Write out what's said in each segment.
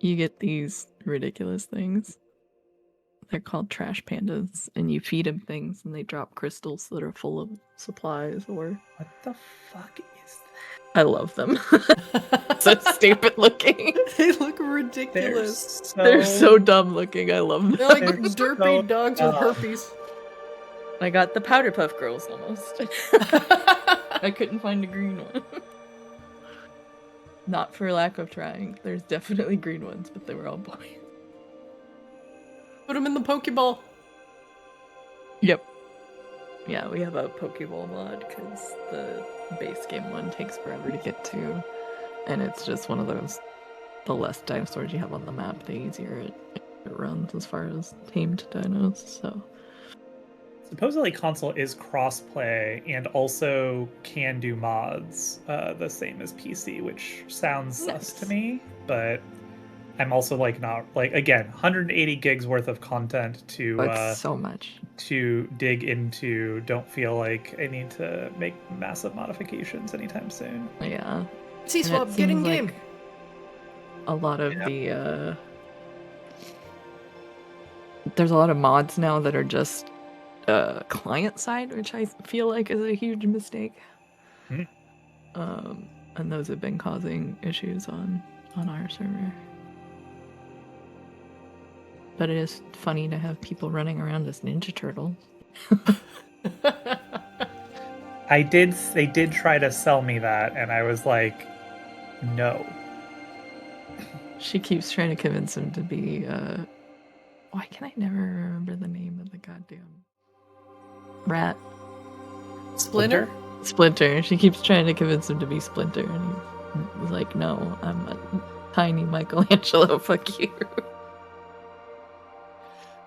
You get these ridiculous things. They're called trash pandas, and you feed them things, and they drop crystals that are full of supplies. Or what the fuck is that? I love them. So stupid looking. They look ridiculous. They're so dumb looking. I love them. They're like derpy dogs with herpes. I got the Powder Puff Girls almost. I couldn't find a green one. Not for lack of trying. There's definitely green ones, but they were all boys. Put them in the Pokeball. Yep. Yeah, we have a Pokeball mod because the base game one takes forever to get to. And it's just one of those, the less dinosaurs you have on the map, the easier it runs as far as tamed dinos, so. Supposedly console is crossplay and also can do mods the same as PC, which sounds sus to me, but I'm also like not like, again, 180 gigs worth of content to so much to dig into. Don't feel like I need to make massive modifications anytime soon. Yeah. C-Swap, get in game. A lot of the there's a lot of mods now that are just client side, which I feel like is a huge mistake. And those have been causing issues on our server. But it is funny to have people running around as Ninja Turtles. They did try to sell me that, and I was like, no. She keeps trying to convince him to be, why can I never remember the name of the goddamn rat? Splinter? Splinter. She keeps trying to convince him to be Splinter, and he's like, no, I'm a tiny Michelangelo, fuck you.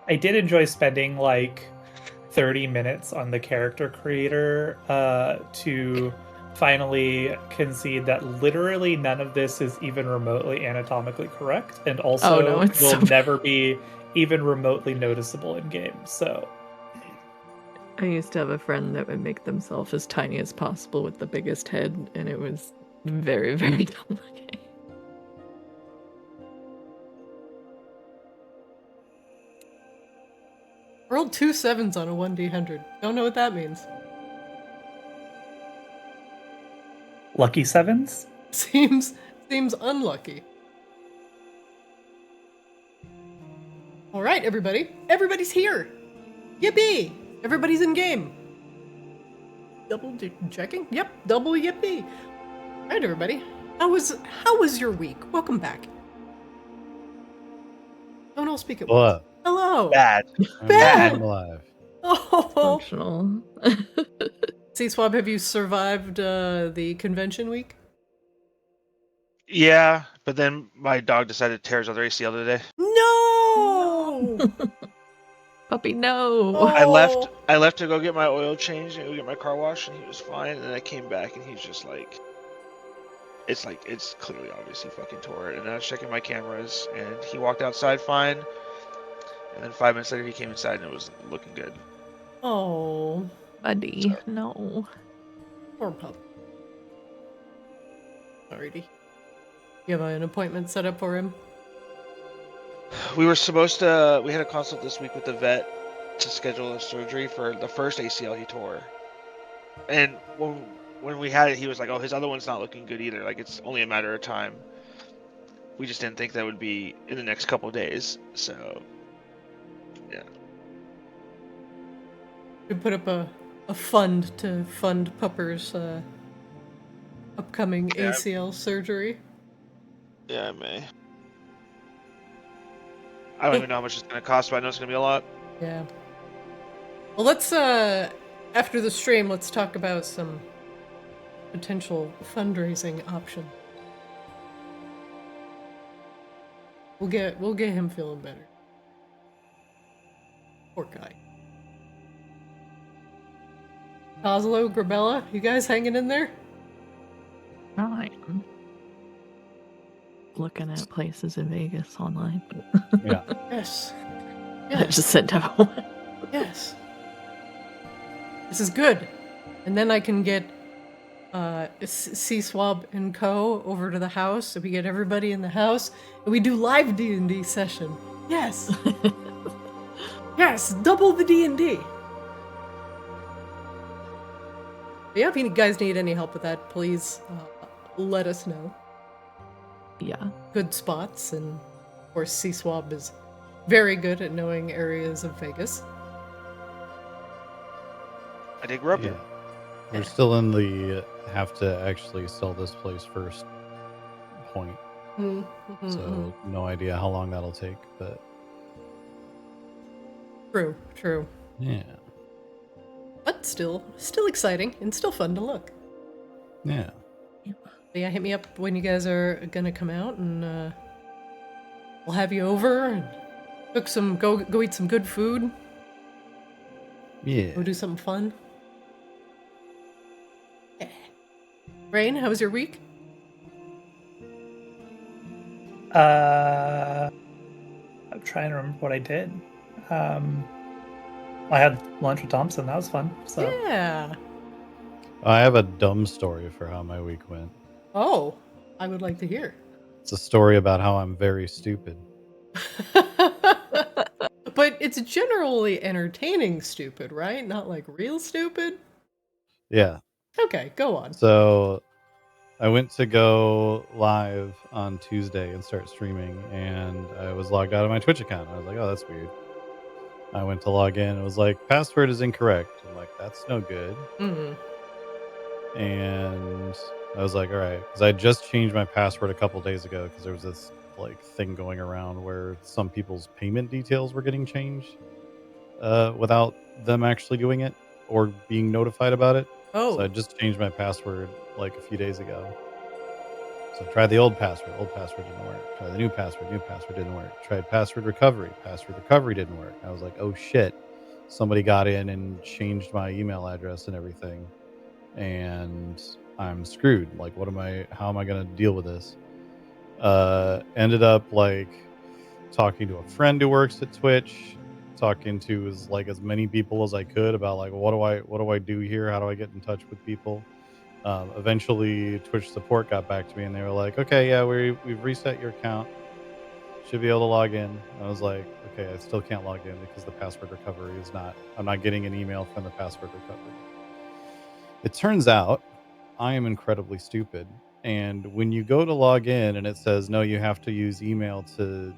I did enjoy spending like 30 minutes on the character creator to finally concede that literally none of this is even remotely anatomically correct, and also will never be even remotely noticeable in game. So I used to have a friend that would make themselves as tiny as possible with the biggest head, and it was very, very dumb looking. Rolled 2 7s on a 1d100. Don't know what that means. Lucky sevens? Seems unlucky. All right, everybody. Everybody's here. Yippee! Everybody's in game. Double checking? Yep, double yippee. All right, everybody. How was your week? Welcome back. Don't all speak at once. Hello. Bad. Bad. I'm alive. Oh. Functional. C-Swab, have you survived the convention week? Yeah, but then my dog decided to tear his other ACL today. No! Puppy, no! Oh. I left to go get my oil changed and go get my car washed, and he was fine. And then I came back, and he's just like, it's clearly obvious he fucking tore it. And I was checking my cameras, and he walked outside fine. And then 5 minutes later, he came inside, and it was looking good. Oh, buddy, no. Poor pup. Alrighty. You have an appointment set up for him? We were supposed to. We had a consult this week with the vet to schedule a surgery for the first ACL he tore. And when we had it, he was like, "Oh, his other one's not looking good either. Like, it's only a matter of time." We just didn't think that would be in the next couple of days. So, yeah. We put up a fund to fund Pupper's upcoming ACL surgery. Yeah, I may. I don't even know how much it's going to cost, but I know it's going to be a lot. Yeah. Well, let's, after the stream, let's talk about some potential fundraising option. We'll get him feeling better. Poor guy. Oslo, Grabella, you guys hanging in there? Fine. Looking at places in Vegas online. Yeah. Yes. I just sent out one. Yes. This is good. And then I can get C-Swab and Co. over to the house, so we get everybody in the house, and we do live D&D session. Yes! Yes! Double the D&D! Yeah, if you guys need any help with that, please let us know. Yeah. Good spots, and of course C-Swab is very good at knowing areas of Vegas. I did grow up Yeah. here. We're still in the have to actually sell this place first point. So no idea how long that'll take, but True. yeah. But still exciting and still fun to look. Yeah. But yeah, hit me up when you guys are gonna come out, and we'll have you over and cook some. Go eat some good food. Yeah. Go do something fun. Yeah. Rain, how was your week? I'm trying to remember what I did. I had lunch with Thompson. That was fun. So Yeah. I have a dumb story for how my week went. Oh, I would like to hear. It's a story about how I'm very stupid. But it's generally entertaining stupid, right? Not like real stupid? Yeah. Okay, go on. So I went to go live on Tuesday and start streaming, and I was logged out of my Twitch account. I was like, oh, that's weird. I went to log in. It was like, password is incorrect. I'm like, that's no good. And I was like, all right, because I just changed my password a couple days ago because there was this like thing going around where some people's payment details were getting changed without them actually doing it or being notified about it. Oh. So I just changed my password like a few days ago. So I tried the old password didn't work. Tried the new password didn't work. Tried password recovery didn't work. I was like, oh shit, somebody got in and changed my email address and everything, and I'm screwed. Like, how am I gonna deal with this? Ended up like talking to a friend who works at Twitch, talking to as many people as I could about like what do I do here? How do I get in touch with people? Eventually, Twitch support got back to me and they were like, "Okay, yeah, we've reset your account. Should be able to log in." I was like, "Okay, I still can't log in because the password recovery is not. I'm not getting an email from the password recovery." It turns out I am incredibly stupid, and when you go to log in and it says no, you have to use email to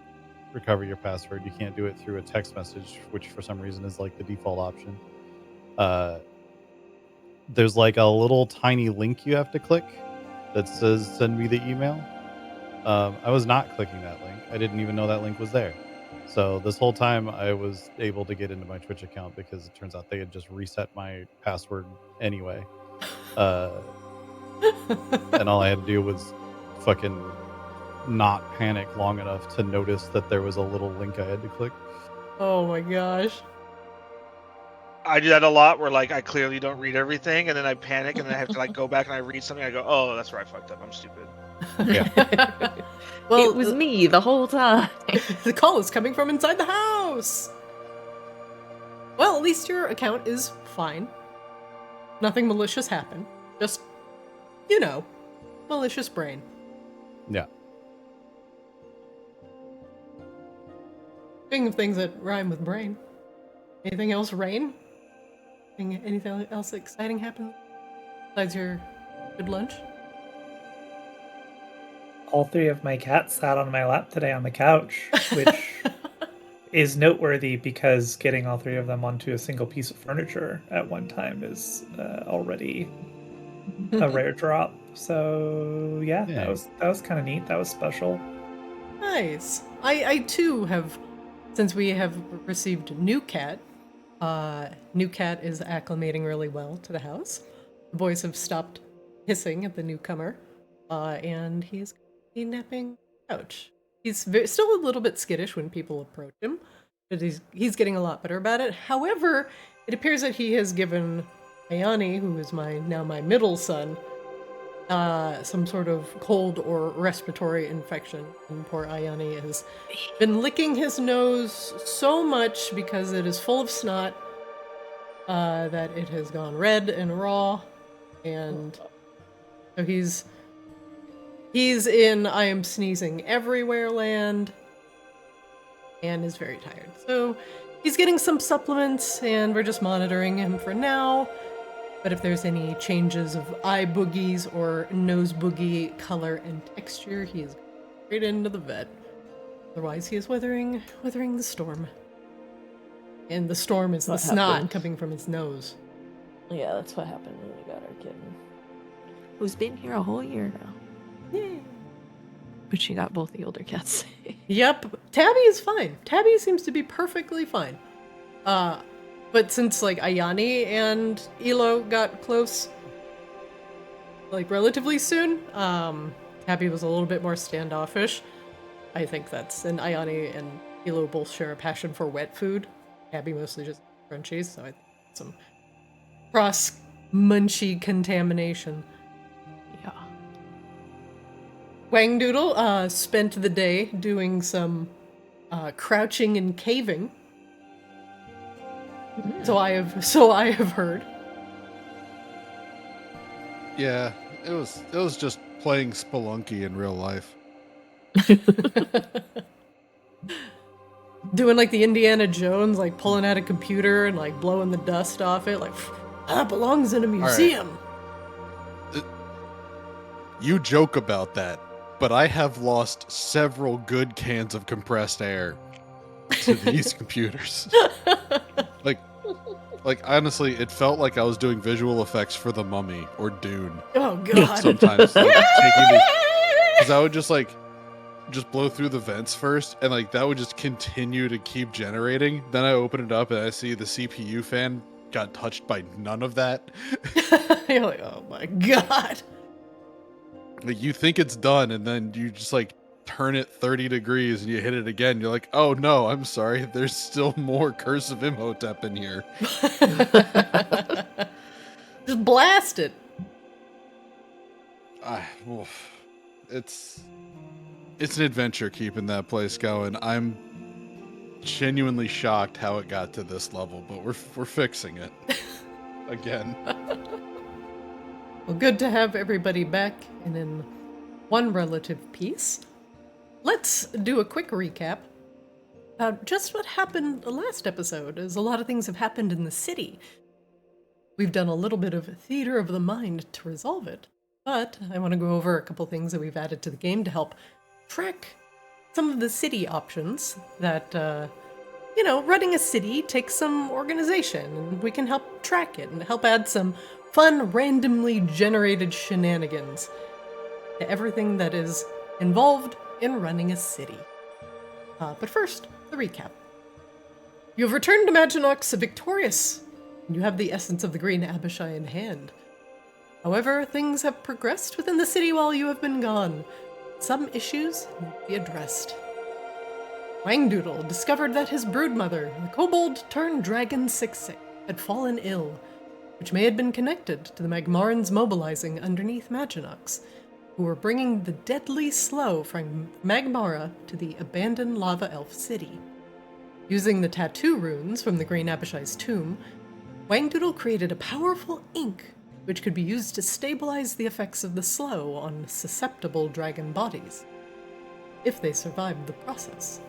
recover your password. You can't do it through a text message, which for some reason is like the default option. There's like a little tiny link you have to click that says send me the email. I was not clicking that link. I didn't even know that link was there. So this whole time I was able to get into my Twitch account because it turns out they had just reset my password anyway. And all I had to do was fucking not panic long enough to notice that there was a little link I had to click. Oh my gosh. I do that a lot where like I clearly don't read everything and then I panic and then I have to like go back and I read something. I go, oh, that's where I fucked up. I'm stupid. Yeah. Well, it was me the whole time. The call is coming from inside the house. Well, at least your account is fine. Nothing malicious happened. Just, malicious brain. Yeah. Speaking of things that rhyme with brain, anything else, Rain? Anything else exciting happened besides your good lunch? all three of my cats sat on my lap today on the couch, which is noteworthy because getting all three of them onto a single piece of furniture at one time is already a rare drop. So yeah, that was kind of neat. That was special. Nice. I too have, since we have received new cat. New cat is acclimating really well to the house. The boys have stopped hissing at the newcomer, and he's napping on the couch. He's still a little bit skittish when people approach him, but he's getting a lot better about it. However, it appears that he has given Ayani, who is my middle son, some sort of cold or respiratory infection, and poor Ayani has been licking his nose so much because it is full of snot that it has gone red and raw, and So he's in I am sneezing everywhere land and is very tired. So he's getting some supplements and we're just monitoring him for now. But if there's any changes of eye boogies or nose boogie color and texture, he is straight into the vet. Otherwise, he is weathering the storm. And the storm is the snot coming from his nose. Yeah, that's what happened when we got our kitten. Who's been here a whole year now. Yay. But she got both the older cats. Yep. Tabby is fine. Tabby seems to be perfectly fine. But since, like, Ayani and Elo got close, like, relatively soon, Tabby was a little bit more standoffish. I think that's... And Ayani and Elo both share a passion for wet food. Tabby mostly just crunchies, so I think some cross-munchy contamination. Yeah. Wangdoodle spent the day doing some crouching and caving. So I have heard. Yeah, it was just playing Spelunky in real life. Doing like the Indiana Jones, like pulling out a computer and like blowing the dust off it, like that belongs in a museum. Right. You joke about that, but I have lost several good cans of compressed air to these computers. Like honestly, it felt like I was doing visual effects for The Mummy or Dune. Oh god! Sometimes, like, because I would just blow through the vents first, and like that would just continue to keep generating. Then I open it up and I see the CPU fan got touched by none of that. You're like, oh my god! Like you think it's done, and then you just like turn it 30 degrees and you hit it again. You're like, oh no, I'm sorry. There's still more Curse of Imhotep in here. Just blast it. It's an adventure keeping that place going. I'm genuinely shocked how it got to this level, but we're fixing it again. Well, good to have everybody back and in one relative piece. Let's do a quick recap about just what happened the last episode, as a lot of things have happened in the city. We've done a little bit of theater of the mind to resolve it, but I want to go over a couple things that we've added to the game to help track some of the city options that, running a city takes some organization, and we can help track it and help add some fun, randomly generated shenanigans to everything that is involved in running a city. But first, the recap. You have returned to Maginox victorious, and you have the essence of the Green Abishai in hand. However, things have progressed within the city while you have been gone. Some issues need to be addressed. Wangdoodle discovered that his broodmother, the kobold-turned-dragon Sik, had fallen ill, which may have been connected to the Magmarans mobilizing underneath Maginox, who were bringing the deadly slow from Magmara to the abandoned lava elf city. Using the tattoo runes from the Green Abishai's tomb, Wangdoodle created a powerful ink which could be used to stabilize the effects of the slow on susceptible dragon bodies, if they survived the process.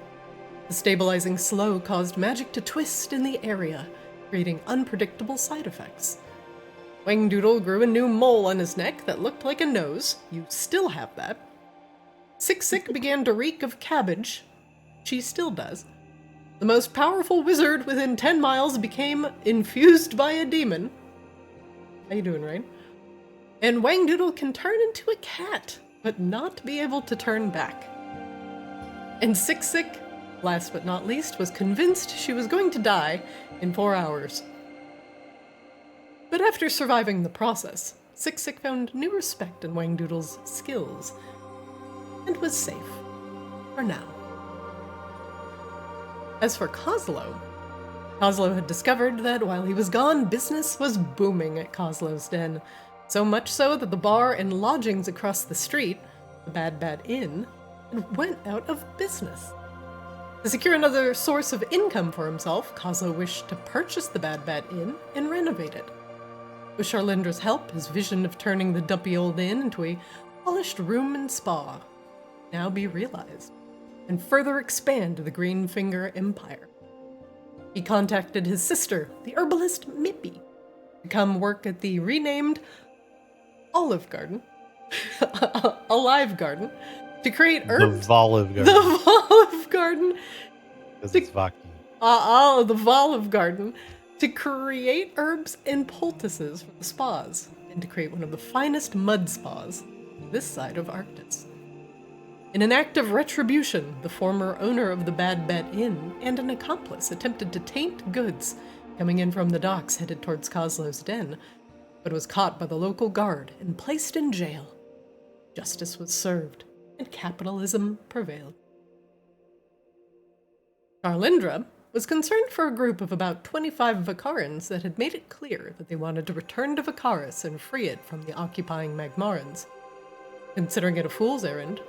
The stabilizing slow caused magic to twist in the area, creating unpredictable side effects. Wangdoodle grew a new mole on his neck that looked like a nose. You still have that. Sik began to reek of cabbage. She still does. The most powerful wizard within 10 miles became infused by a demon. How you doing, Rain? And Wangdoodle can turn into a cat, but not be able to turn back. And Sik, last but not least, was convinced she was going to die in 4 hours. But after surviving the process, Sik found new respect in Wangdoodle's skills, and was safe. For now. As for Kozlo had discovered that while he was gone, business was booming at Kozlo's Den, so much so that the bar and lodgings across the street, the Bad Bad Inn, went out of business. To secure another source of income for himself, Kozlo wished to purchase the Bad Bad Inn and renovate it. With Charlindra's help, his vision of turning the dumpy old inn into a polished room and spa now be realized, and further expand the Greenfinger Empire. He contacted his sister, the herbalist Mippy, to come work at the renamed Olive Garden, Alive Garden, to create herbs. The Olive Garden. The Olive Garden. Because it's Vaki. The Olive Garden, to create herbs and poultices for the spas, and to create one of the finest mud spas this side of Arctis. In an act of retribution, the former owner of the Bad Bet Inn and an accomplice attempted to taint goods coming in from the docks headed towards Koslow's den, but was caught by the local guard and placed in jail. Justice was served, and capitalism prevailed. Charlindra was concerned for a group of about 25 Vakarans that had made it clear that they wanted to return to Vakaris and free it from the occupying Magmarans. Considering it a fool's errand,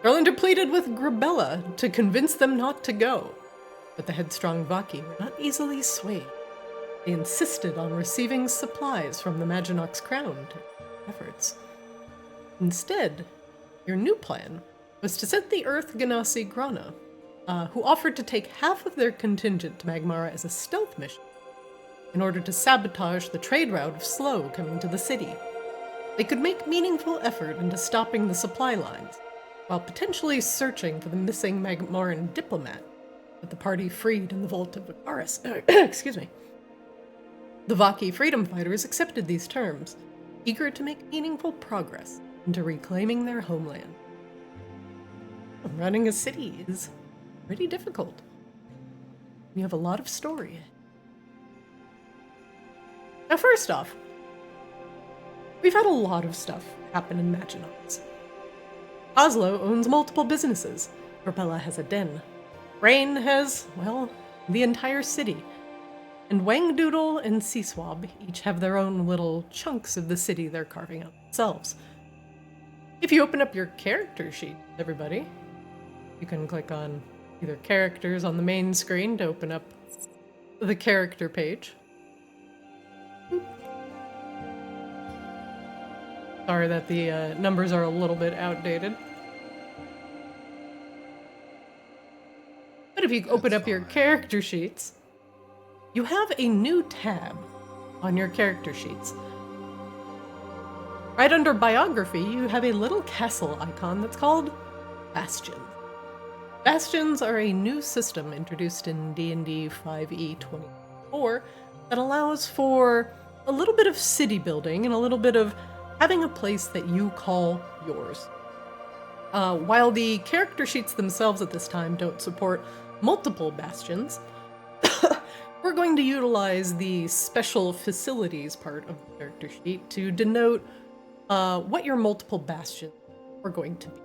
Charlindra pleaded with Grabella to convince them not to go, but the headstrong Vaki were not easily swayed. They insisted on receiving supplies from the Maginox crown to efforts. Instead, your new plan was to send the Earth Ganassi Grana, who offered to take half of their contingent to Magmara as a stealth mission, in order to sabotage the trade route of Slow coming to the city. They could make meaningful effort into stopping the supply lines, while potentially searching for the missing Magmaran diplomat that the party freed in the Vault of Vakaris. Excuse me. The Vaki freedom fighters accepted these terms, eager to make meaningful progress into reclaiming their homeland. Running a city is pretty difficult. You have a lot of story. Now, first off, we've had a lot of stuff happen in Maginox. Oslo owns multiple businesses. Propella has a den. Rain has, well, the entire city. And Wangdoodle and Seaswab each have their own little chunks of the city they're carving out themselves. If you open up your character sheet, everybody, you can click on either characters on the main screen to open up the character page. Sorry that the numbers are a little bit outdated. But if you open up your character sheets, you have a new tab on your character sheets. Right under biography, you have a little castle icon that's called Bastions. Bastions are a new system introduced in D&D 5e24 that allows for a little bit of city building and a little bit of having a place that you call yours. While the character sheets themselves at this time don't support multiple bastions, we're going to utilize the special facilities part of the character sheet to denote what your multiple bastions are going to be.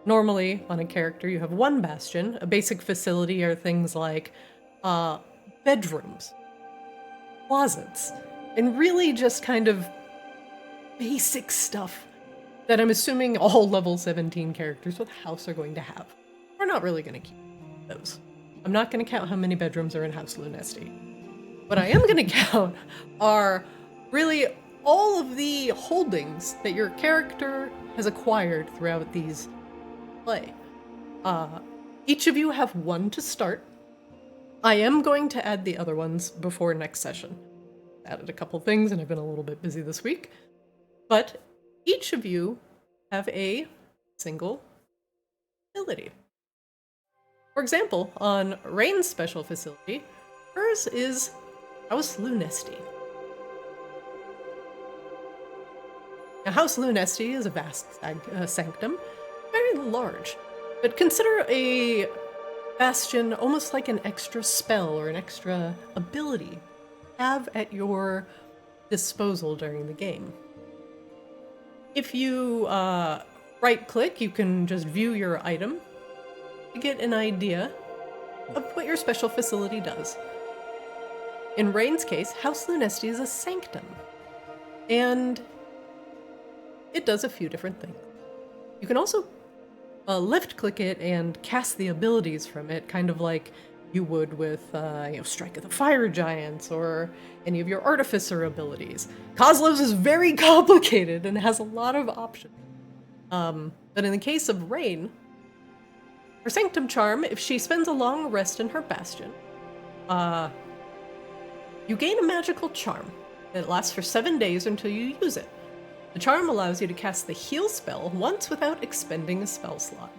Normally, on a character, you have one bastion. A basic facility are things like bedrooms, closets, and really just kind of basic stuff that I'm assuming all level 17 characters with House are going to have. We're not really going to keep those. I'm not going to count how many bedrooms are in House Lunesti. What I am going to count are really all of the holdings that your character has acquired throughout these play. Each of you have one to start. I am going to add the other ones before next session. Added a couple things and I've been a little bit busy this week. But each of you have a single ability. For example, on Rain's special facility, hers is House Lunesti. Now, House Lunesti is a vast sanctum, very large, but consider a bastion almost like an extra spell or an extra ability to have at your disposal during the game. If you right-click, you can just view your item to get an idea of what your special facility does. In Rain's case, House Lunesti is a sanctum, and it does a few different things. You can also left-click it and cast the abilities from it, kind of like you would with, Strike of the Fire Giants or any of your Artificer abilities. Kozlov's is very complicated and has a lot of options. But in the case of Rain, her Sanctum Charm, if she spends a long rest in her Bastion, you gain a magical charm. It lasts for 7 days until you use it. The charm allows you to cast the heal spell once without expending a spell slot.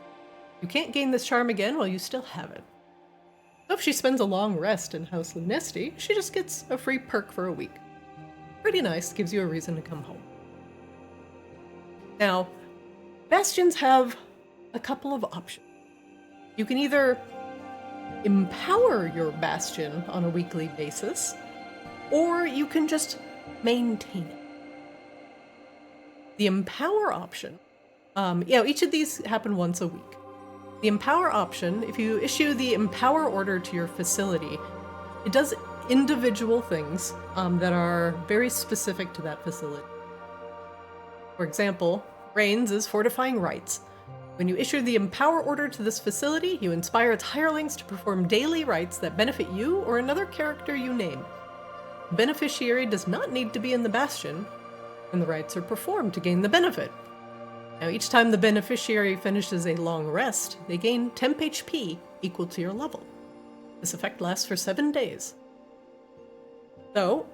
You can't gain this charm again while you still have it. So if she spends a long rest in House Lunesty, she just gets a free perk for a week. Pretty nice, gives you a reason to come home. Now, Bastions have a couple of options. You can either empower your Bastion on a weekly basis, or you can just maintain it. The Empower option, each of these happen once a week. The Empower option, if you issue the Empower order to your facility, it does individual things that are very specific to that facility. For example, Rain's is Fortifying Rites. When you issue the Empower order to this facility, you inspire its hirelings to perform daily rites that benefit you or another character you name. The beneficiary does not need to be in the Bastion, and the rites are performed to gain the benefit. Now, each time the beneficiary finishes a long rest, they gain temp HP equal to your level. This effect lasts for 7 days. So,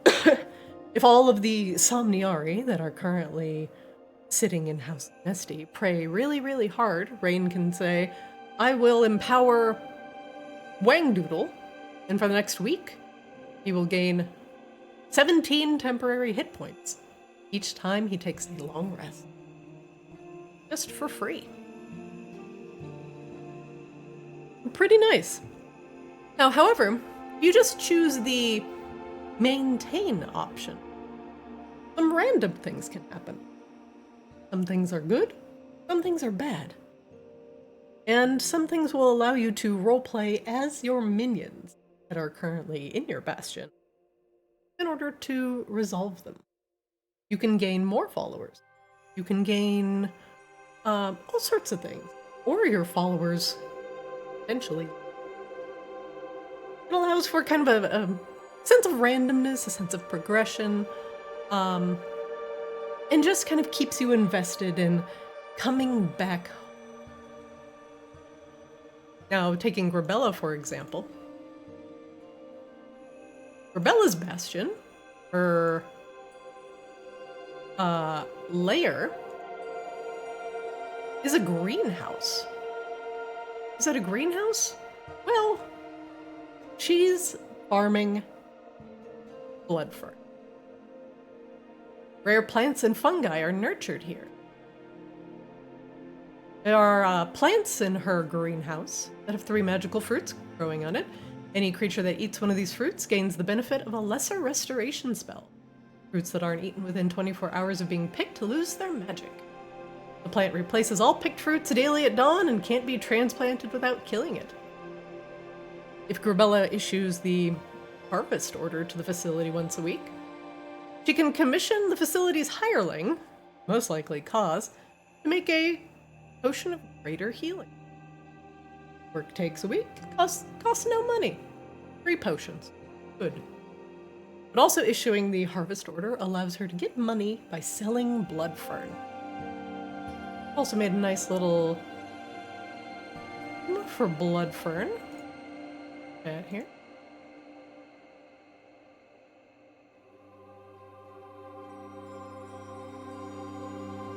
if all of the Somniari that are currently sitting in House Nesty pray really, really hard, Rain can say, I will empower Wangdoodle, and for the next week, he will gain 17 temporary hit points each time he takes a long rest. Just for free. Pretty nice. Now, however, you just choose the maintain option. Some random things can happen. Some things are good, some things are bad. And some things will allow you to roleplay as your minions that are currently in your Bastion in order to resolve them. You can gain more followers. You can gain all sorts of things. Or your followers, potentially. It allows for kind of a sense of randomness, a sense of progression, and just kind of keeps you invested in coming back home. Now, taking Grabella, for example. Grabella's Bastion, her lair, is a greenhouse. Is that a greenhouse? Well, she's farming blood fern. Rare plants and fungi are nurtured here. There are plants in her greenhouse that have 3 magical fruits growing on it. Any creature that eats one of these fruits gains the benefit of a lesser restoration spell. Fruits that aren't eaten within 24 hours of being picked lose their magic. The plant replaces all picked fruits daily at dawn and can't be transplanted without killing it. If Grabella issues the harvest order to the facility once a week, she can commission the facility's hireling, most likely Cause, to make a potion of greater healing. Work takes a week, costs no money. 3 potions. Good. But also issuing the harvest order allows her to get money by selling blood fern. Also made a nice little for blood fern. Right here.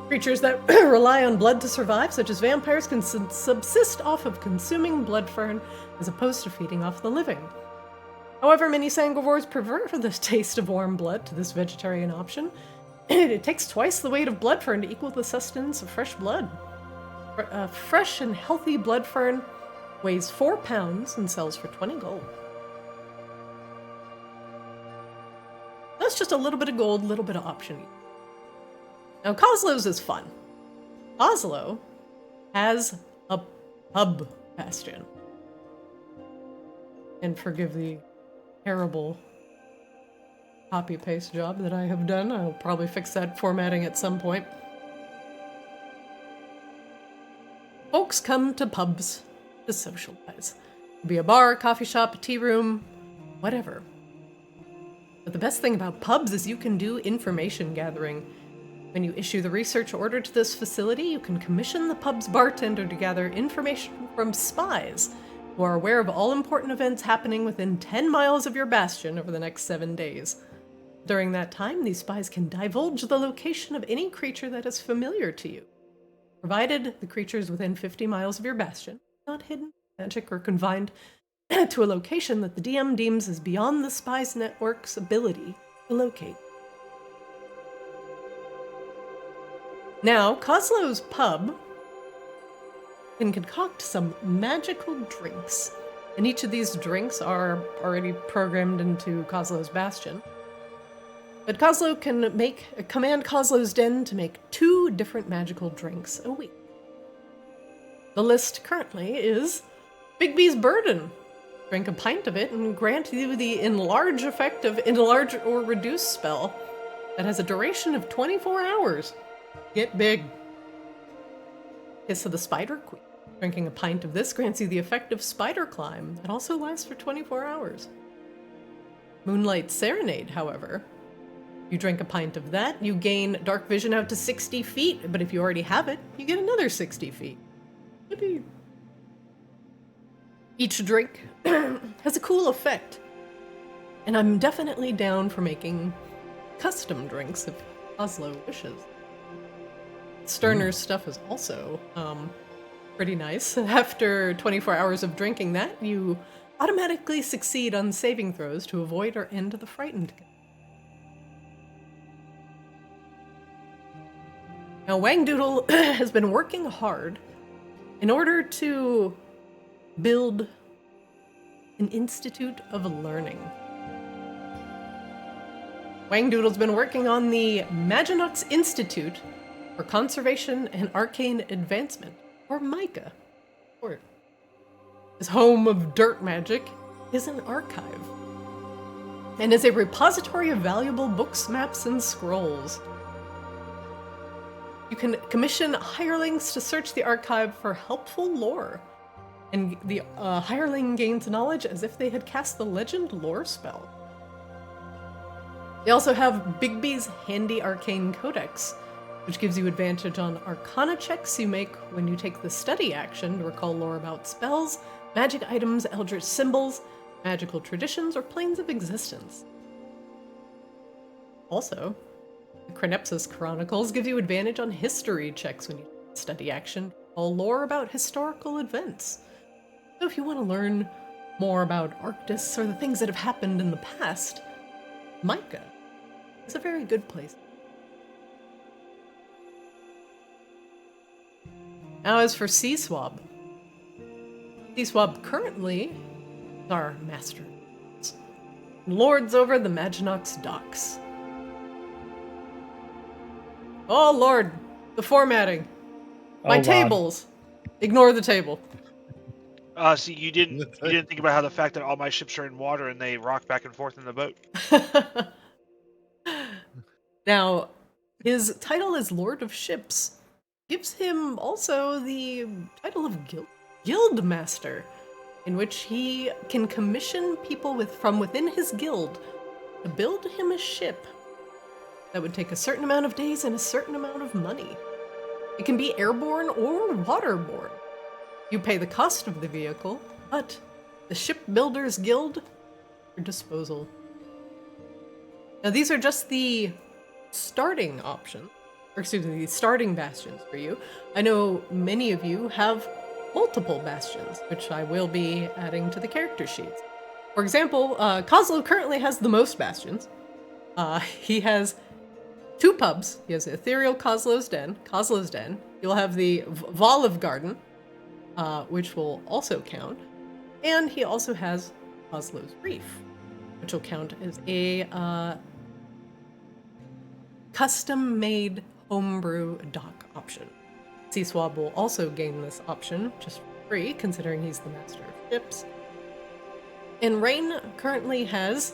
Creatures that rely on blood to survive, such as vampires, can subsist off of consuming blood fern as opposed to feeding off the living. However, many sanguivores prefer the taste of warm blood to this vegetarian option. It takes twice the weight of blood fern to equal the sustenance of fresh blood. Fresh and healthy blood fern weighs 4 pounds and sells for 20 gold. That's just a little bit of gold, a little bit of option. Now, Kozlov's is fun. Kozlo has a pub bastion. And forgive the terrible copy-paste job that I have done. I'll probably fix that formatting at some point. Folks come to pubs to socialize. Could be a bar, coffee shop, a tea room, whatever. But the best thing about pubs is you can do information gathering. When you issue the research order to this facility, you can commission the pub's bartender to gather information from spies who are aware of all important events happening within 10 miles of your bastion over the next 7 days. During that time, these spies can divulge the location of any creature that is familiar to you, provided the creature is within 50 miles of your bastion, not hidden, magic, or confined to a location that the DM deems is beyond the spy's network's ability to locate. Now, Coslow's pub can concoct some magical drinks, and each of these drinks are already programmed into Coslow's bastion. But Coslow can command Coslow's den to make 2 different magical drinks a week. The list currently is Bigby's Burden. Drink a pint of it and grant you the enlarge effect of enlarge or reduce spell that has a duration of 24 hours. Get big. Kiss of the Spider Queen. Drinking a pint of this grants you the effect of Spider Climb that also lasts for 24 hours. Moonlight Serenade, however. You drink a pint of that, you gain dark vision out to 60 feet, but if you already have it, you get another 60 feet. Yippee. Each drink has a cool effect, and I'm definitely down for making custom drinks if Oslo wishes. Sterner's stuff is also pretty nice. After 24 hours of drinking that, you automatically succeed on saving throws to avoid or end the frightened. Now, Wangdoodle has been working hard in order to build an institute of learning. Wangdoodle's been working on the Maginox Institute for Conservation and Arcane Advancement, or MICA. His home of dirt magic is an archive, and is a repository of valuable books, maps, and scrolls. You can commission hirelings to search the archive for helpful lore, and the hireling gains knowledge as if they had cast the legend lore spell. They also have Bigby's Handy Arcane Codex, which gives you advantage on arcana checks you make when you take the study action to recall lore about spells, magic items, eldritch symbols, magical traditions, or planes of existence. Also, the Crenepsis Chronicles give you advantage on history checks when you study action, all lore about historical events. So if you want to learn more about Arctis or the things that have happened in the past, MICA is a very good place. Now as for Seaswab. Seaswab currently is our master. Lords over the Maginox docks. Oh lord, the formatting. My tables. Ignore the table. See, you didn't think about how the fact that all my ships are in water and they rock back and forth in the boat. Now, his title as Lord of Ships gives him also the title of Guild Master, in which he can commission people from within his guild to build him a ship that would take a certain amount of days and a certain amount of money. It can be airborne or waterborne. You pay the cost of the vehicle, but the Shipbuilders Guild at your disposal. Now these are just the starting options, or excuse me, the starting bastions for you. I know many of you have multiple bastions, which I will be adding to the character sheets. For example, Coslow currently has the most bastions. He has 2 pubs. He has Ethereal Coslow's Den. You'll have the Volive Garden, which will also count. And he also has Coslow's Reef, which will count as a custom-made homebrew dock option. Seaswab will also gain this option just for free, considering he's the master of ships. And Rain currently has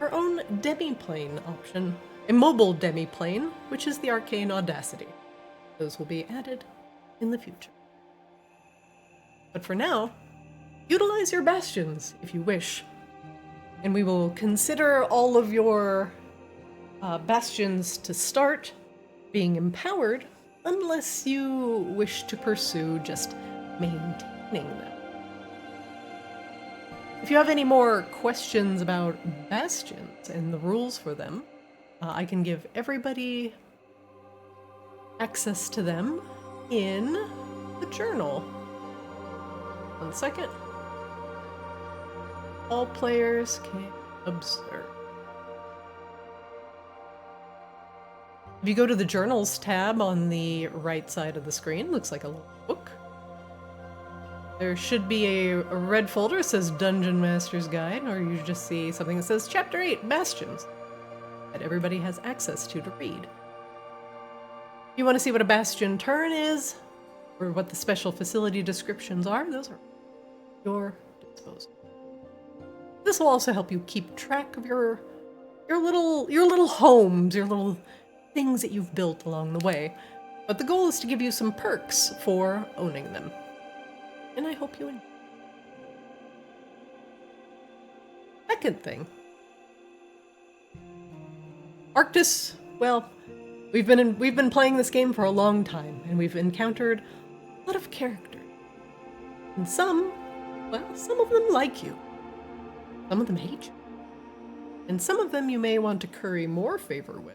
her own demiplane option, a mobile demiplane, which is the Arcane Audacity. Those will be added in the future. But for now, Utilize your bastions if you wish, and we will consider all of your bastions to start being empowered unless you wish to pursue just maintaining them. If you have any more questions about bastions and the rules for them, I can give everybody access to them in the journal. 1 second. All players can observe. If you go to the Journals tab on the right side of the screen, looks like a little book. There should be a red folder that says Dungeon Master's Guide, or you just see something that says Chapter 8, Bastions, that everybody has access to read. If you want to see what a bastion turn is, or what the special facility descriptions are, those are your disposal. This will also help you keep track of your little homes, your little things that you've built along the way. But the goal is to give you some perks for owning them. And I hope you enjoy. Second thing. Arctis, well, we've been playing this game for a long time, and we've encountered a lot of characters. And some of them like you. Some of them hate you. And some of them you may want to curry more favor with.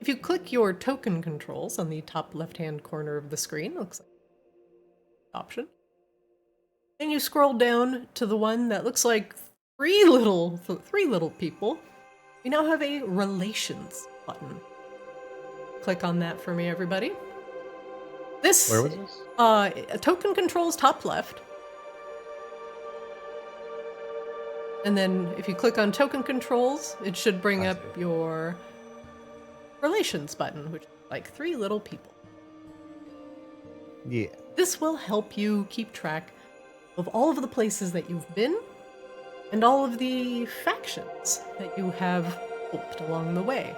If you click your token controls on the top left-hand corner of the screen, it looks like an option. And you scroll down to the one that looks like three little people. We now have a relations button. Click on that for me, everybody. This, Where was this? Token controls top left. And then if you click on token controls, it should bring up your relations button, which is like three little people. Yeah. This will help you keep track of all of the places that you've been and all of the factions that you have helped along the way.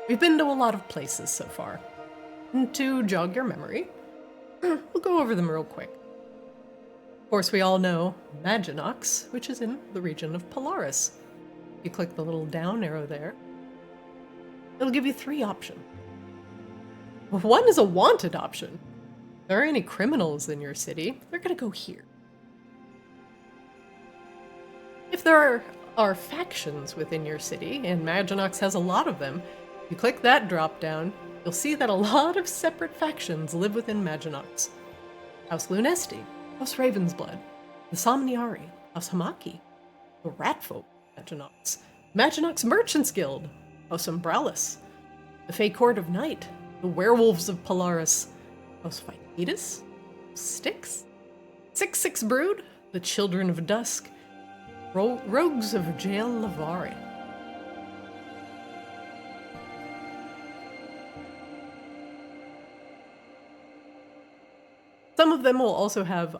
We've been to a lot of places so far. And to jog your memory, we'll go over them real quick. Of course, we all know Maginox, which is in the region of Polaris. If you click the little down arrow there, it'll give you 3 options. One is a wanted option. If there are any criminals in your city, they're going to go here. If there are factions within your city, and Maginox has a lot of them, if you click that drop down, you'll see that a lot of separate factions live within Maginox. House Lunesti, House Ravensblood, the Somniari, House Hamaki, the Ratfolk, Maginox Merchants Guild, House Umbralis, the Fey Court of Night, the Werewolves of Polaris, House Phycetus, Styx, 6 Brood, the Children of Dusk, Rogues of Jail Lavari. Some of them will also have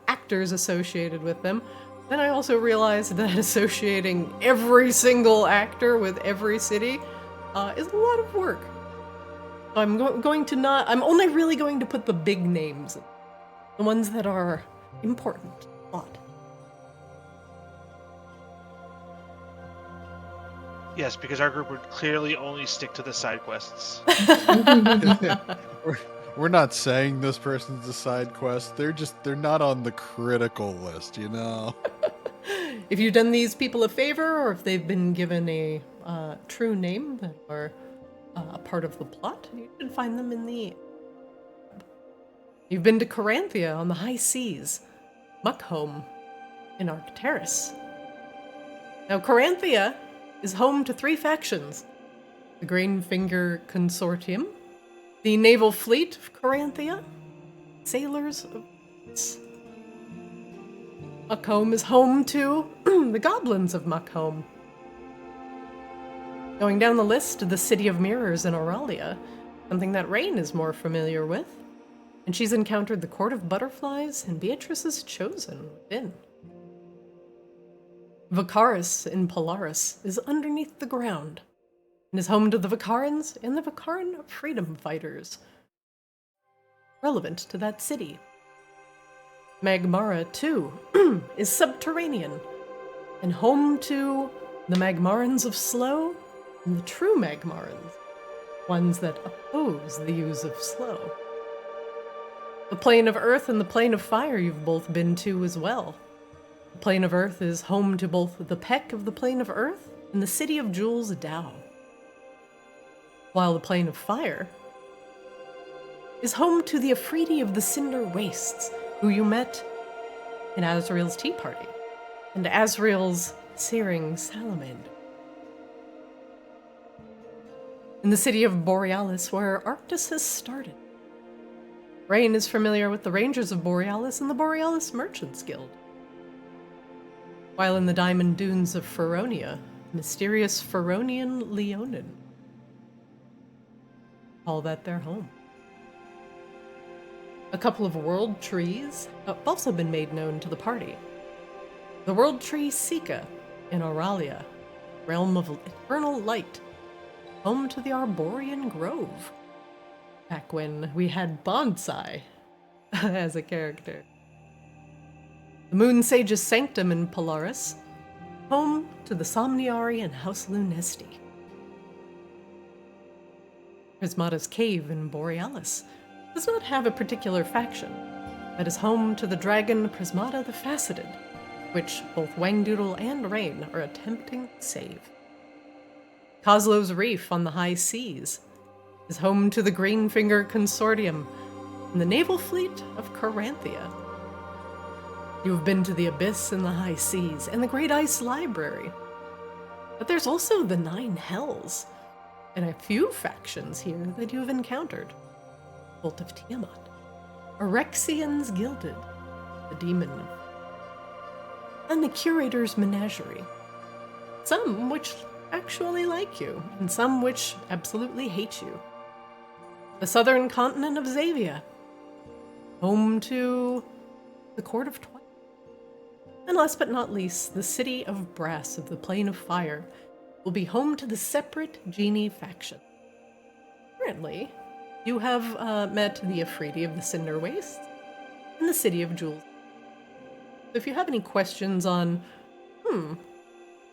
actors associated with them. Then I also realized that associating every single actor with every city is a lot of work. So I'm only really going to put the big names in. The ones that are important a lot. Yes, because our group would clearly only stick to the side quests. We're not saying this person's a side quest. They're not on the critical list, you know? If you've done these people a favor, or if they've been given a true name that are a part of the plot, you should find them in the... You've been to Coranthia on the high seas, Muckholm in Arctis. Now, Coranthia is home to 3 factions. The Grainfinger Consortium, the Naval Fleet of Coranthia, Sailors of Muckholm is home to the Goblins of Muckholm. Going down the list, the City of Mirrors in Auralia, something that Rain is more familiar with, and she's encountered the Court of Butterflies and Beatrice's Chosen within. Vicaris in Polaris is underneath the ground, and is home to the Vicarans and the Vicaran Freedom Fighters. relevant to that city. Magmara, too, is subterranean and home to the Magmarans of Slow and the true Magmarans, ones that oppose the use of Slow. The Plane of Earth and the Plane of Fire you've both been to as well. The Plane of Earth is home to both the Peck of the Plane of Earth and the City of Jules Dao. While the Plane of Fire is home to the Afridi of the Cinder Wastes, who you met in Azrael's Tea Party, and Azrael's Searing Salamander. In the city of Borealis, where Arctis has started. Rain is familiar with the Rangers of Borealis and the Borealis Merchants Guild. While in the Diamond Dunes of Feronia, mysterious Feronian Leonin call that their home. A couple of world trees have also been made known to the party. The world tree Sika in Auralia, realm of eternal light, home to the Arborean Grove, back when we had Bonsai as a character. The Moon Sage's Sanctum in Polaris, home to the Somniari and House Lunesti. Prismata's Cave in Borealis does not have a particular faction, but is home to the dragon Prismata the Faceted, which both Wangdoodle and Rain are attempting to save. Coslow's Reef on the high seas is home to the Greenfinger Consortium and the naval fleet of Caranthia. You have been to the Abyss in the high seas and the Great Ice Library, but there's also the Nine Hells and a few factions here that you have encountered. Cult of Tiamat, Erexians Gilded, the Demon, and the Curator's Menagerie. Some which actually like you, and some which absolutely hate you. The southern continent of Xavia, home to the Court of Twilight. And last but not least, the City of Brass of the Plane of Fire will be home to the separate Genie faction. Currently, you have met the Afridi of the Cinder Wastes and the City of Jules. So if you have any questions on,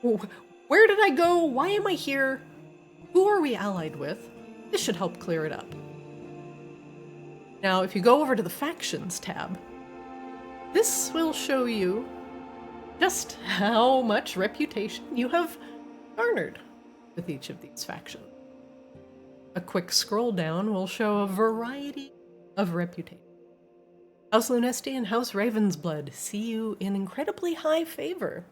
where did I go? Why am I here? Who are we allied with? This should help clear it up. Now, if you go over to the Factions tab, this will show you just how much reputation you have garnered with each of these factions. A quick scroll down will show a variety of reputation. House Lunesti and House Ravensblood see you in incredibly high favor,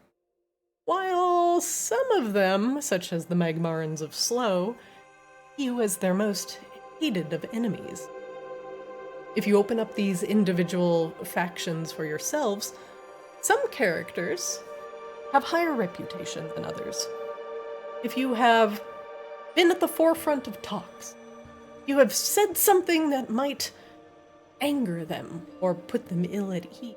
while some of them, such as the Magmarans of Slow, see you as their most hated of enemies. If you open up these individual factions for yourselves, some characters have higher reputation than others. If you have been at the forefront of talks, you have said something that might anger them or put them ill at ease.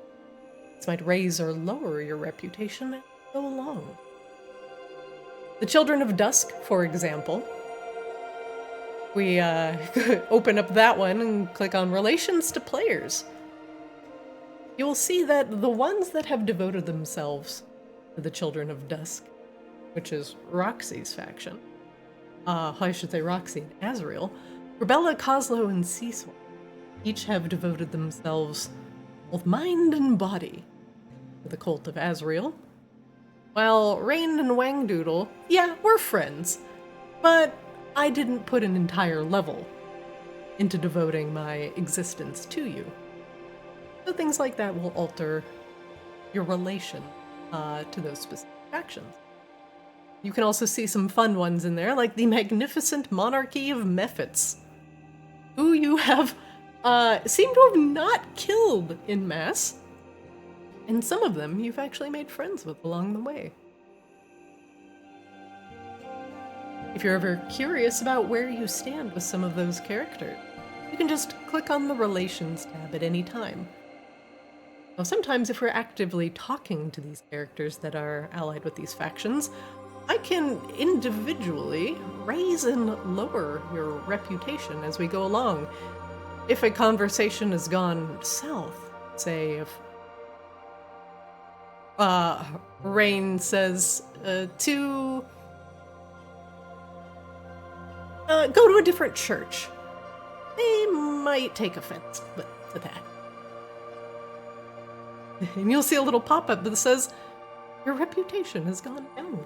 This might raise or lower your reputation as you go along. The Children of Dusk, for example, we open up that one and click on Relations to Players. You will see that the ones that have devoted themselves to the Children of Dusk, which is Roxy's faction, I should say Roxy and Azrael, Rebella, Coslow, and Seaswell, each have devoted themselves, both mind and body, to the cult of Azrael, while Rain and Wangdoodle, yeah, we're friends, but I didn't put an entire level into devoting my existence to you. So things like that will alter your relation to those specific factions. You can also see some fun ones in there, like the Magnificent Monarchy of Mephits, who you have seem to have not killed in mass, and some of them you've actually made friends with along the way. If you're ever curious about where you stand with some of those characters, you can just click on the Relations tab at any time. Now, sometimes if we're actively talking to these characters that are allied with these factions, I can individually raise and lower your reputation as we go along. if a conversation has gone south, say if Rain says to go to a different church, they might take offense to that. And you'll see a little pop-up that says, your reputation has gone down.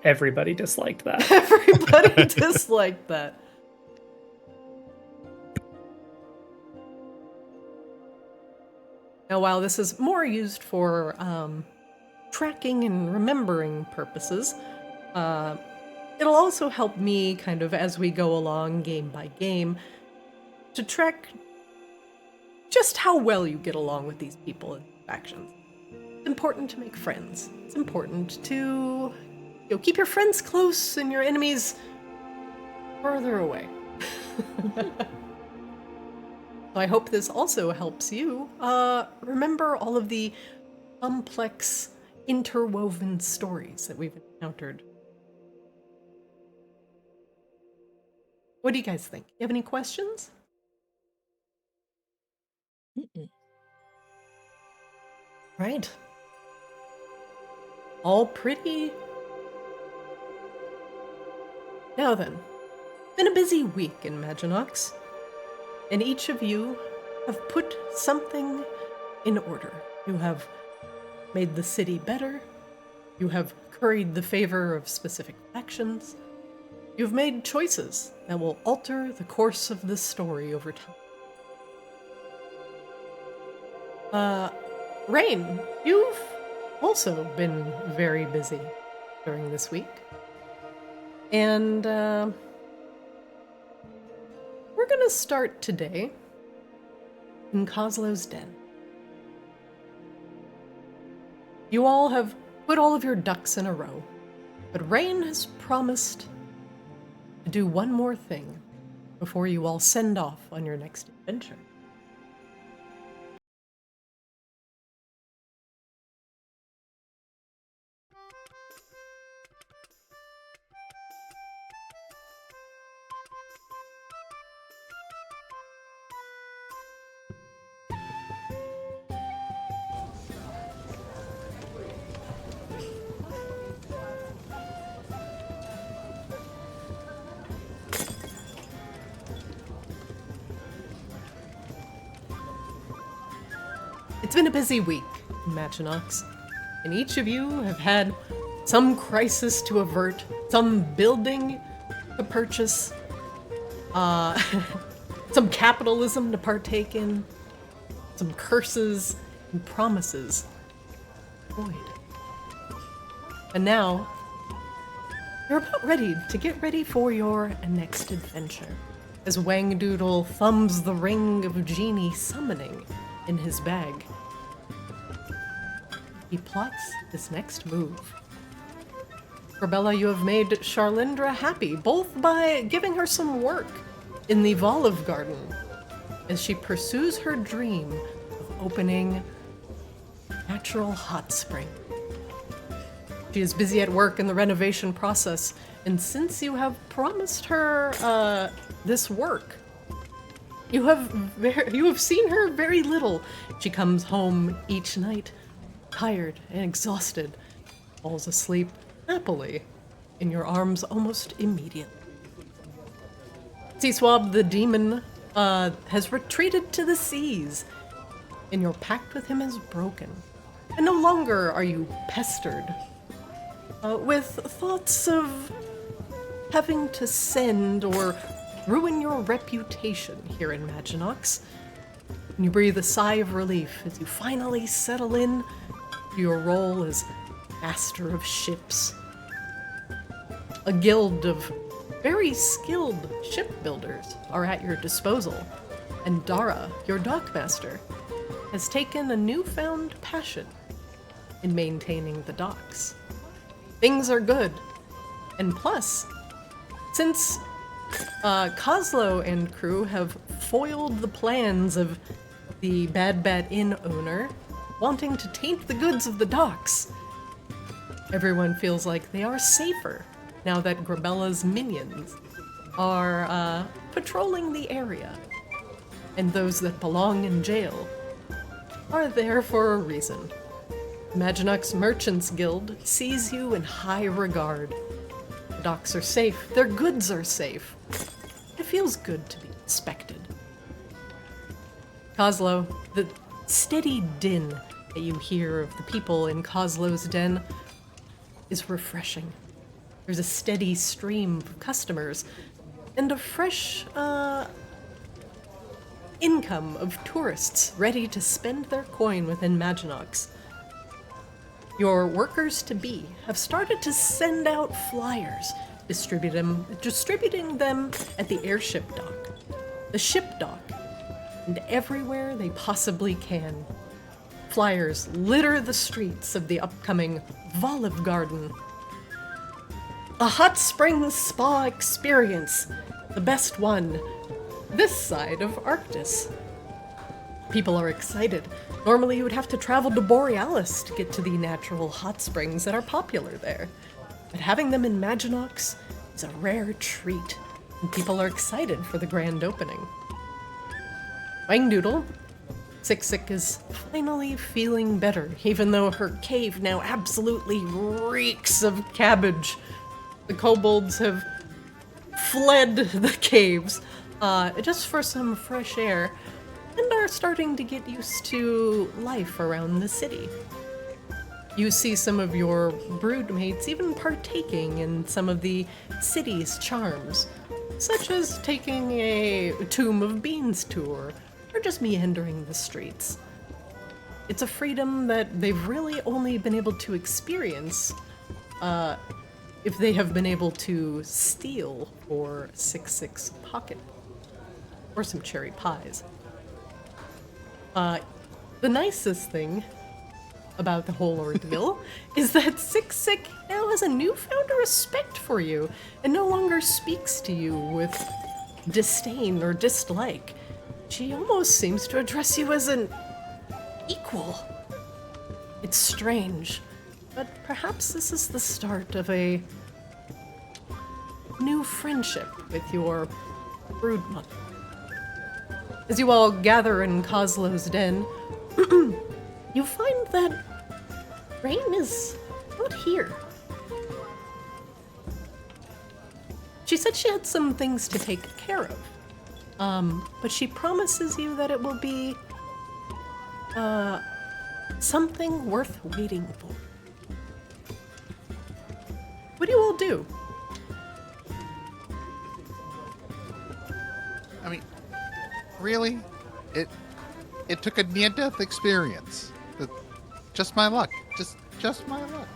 Everybody disliked that. Everybody disliked that. Now, while this is more used for tracking and remembering purposes, it'll also help me kind of as we go along game by game to track just how well you get along with these people and factions. It's important to make friends. It's important to keep your friends close and your enemies further away. So I hope this also helps you remember all of the complex, interwoven stories that we've encountered. What do you guys think? You have any questions? Right. All pretty. Now then, been a busy week in Maginox, and each of you have put something in order. You have made the city better. You have curried the favor of specific factions. You've made choices that will alter the course of this story over time. Rain, you've also been very busy during this week. And we're gonna start today in Kozlo's den. You all have put all of your ducks in a row, but Rain has promised to do one more thing before you all send off on your next adventure. It's been a busy week in Maginox, and each of you have had some crisis to avert, some building to purchase, some capitalism to partake in, some curses and promises void. And now, you're about ready to get ready for your next adventure, as Wangdoodle thumbs the ring of genie summoning in his bag. He plots his next move. Corbella, you have made Charlindra happy, both by giving her some work in the Olive Garden, as she pursues her dream of opening a natural hot spring. She is busy at work in the renovation process, and since you have promised her this work, you have seen her very little. She comes home each night, tired and exhausted, falls asleep happily in your arms almost immediately. Seaswab the demon has retreated to the seas, and your pact with him is broken. And no longer are you pestered with thoughts of having to send or ruin your reputation here in Maginox. And you breathe a sigh of relief as you finally settle in to your role as master of ships. A guild of very skilled shipbuilders are at your disposal, and Dara, your dockmaster, has taken a newfound passion in maintaining the docks. Things are good, and plus, since Kozlo and crew have foiled the plans of the Bad Bat Inn owner wanting to taint the goods of the docks, everyone feels like they are safer now that Grabella's minions are patrolling the area and those that belong in jail are there for a reason. Maginox Merchants Guild sees you in high regard. The docks are safe, their goods are safe. It feels good to be respected. Kozlo, the steady din that you hear of the people in Kozlo's den is refreshing. There's a steady stream of customers and a fresh income of tourists ready to spend their coin within Maginox. Your workers-to-be have started to send out flyers, distributing them at the airship dock, the ship dock, and everywhere they possibly can. Flyers litter the streets of the upcoming Olive Garden. A hot spring spa experience, the best one this side of Arctis. People are excited. Normally you would have to travel to Borealis to get to the natural hot springs that are popular there. But having them in Maginox is a rare treat, and people are excited for the grand opening. Wangdoodle, Sick is finally feeling better, even though her cave now absolutely reeks of cabbage. The kobolds have fled the caves, just for some fresh air, and are starting to get used to life around the city. You see some of your broodmates even partaking in some of the city's charms, such as taking a Tomb of Beans tour, or just meandering the streets. It's a freedom that they've really only been able to experience if they have been able to steal for 6 pocket or some cherry pies. The nicest thing about the whole ordeal is that Six now has a newfound respect for you and no longer speaks to you with disdain or dislike. She almost seems to address you as an equal. It's strange, but perhaps this is the start of a new friendship with your broodmother. As you all gather in Kozlo's den, you find that Rain is not here. She said she had some things to take care of. But she promises you that it will be, something worth waiting for. What do you all do? I mean, really? It took a near-death experience. Just my luck. Just my luck.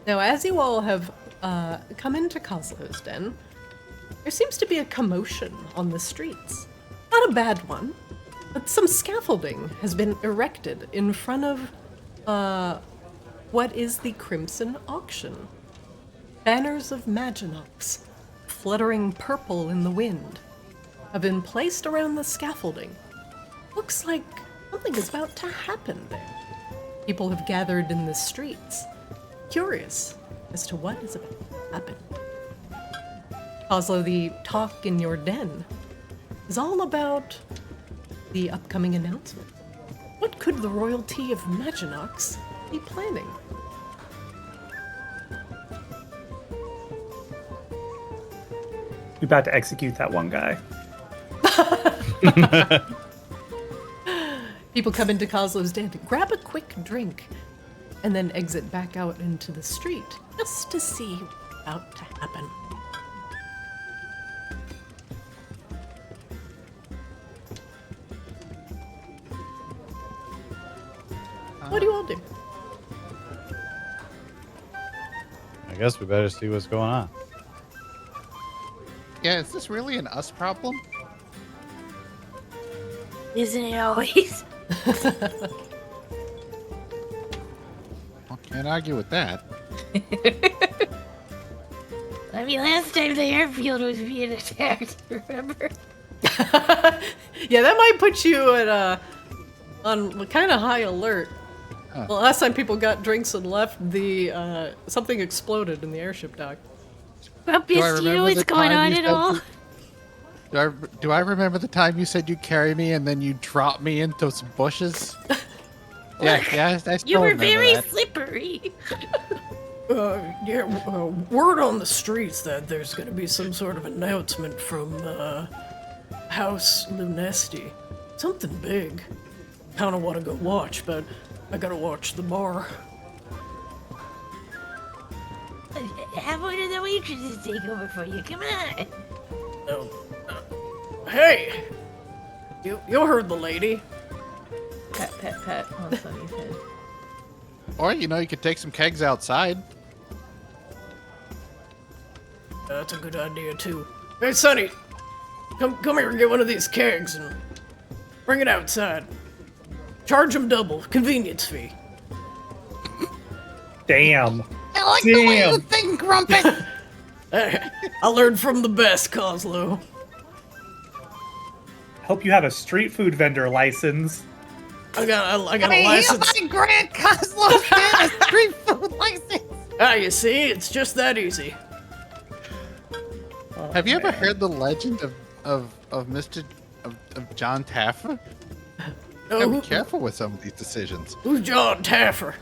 Now, as you all have come into Kozlo's den, there seems to be a commotion on the streets. Not a bad one, but some scaffolding has been erected in front of what is the Crimson Auction. Banners of Maginox, fluttering purple in the wind, have been placed around the scaffolding. Looks like something is about to happen there. People have gathered in the streets, curious as to what is about to happen. Kozlo, the talk in your den is all about the upcoming announcement. What could the royalty of Maginox be planning? We're about to execute that one guy. People come into Kozlo's den to grab a quick drink and then exit back out into the street just to see what's about to happen. What do you all do? I guess we better see what's going on. Yeah, is this really an us problem? Isn't it always? Well, can't argue with that. I mean, last time the airfield was being attacked, remember? Yeah, that might put you at on kind of high alert. The last time people got drinks and left, the something exploded in the airship dock. Rumpus, do you know remember what's the going time on you at said all? Do I remember the time you said you'd carry me and then you dropped me into some bushes? Yeah, I still You were remember very that. slippery. Word on the streets that there's gonna be some sort of announcement from House Lunesti. Something big. Kinda wanna go watch, but I gotta watch the bar. Have one of the waitresses take over for you. Come on. Hey! You heard the lady. Pat, pat, pat on Sunny's head. Or, you could take some kegs outside. That's a good idea too. Hey, Sonny! Come here and get one of these kegs and bring it outside. Charge him double, convenience fee. Damn. I like the way you Damn. think, Grumpet. I learned from the best, Coslow. Hope you have a street food vendor license. I got a license. Grant Coslow get a street food license. Ah, you see, it's just that easy. Oh, Have you ever man. heard the legend of Mr. of John Taffer? Gotta be careful with some of these decisions. Who's John Taffer?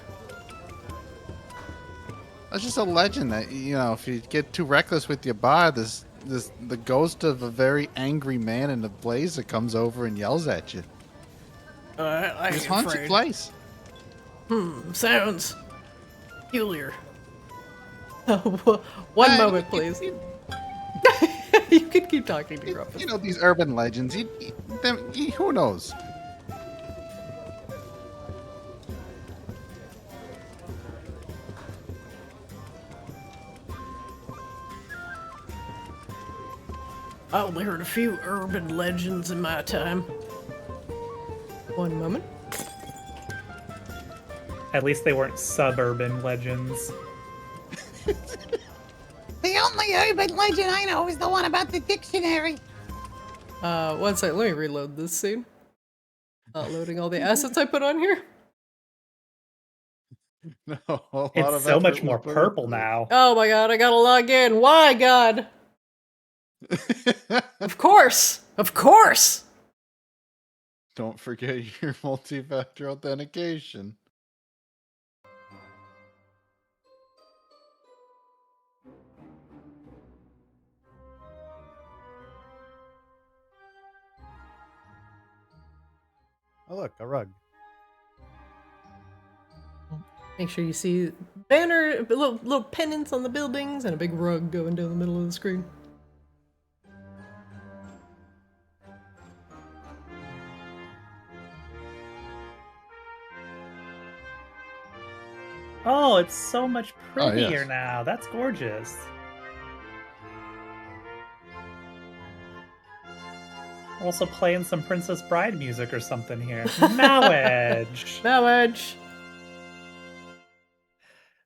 That's just a legend that if you get too reckless with your bar, the ghost of a very angry man in a blazer comes over and yells at you. I It's ain't haunted afraid. place. Sounds peculiar. One moment, please. You can keep talking to your office. These urban legends. Who knows? I only heard a few urban legends in my time. One moment. At least they weren't suburban legends. The only urban legend I know is the one about the dictionary. One second, let me reload this scene. Not loading all the assets I put on here. No, a lot It's of so effort much was more put purple into it. now. Oh my god, I gotta log in. Why, God? Of course! Of course! Don't forget your multi-factor authentication. Oh, look, a rug. Make sure you see banner, little pennants on the buildings, and a big rug going down the middle of the screen. Oh, it's so much Oh, prettier yes. now. That's gorgeous. We're also playing some Princess Bride music or something here. Marriage. Marriage!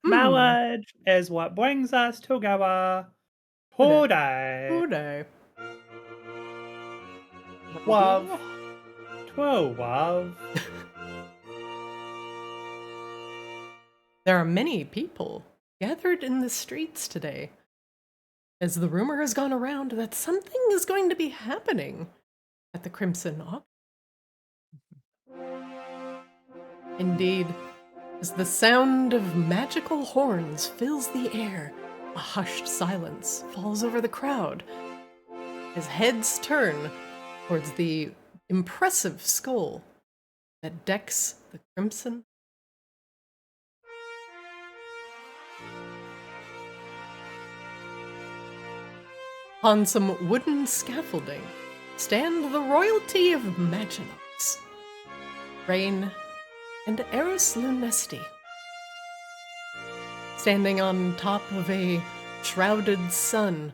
Marriage is what brings us together. Today. Today. Love. True love. There are many people gathered in the streets today, as the rumor has gone around that something is going to be happening at the Crimson Auction. Indeed, as the sound of magical horns fills the air, a hushed silence falls over the crowd as heads turn towards the impressive skull that decks the Crimson. On some wooden scaffolding stand the royalty of Maginox, Rain and Eris Lunesti. Standing on top of a shrouded sun,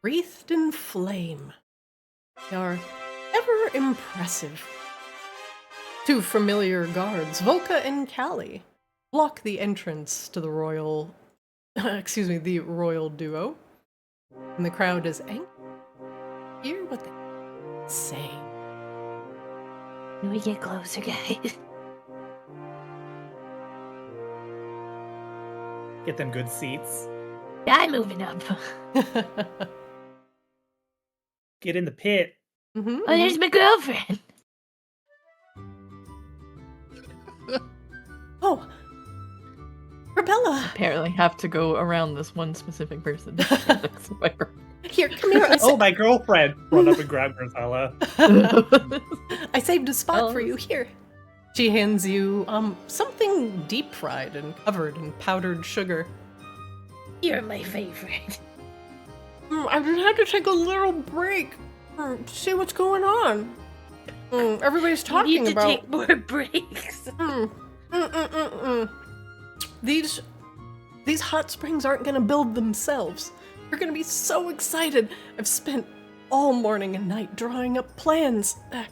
wreathed in flame, they are ever impressive. Two familiar guards, Volka and Callie, block the entrance to the royal, the royal duo. And the crowd is angry. Hear what they say. Can we get closer, guys? Get them good seats. I'm moving up. Get in the pit. Mm-hmm, Oh, there's my girlfriend. Oh, Rebella. Apparently have to go around this one specific person. Here, come here. Oh, my girlfriend! Run up and grab Grisella. I saved a spot for Oh. you. Here. She hands you something deep fried and covered in powdered sugar. You're my favorite. I just had to take a little break. See what's going on. Everybody's You need talking to about. take more breaks. These hot springs aren't gonna build themselves. You're gonna be so excited. I've spent all morning and night drawing up plans. I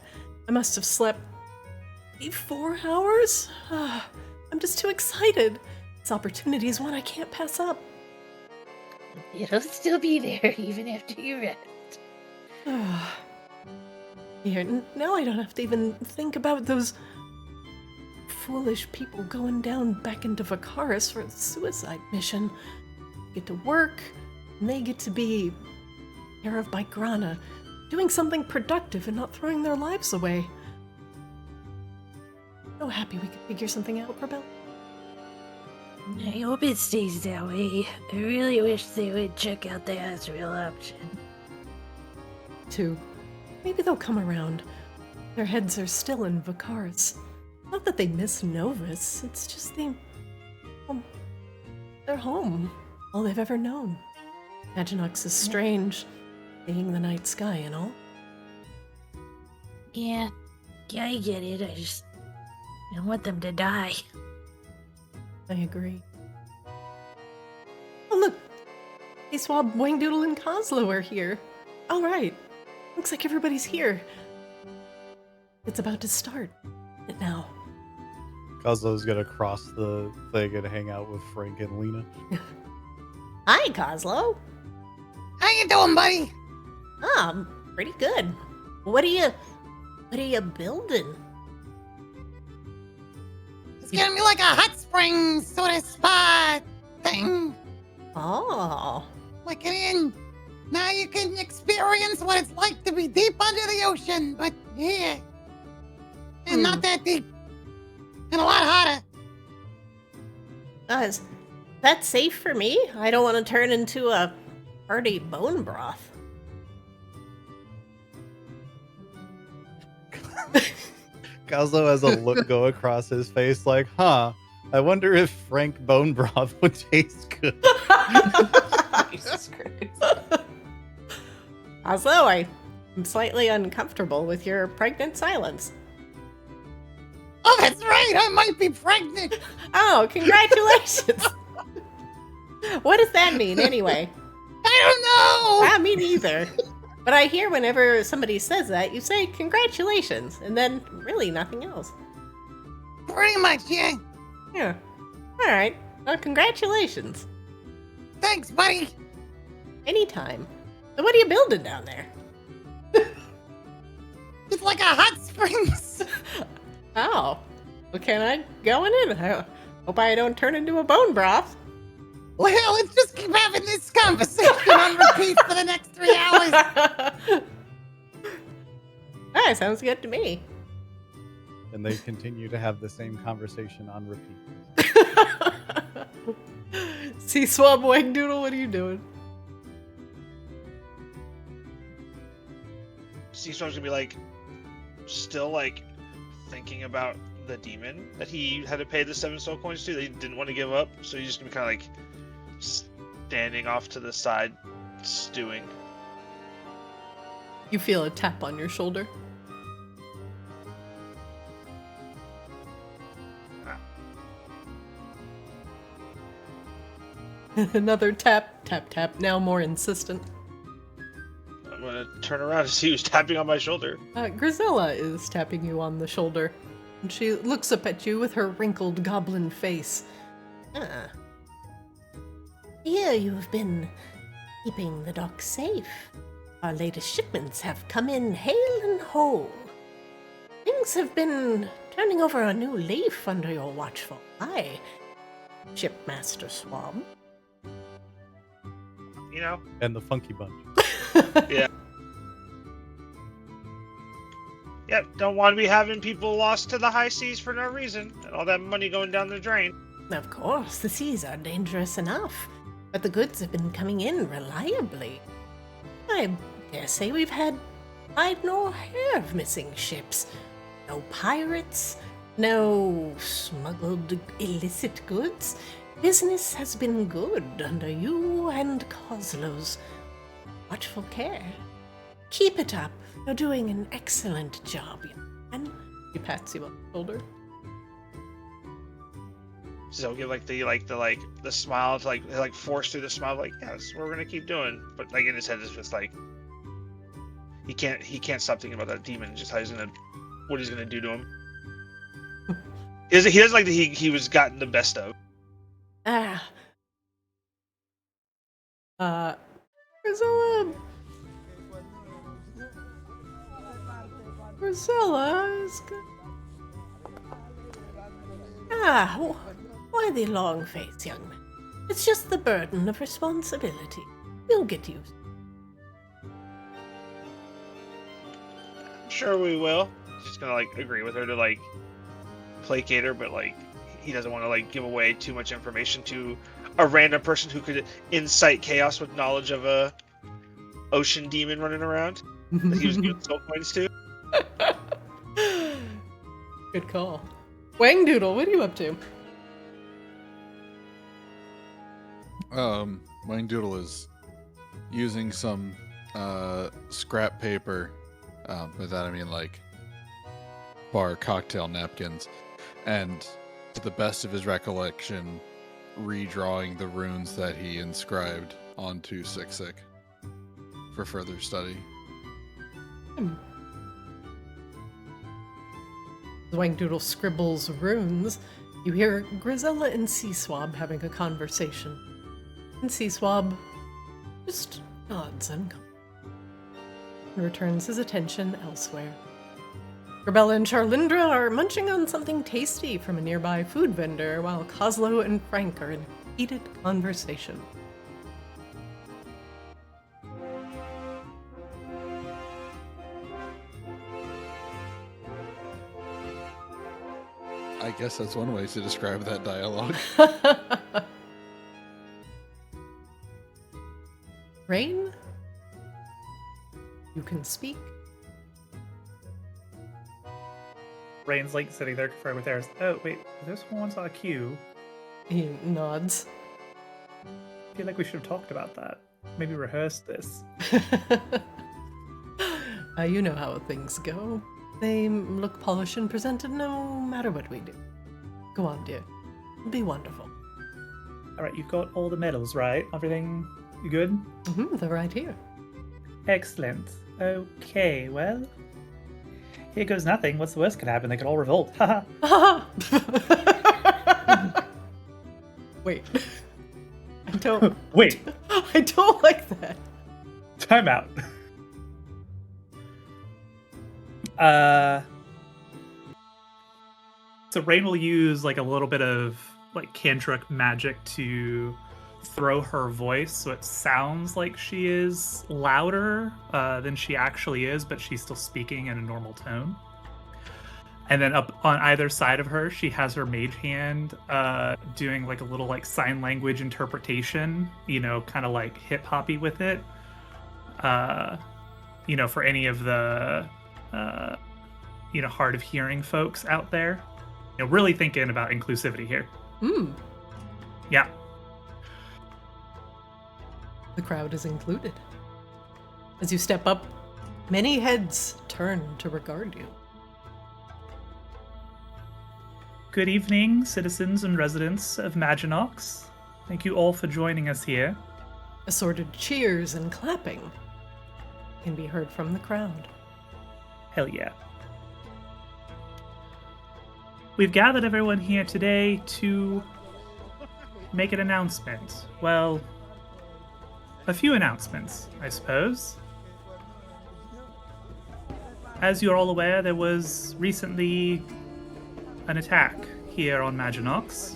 must have slept 4 hours. I'm just too excited. This opportunity is one I can't pass up. It'll still be there even after you rest. Here, now I don't have to even think about those foolish people going down back into Vakaris for a suicide mission. Get to work, and they get to be care of by Grana, doing something productive and not throwing their lives away. So happy we could figure something out, Rebel. I hope it stays that way. I really wish they would check out the Azrael option. Too. Maybe they'll come around. Their heads are still in Vakaris. Not that they miss Novus, it's just they're home. All they've ever known. Maginox is strange, seeing the night sky and all. Yeah, I get it. I just don't want them to die. I agree. Oh look! Hey Swab, Wangdoodle, and Coslow are here. All right. Looks like everybody's here. It's about to start. Now. Kozlo's gonna cross the thing and hang out with Frank and Lena. Hi, Coslow. How you doing, buddy? Pretty good. What are you building? It's gonna be like a hot spring sort of spa thing. Oh. Like now you can experience what it's like to be deep under the ocean, but here. And not that deep. And a lot hotter. Is that safe for me? I don't want to turn into a hearty bone broth. Kozlo has a look go across his face like, I wonder if Frank bone broth would taste good. Jesus Christ. Oslo, I'm slightly uncomfortable with your pregnant silence. Oh, that's right. I might be pregnant. Oh, congratulations. What does that mean, anyway? I don't know. Me neither. But I hear whenever somebody says that, you say congratulations, and then really nothing else. Pretty much, yeah. Yeah. All right. Well, congratulations. Thanks, buddy. Anytime. So what are you building down there? It's like a hot springs. Oh. Well, can I go in it? I hope I don't turn into a bone broth. Well, let's just keep having this conversation on repeat for the next 3 hours. That sounds good to me. And they continue to have the same conversation on repeat. See, Swab Wangdoodle, what are you doing? Seastorm's gonna be like, still like thinking about the demon that he had to pay the 7 soul coins to that he didn't want to give up. So he's just gonna be kind of like standing off to the side, stewing. You feel a tap on your shoulder. Another tap, tap, tap, now more insistent. I'm gonna turn around to see who's tapping on my shoulder. Grisella is tapping you on the shoulder, and she looks up at you with her wrinkled goblin face. Here you have been keeping the dock safe. Our latest shipments have come in hale and whole. Things have been turning over a new leaf under your watchful eye. Shipmaster Swab. You know? And the Funky Bunch. Yeah. Yep, don't want to be having people lost to the high seas for no reason, and all that money going down the drain. Of course, the seas are dangerous enough, but the goods have been coming in reliably. I dare say we've had hide nor hair of missing ships. No pirates, no smuggled illicit goods. Business has been good under you and Coslow's watchful care. Keep it up. You're doing an excellent job, and he pats you on the shoulder. So give the smile to like force through the smile, like, yes, we're gonna keep doing. But like in his head, it's just like he can't stop thinking about that demon, just how what he's gonna do to him. He doesn't like that he was gotten the best of. Priscilla is good. Why the long face, young man? It's just the burden of responsibility. You'll get used. I'm sure we will. He's just gonna like agree with her to like placate her, but like he doesn't want to like give away too much information to a random person who could incite chaos with knowledge of a ocean demon running around that he was giving soul coins to. Good call. Wang Doodle, what are you up to? Wayne Doodle is using some scrap paper. By that I mean like bar cocktail napkins, and to the best of his recollection, redrawing the runes that he inscribed onto Sick for further study. Wang Doodle scribbles runes. You hear Grisella and Sea Swab having a conversation. And Sea Swab just nods and returns his attention elsewhere. Rebella and Charlindra are munching on something tasty from a nearby food vendor, while Coslow and Frank are in heated conversation. I guess that's one way to describe that dialogue. Rain? You can speak. Rain's like sitting there confirmed with theirs. Oh, wait, this one's on a queue. He nods. I feel like we should have talked about that. Maybe rehearse this. You know how things go. They look polished and presented no matter what we do. Go on, dear. Be wonderful. Alright, you've got all the medals, right? Everything you good? Mm-hmm, they're right here. Excellent. Okay, well, here goes nothing. What's the worst could happen? They could all revolt. Haha. Wait. I don't. Wait. I don't like that. Time out. So Rain will use like a little bit of like cantrip magic to throw her voice so it sounds like she is louder than she actually is, but she's still speaking in a normal tone. And then up on either side of her, she has her mage hand doing like a little like sign language interpretation, you know, kind of like hip hoppy with it. You know, for any of the you know, hard of hearing folks out there. You know, really thinking about inclusivity here. Yeah. The crowd is included. As you step up, many heads turn to regard you. Good evening, citizens and residents of Maginox. Thank you all for joining us here. Assorted cheers and clapping can be heard from the crowd. Hell yeah. We've gathered everyone here today to make an announcement. Well, a few announcements, I suppose. As you're all aware, there was recently an attack here on Maginox.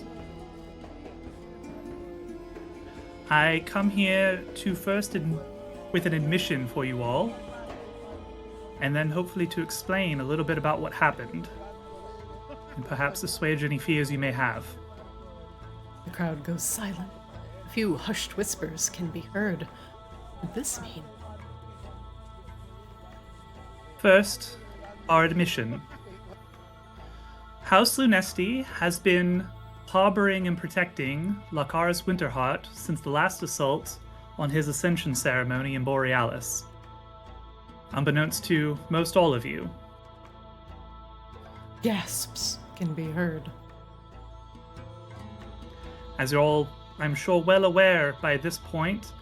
I come here to first with an admission for you all, and then hopefully to explain a little bit about what happened, and perhaps assuage any fears you may have. The crowd goes silent. A few hushed whispers can be heard. What does this mean? First, our admission. House Lunesti has been harboring and protecting Lakaris Winterheart since the last assault on his ascension ceremony in Borealis. Unbeknownst to most all of you. Gasps can be heard. As you're all, I'm sure, well aware by this point,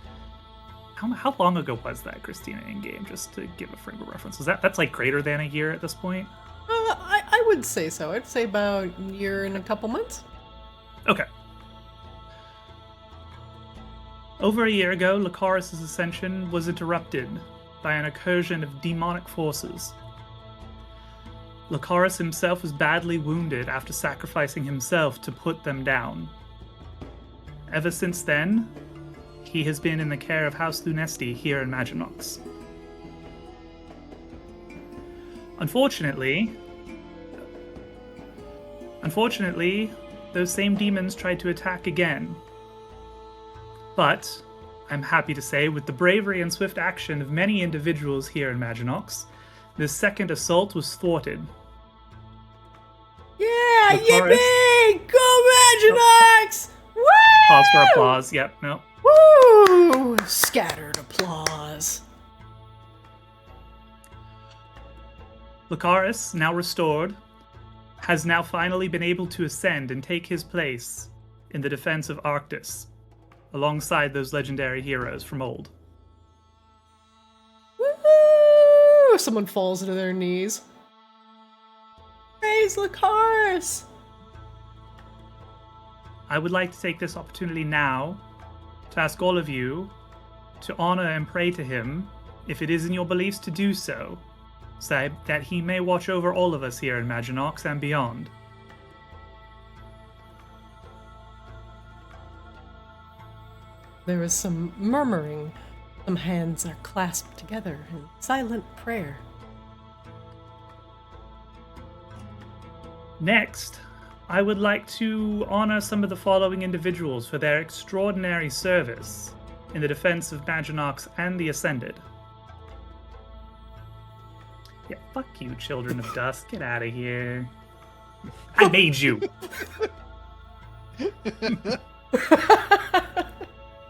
how long ago was that, Christina, in game? Just to give a frame of reference, that's like greater than a year at this point? I would say so. I'd say about a year and a couple months. Okay. Over a year ago, Lakaris' ascension was interrupted by an incursion of demonic forces. Lakaris himself was badly wounded after sacrificing himself to put them down. Ever since then, he has been in the care of House Lunesti here in Maginox. Unfortunately, those same demons tried to attack again. But, I'm happy to say, with the bravery and swift action of many individuals here in Maginox, this second assault was thwarted. Yeah, Lakaris- yippee! Go Maginox! Woo! Pause for applause. Yep, no. Woo! Scattered applause. Lakaris, now restored, has now finally been able to ascend and take his place in the defense of Arctis, alongside those legendary heroes from old. Woo! Someone falls to their knees. Praise Lakaris! I would like to take this opportunity now to ask all of you to honor and pray to him, if it is in your beliefs to do so, so that he may watch over all of us here in Maginox and beyond. There is some murmuring. Some hands are clasped together in silent prayer. Next, I would like to honor some of the following individuals for their extraordinary service in the defense of Maginox and the Ascended. Yeah, fuck you, Children of Dust. Get out of here. I made you.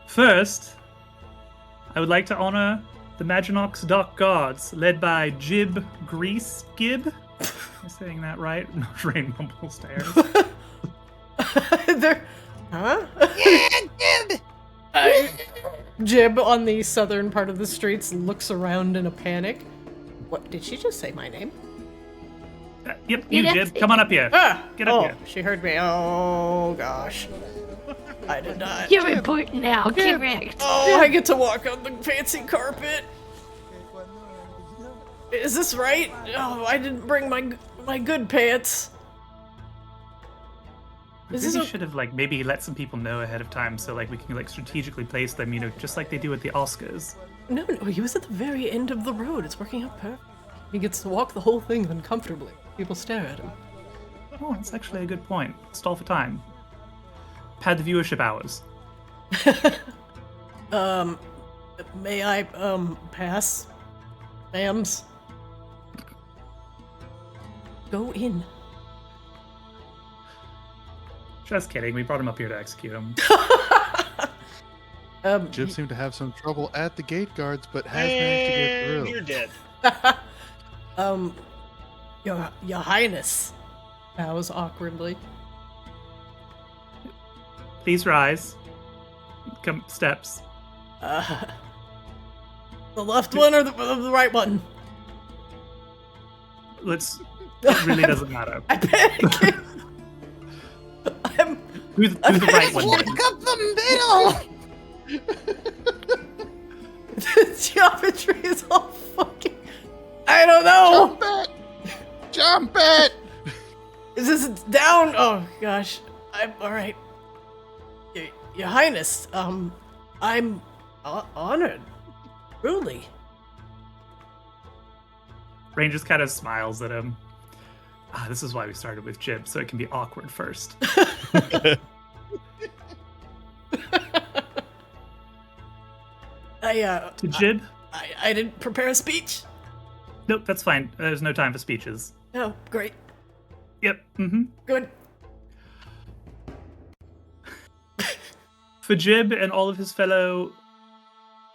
First, I would like to honor the Maginox Dock Guards, led by Jib Grease Gib. Am I saying that right? No, Rain Mumble stares. They're... Huh? Yeah, Jib! Jib on the southern part of the streets looks around in a panic. What, did she just say my name? Yep, you, Jib. Come on up here. Ah! Get up here. She heard me. Oh, gosh. I did not. You're important now, correct. Oh, I get to walk on the fancy carpet. Is this right? Oh, I didn't bring my good pants. We really should have maybe let some people know ahead of time so we can strategically place them, just like they do at the Oscars. No, he was at the very end of the road. It's working out perfect. He gets to walk the whole thing uncomfortably. People stare at him. Oh, that's actually a good point. Stall for time. Pad the viewership hours. May I, pass? Ma'ams? Go in. Just kidding. We brought him up here to execute him. Jib seemed to have some trouble at the gate guards, but has managed to get through. You're dead. Your Highness bows awkwardly. Please rise. Come, steps. The left one or the right one? It really doesn't matter. I panic. Who's the right one? Look up the middle! The geometry is all fucking... I don't know! Jump it! Jump it! Is this down? Oh, gosh. I'm alright. Your Highness, I'm honored. Truly. Rain just kind of smiles at him. This is why we started with Jib, so it can be awkward first. To Jib? I didn't prepare a speech. Nope, that's fine. There's no time for speeches. Oh, great. Yep, mm-hmm. Good. For Jib and all of his fellow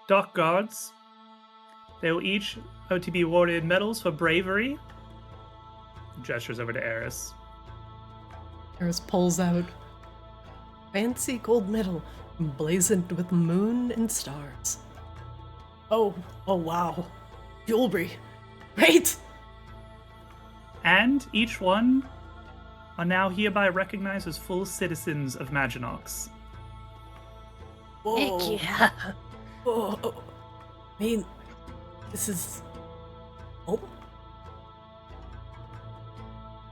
dock guards, they will each hope to be awarded medals for bravery. Gestures over to Eris. Eris pulls out fancy gold medal emblazoned with moon and stars. Oh wow. Jewelry. Great! And each one are now hereby recognized as full citizens of Maginox. Whoa. Heck yeah. Whoa. I mean, this is... Oh?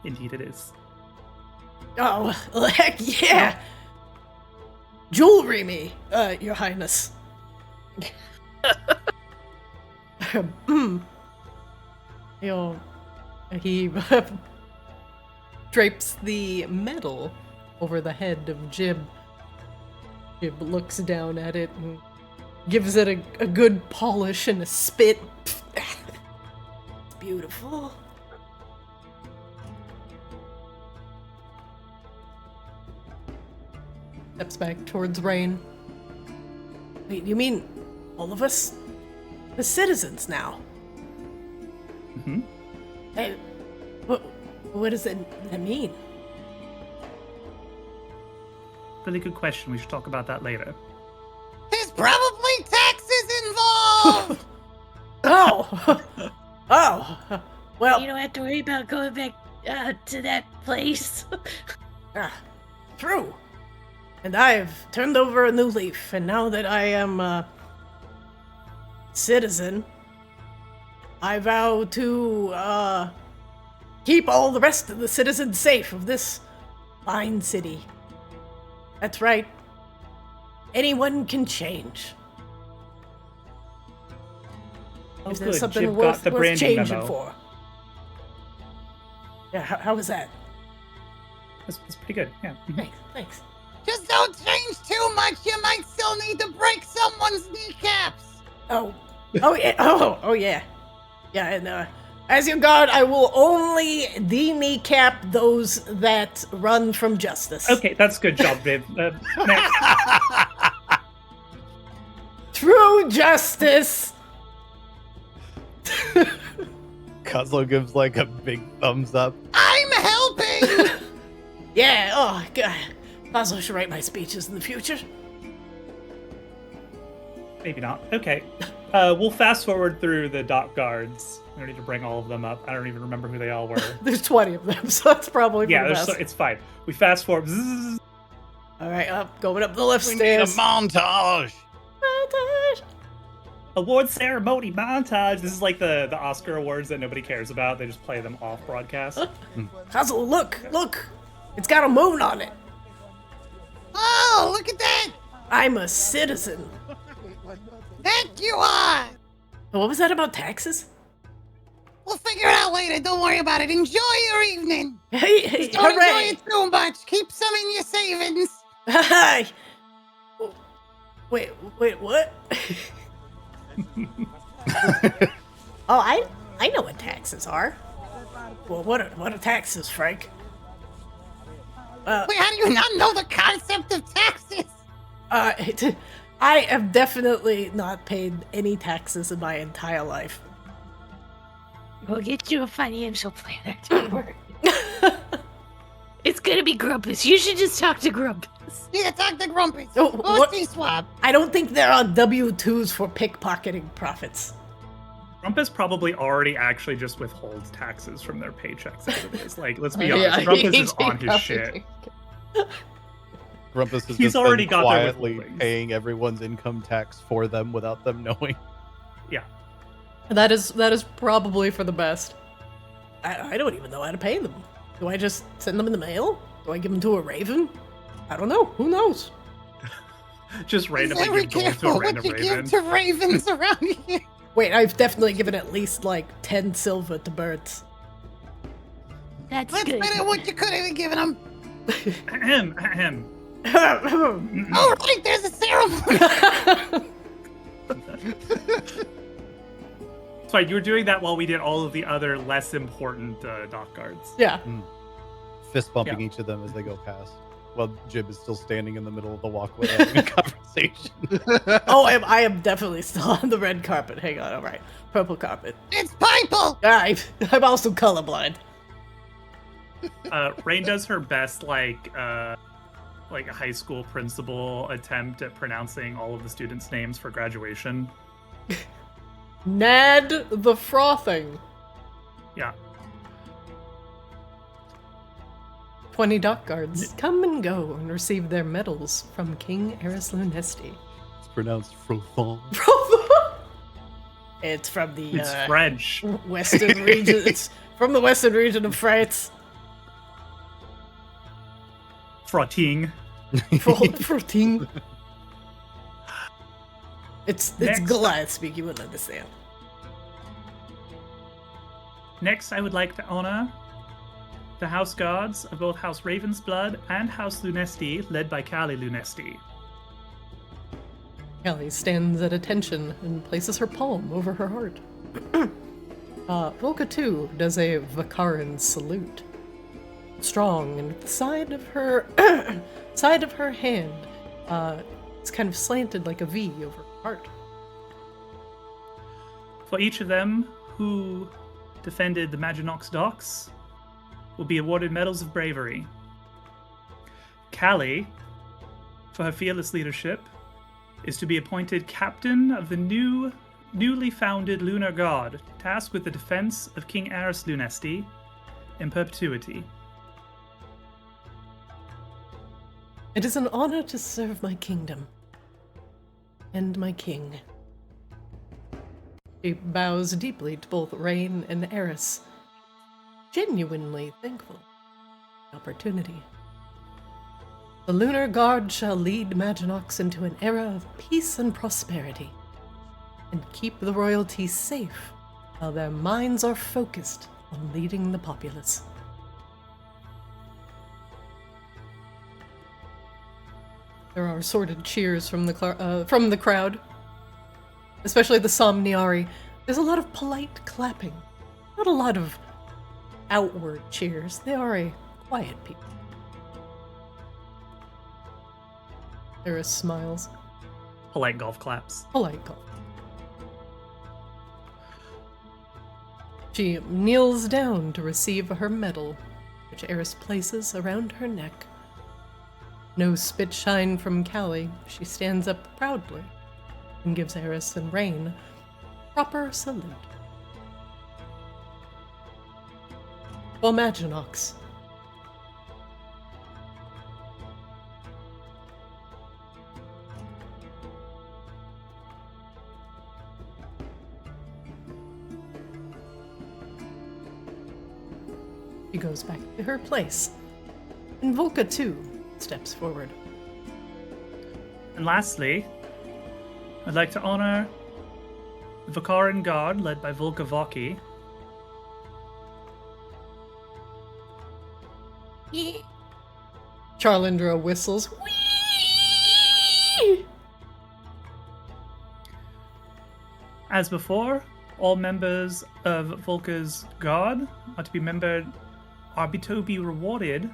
Indeed it is. Oh, heck yeah! Jewelry me, Your Highness. He drapes the medal over the head of Jib. Jib looks down at it and gives it a good polish and a spit. It's beautiful. Steps back towards Rain. Wait, you mean all of us? The citizens now? Mm-hmm. Hey, what does that mean? Really good question. We should talk about that later. There's probably taxes involved! Oh! Well... You don't have to worry about going back to that place. True. And I've turned over a new leaf, and now that I am a citizen, I vow to keep all the rest of the citizens safe of this fine city. That's right. Anyone can change. Oh, If there's good. something Jib got worth the branding changing memo. for. Yeah, how was that? That's pretty good. Yeah. Mhm. Thanks. Just don't change too much, you might still need to break someone's kneecaps! Oh yeah. Yeah, and as your guard, I will only kneecap those that run from justice. Okay, that's good job, babe. Next. True justice. Coslo gives like a big thumbs up. I'm helping! Yeah. Oh god. Basil should write my speeches in the future. Maybe not. Okay. We'll fast forward through the dock guards. I don't need to bring all of them up. I don't even remember who they all were. There's 20 of them, so that's probably for Yeah, the best. it's fine. We fast forward. Zzz. All right, up, going up the left We need a stairs. montage. Award ceremony montage. This is like the Oscar awards that nobody cares about. They just play them off broadcast. Hazel, look! It's got a moon on it. Oh, look at that! I'm a citizen. That you are! What was that about taxes? We'll figure it out later, don't worry about it. Enjoy your evening! Hey, Don't enjoy hooray! it too much, keep some in your savings! Hi. Wait, what? Oh, I know what taxes are. Well, what are taxes, Frank? Wait, how do you not know the concept of taxes? I have definitely not paid any taxes in my entire life. We'll get you a financial planner, don't worry. It's gonna be Grumpus. You should just talk to Grumpus. Yeah, talk to Grumpus. Oh, Or what? C-Swab. I don't think there are W-2s for pickpocketing profits. Grumpus probably already actually just withholds taxes from their paychecks as it is. Like, let's be Yeah, honest. Grumpus he is on his probably shit. Grumpus has He's just already been got their quietly withholdings. paying everyone's income tax for them without them knowing. Yeah. That is probably for the best. I don't even know how to pay them. Do I just send them in the mail? Do I give them to a raven? I don't know. Who knows? Just randomly Very give gold to a careful random what you raven. give to ravens around here. Wait, I've definitely given at least like 10 silver to birds. That's That's good. better than what you could have given them. Ahem, ahem. Oh, right, there's a ceremony. So you were doing that while we did all of the other less important dock guards. Yeah. Fist bumping Yeah. each of them as they go past. While Jib is still standing in the middle of the walkway having a conversation. Oh, I am definitely still on the red carpet. Hang on, all right. Purple carpet. It's purple. I'm also colorblind. Rain does her best, like a high school principal attempt at pronouncing all of the students' names for graduation. Nad the Frothing. Yeah. 20 dock guards come and go and receive their medals from King Eris Lunesti. It's pronounced Frothon. It's from the It's French. western region. It's from the western region of France. Frotting. Frothing. It's Next. Goliath speak, you wouldn't understand. Next, I would like to honor the house guards of both House Ravensblood and House Lunesti, led by Callie Lunesti. Callie stands at attention and places her palm over her heart. Volca too does a Vakaran salute. Strong, and the side of her hand, it's kind of slanted like a V over her heart. For each of them who defended the Maginox docks, will be awarded medals of bravery. Callie, for her fearless leadership, is to be appointed captain of the newly founded Lunar Guard, tasked with the defense of King Eris Lunesti in perpetuity. It is an honor to serve my kingdom and my king. She bows deeply to both Rain and Eris, genuinely thankful for the opportunity. The Lunar Guard shall lead Maginox into an era of peace and prosperity, and keep the royalty safe while their minds are focused on leading the populace. There are assorted cheers from the crowd, especially the Somniari. There's a lot of polite clapping, not a lot of outward cheers. They are a quiet people. Eris smiles. Polite golf claps. Polite golf. She kneels down to receive her medal, which Eris places around her neck. No spit shine from Callie, she stands up proudly and gives Eris and Rain proper salute. For Maginox. She goes back to her place, and Volca too steps forward. And lastly, I'd like to honor the Vakaran Guard, led by Volca Voki. Charlindra whistles. Whee! As before, all members of Volca's Guard are to be rewarded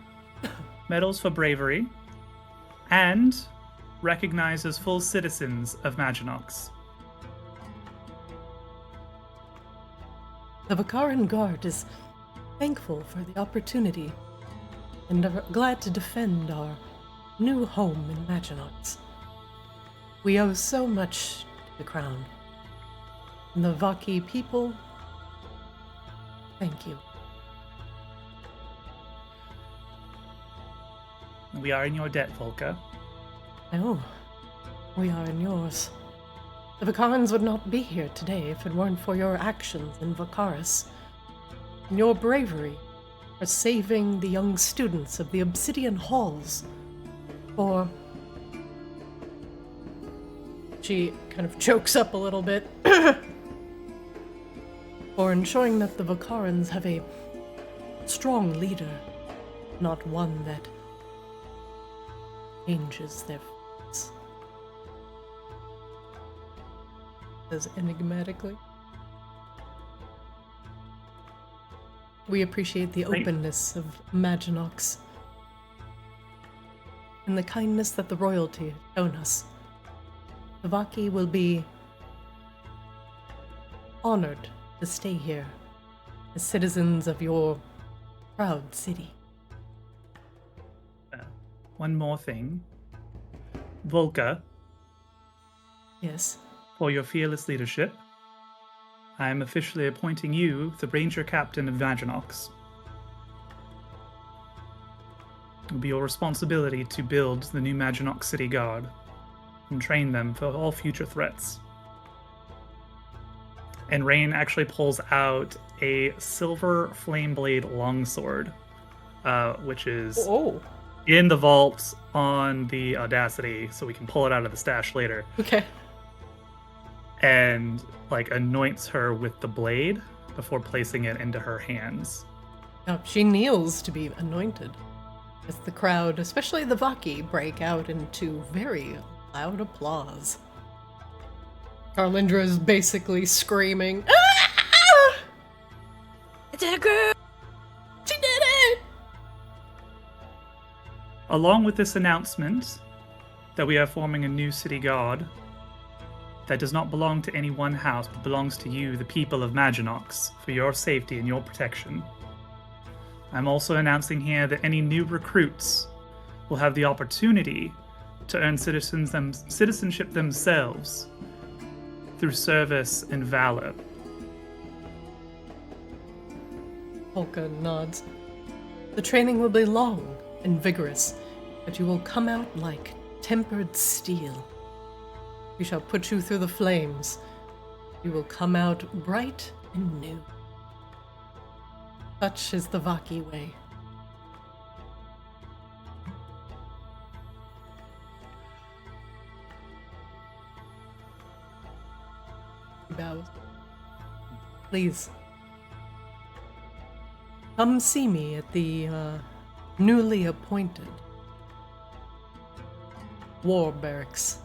medals for bravery and recognized as full citizens of Maginox. The Vakaran Guard is thankful for the opportunity and are glad to defend our new home in Maginox. We owe so much to the crown. And the Vaki people, thank you. We are in your debt, Volca. Oh, we are in yours. The Vakarans would not be here today if it weren't for your actions in Vakaris, and your bravery for saving the young students of the Obsidian Halls, for She kind of chokes up a little bit. For ensuring that the Vakarans have a strong leader, not one that changes their fates. Says enigmatically. We appreciate the openness of Maginox and the kindness that the royalty has shown us. The Vaki will be honored to stay here as citizens of your proud city. One more thing. Volka, Yes. for your fearless leadership, I am officially appointing you the Ranger Captain of Maginox. It will be your responsibility to build the new Maginox City Guard and train them for all future threats. And Rain actually pulls out a silver flame blade longsword, which is Oh. in the vault on the Audacity, so we can pull it out of the stash later. Okay. And anoints her with the blade before placing it into her hands. Now, she kneels to be anointed as the crowd, especially the Vaki, break out into very loud applause. Carlindra is basically screaming, "Ah! It's a girl! She did it!" Along with this announcement that we are forming a new city guard that does not belong to any one house, but belongs to you, the people of Maginox, for your safety and your protection. I'm also announcing here that any new recruits will have the opportunity to earn citizenship themselves through service and valor. Polka nods. The training will be long and vigorous, but you will come out like tempered steel. We shall put you through the flames. You will come out bright and new. Such is the Vaki way. He bows. Please. Come see me at the newly appointed war barracks.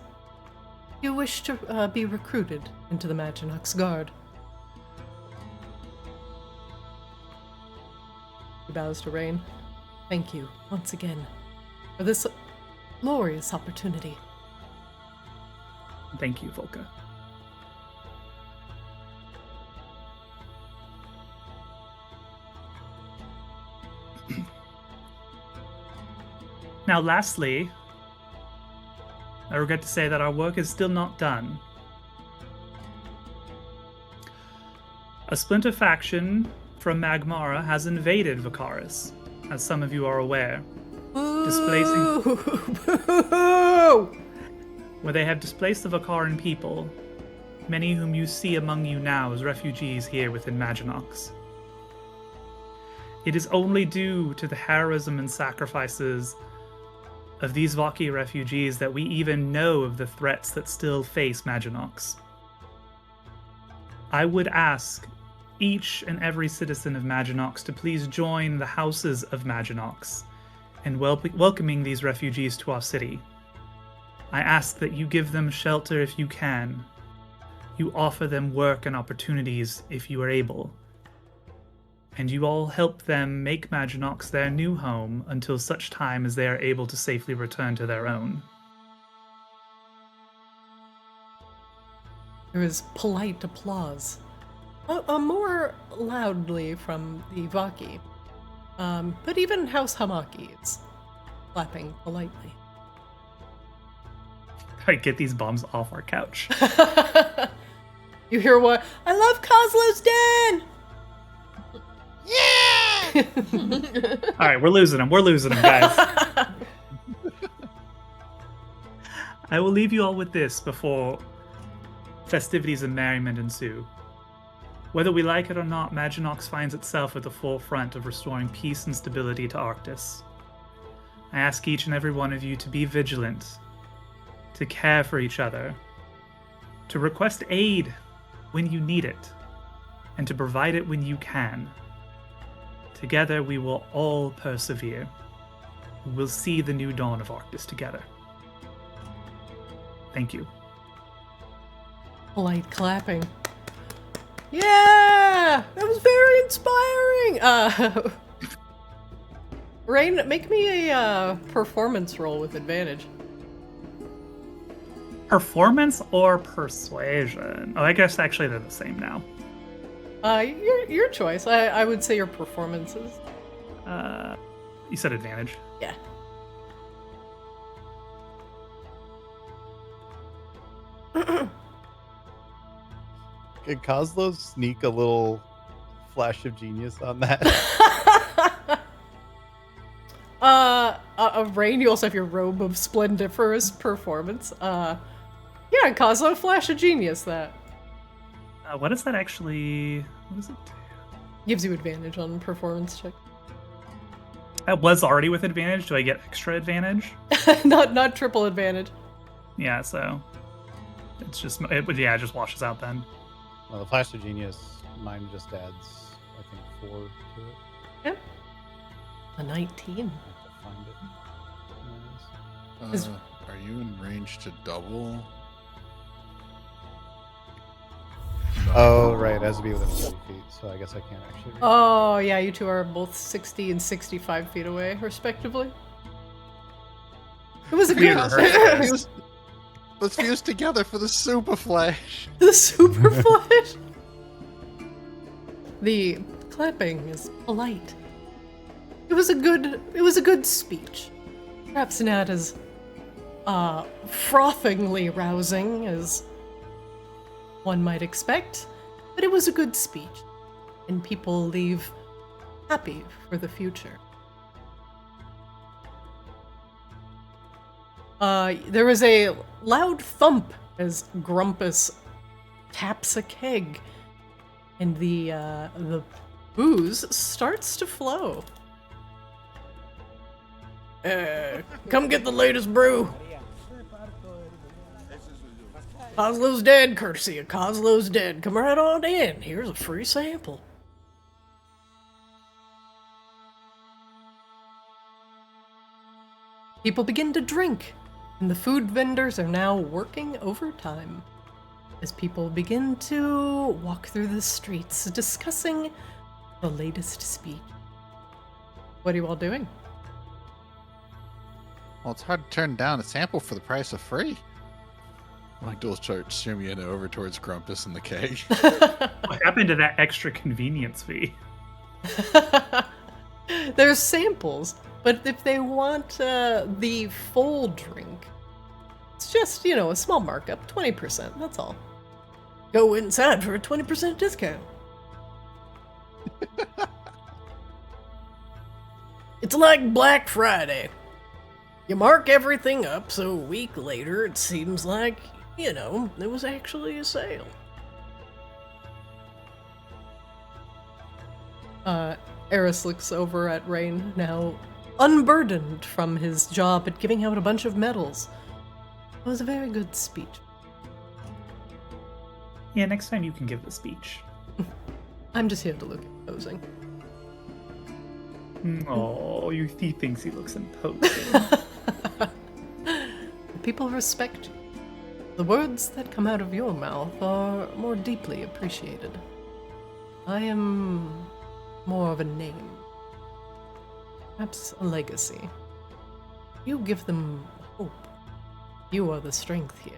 You wish to be recruited into the Maginox Guard. He bows to Rain. Thank you once again for this glorious opportunity. Thank you, Volka. Now, lastly, I regret to say that our work is still not done. A splinter faction from Magmara has invaded Vakaris, as some of you are aware, where they have displaced the Vakaran people, many whom you see among you now as refugees here within Maginox. It is only due to the heroism and sacrifices of these Vaki refugees that we even know of the threats that still face Maginox. I would ask each and every citizen of Maginox to please join the houses of Maginox in welcoming these refugees to our city. I ask that you give them shelter if you can. You offer them work and opportunities if you are able. And you all help them make Maginox their new home until such time as they are able to safely return to their own. There is polite applause. More loudly from the Vaki. But even House Hamaki is clapping politely. Alright, get these bombs off our couch. You hear what? I love Kozlo's Den! Yeah! Alright, we're losing them, guys. I will leave you all with this before festivities and merriment ensue. Whether we like it or not, Maginox finds itself at the forefront of restoring peace and stability to Arctis. I ask each and every one of you to be vigilant, to care for each other, to request aid when you need it, and to provide it when you can. Together we will all persevere. We'll see the new dawn of Arctis together. Thank you. Light clapping. Yeah! That was very inspiring! Rain, make me a performance roll with advantage. Performance or persuasion? Oh, I guess actually they're the same now. Your choice. I would say your performances. You said advantage. Yeah. Could Kozlo sneak a little flash of genius on that? Rain, you also have your robe of splendiferous performance. Yeah, Kozlo, flash of genius that. What is that actually? What is it? Gives you advantage on performance check. That was already with advantage. Do I get extra advantage? not triple advantage. Yeah, so it's just it just washes out then. Well, the flash of genius, mine just adds, I think, 4 to it. Yep. A 19. I have to find it. Is- Are you in range to double? Oh, right. It has to be within 30 feet, so I guess I can't actually reach. Oh, yeah, you two are both 60 and 65 feet away, respectively. It was a good... Let's fuse together for the super flash. The super flash. The clapping is polite. It was a good speech. Perhaps not as frothingly rousing as one might expect, but it was a good speech, and people leave happy for the future. There was a loud thump as Grumpus taps a keg, and the booze starts to flow. Come get the latest brew. Kozlo's dead, courtesy of Kozlo's Dead. Come right on in. Here's a free sample. People begin to drink, and the food vendors are now working overtime as people begin to walk through the streets discussing the latest speech. What are you all doing? Well, it's hard to turn down a sample for the price of free. Dual start shimmying over towards Grumpus and the keg. What happened to that extra convenience fee? There's samples, but if they want the full drink, it's just, a small markup, 20%, that's all. Go inside for a 20% discount. It's like Black Friday. You mark everything up, so a week later it seems like, there was actually a sale. Eris looks over at Rain, now unburdened from his job at giving out a bunch of medals. It was a very good speech. Yeah, next time you can give the speech. I'm just here to look imposing. Oh, he thinks he looks imposing. People respect you. The words that come out of your mouth are more deeply appreciated. I am more of a name. Perhaps a legacy. You give them hope. You are the strength here.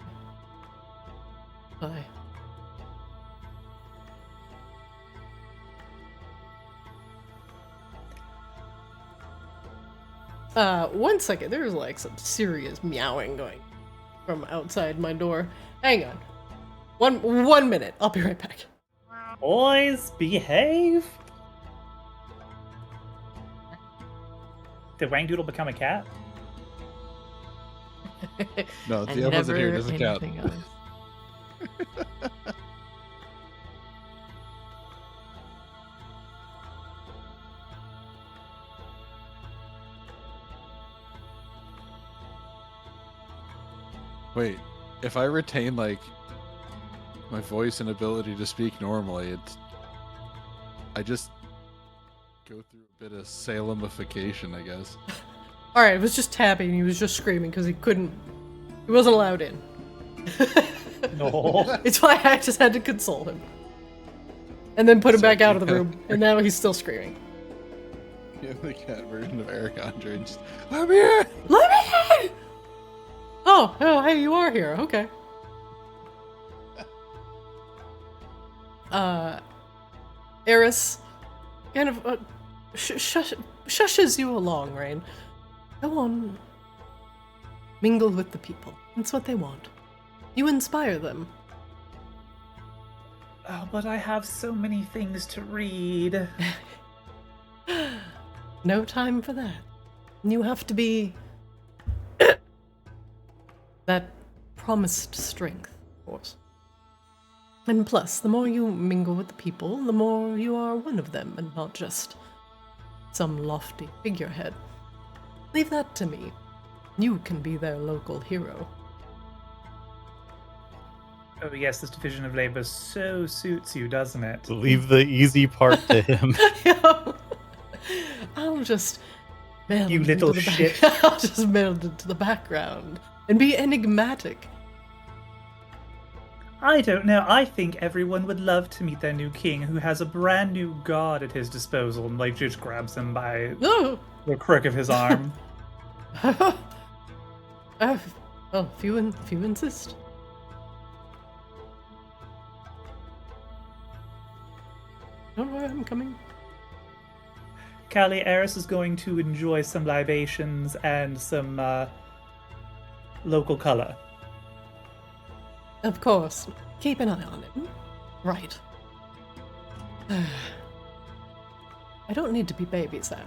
Bye. One second. There's like some serious meowing going from outside my door. Hang on. One minute. I'll be right back. Boys, behave. Did Wangdoodle become a cat? No, And the opposite here. never Doesn't count. anything else. Wait, if I retain like my voice and ability to speak normally. I just go through a bit of Salemification, I guess. Alright, it was just tapping. He was just screaming because he wasn't allowed in. No. It's why I just had to console him. And then put him back out of the room, and now he's still screaming. You have the cat version of Eric Andre and just, let me in! Let me in! Oh, hey, you are here. Okay. Eris kind of shushes you along, Rain. Go on. Mingle with the people. It's what they want. You inspire them. Oh, but I have so many things to read. No time for that. You have to be that promised strength, of course. And plus, the more you mingle with the people, the more you are one of them and not just some lofty figurehead. Leave that to me. You can be their local hero. Oh yes, this division of labor so suits you, doesn't it? Leave the easy part to him. I'll just meld You into little the shit. I'll just meld into the background and be enigmatic. I don't know. I think everyone would love to meet their new king who has a brand new god at his disposal and like just grabs him by Oh, the crook of his arm. if you insist. Don't worry, I'm coming. Callie, Eris is going to enjoy some libations and some local color. Of course. Keep an eye on him. Right. I don't need to be babysat.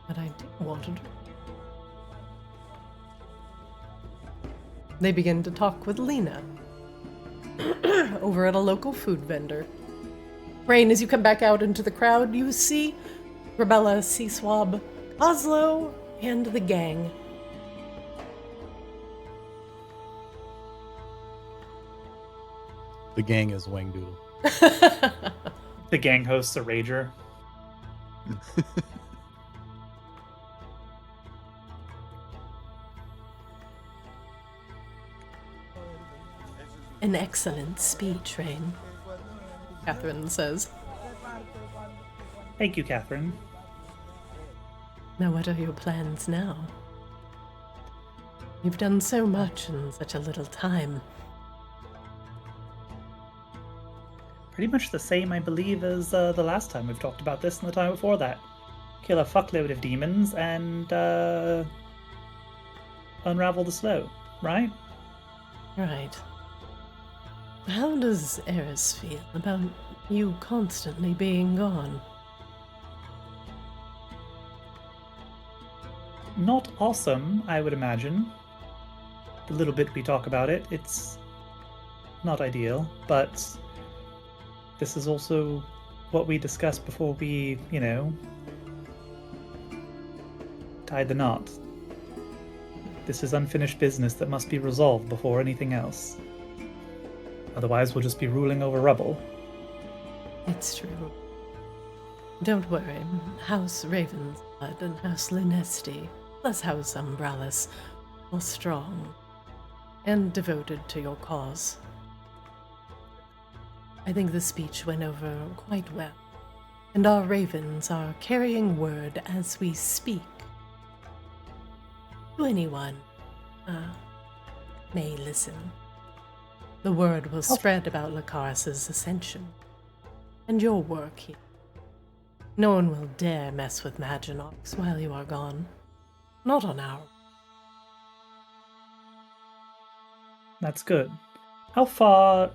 But I do want to drink. They begin to talk with Lena over at a local food vendor. Rain, as you come back out into the crowd, you see Rebella, Seaswab, Oslo, and the gang. The gang is Wangdoodle. The gang hosts a rager. An excellent speech, Rain, Catherine says. Thank you, Catherine. Now what are your plans now? You've done so much in such a little time. Pretty much the same, I believe, as the last time we've talked about this and the time before that. Kill a fuckload of demons and unravel the slow, right? Right. How does Eris feel about you constantly being gone? Not awesome, I would imagine. The little bit we talk about it, it's not ideal, but this is also what we discussed before we, tied the knot. This is unfinished business that must be resolved before anything else. Otherwise, we'll just be ruling over rubble. It's true. Don't worry. House Ravensblood and House Lunesti, plus House Umbrellas, are strong and devoted to your cause. I think the speech went over quite well, and our ravens are carrying word as we speak. To anyone may listen. The word will spread about Lakaris' ascension, and your work here. No one will dare mess with Maginox while you are gone. Not on our... That's good. How far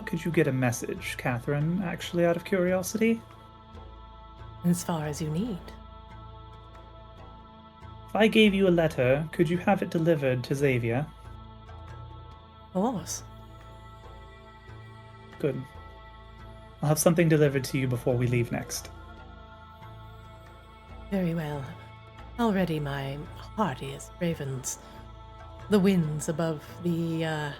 could you get a message, Catherine, actually, out of curiosity? As far as you need. If I gave you a letter, could you have it delivered to Xavier? Of course. Good. I'll have something delivered to you before we leave next. Very well. Already my hardiest ravens. The winds above the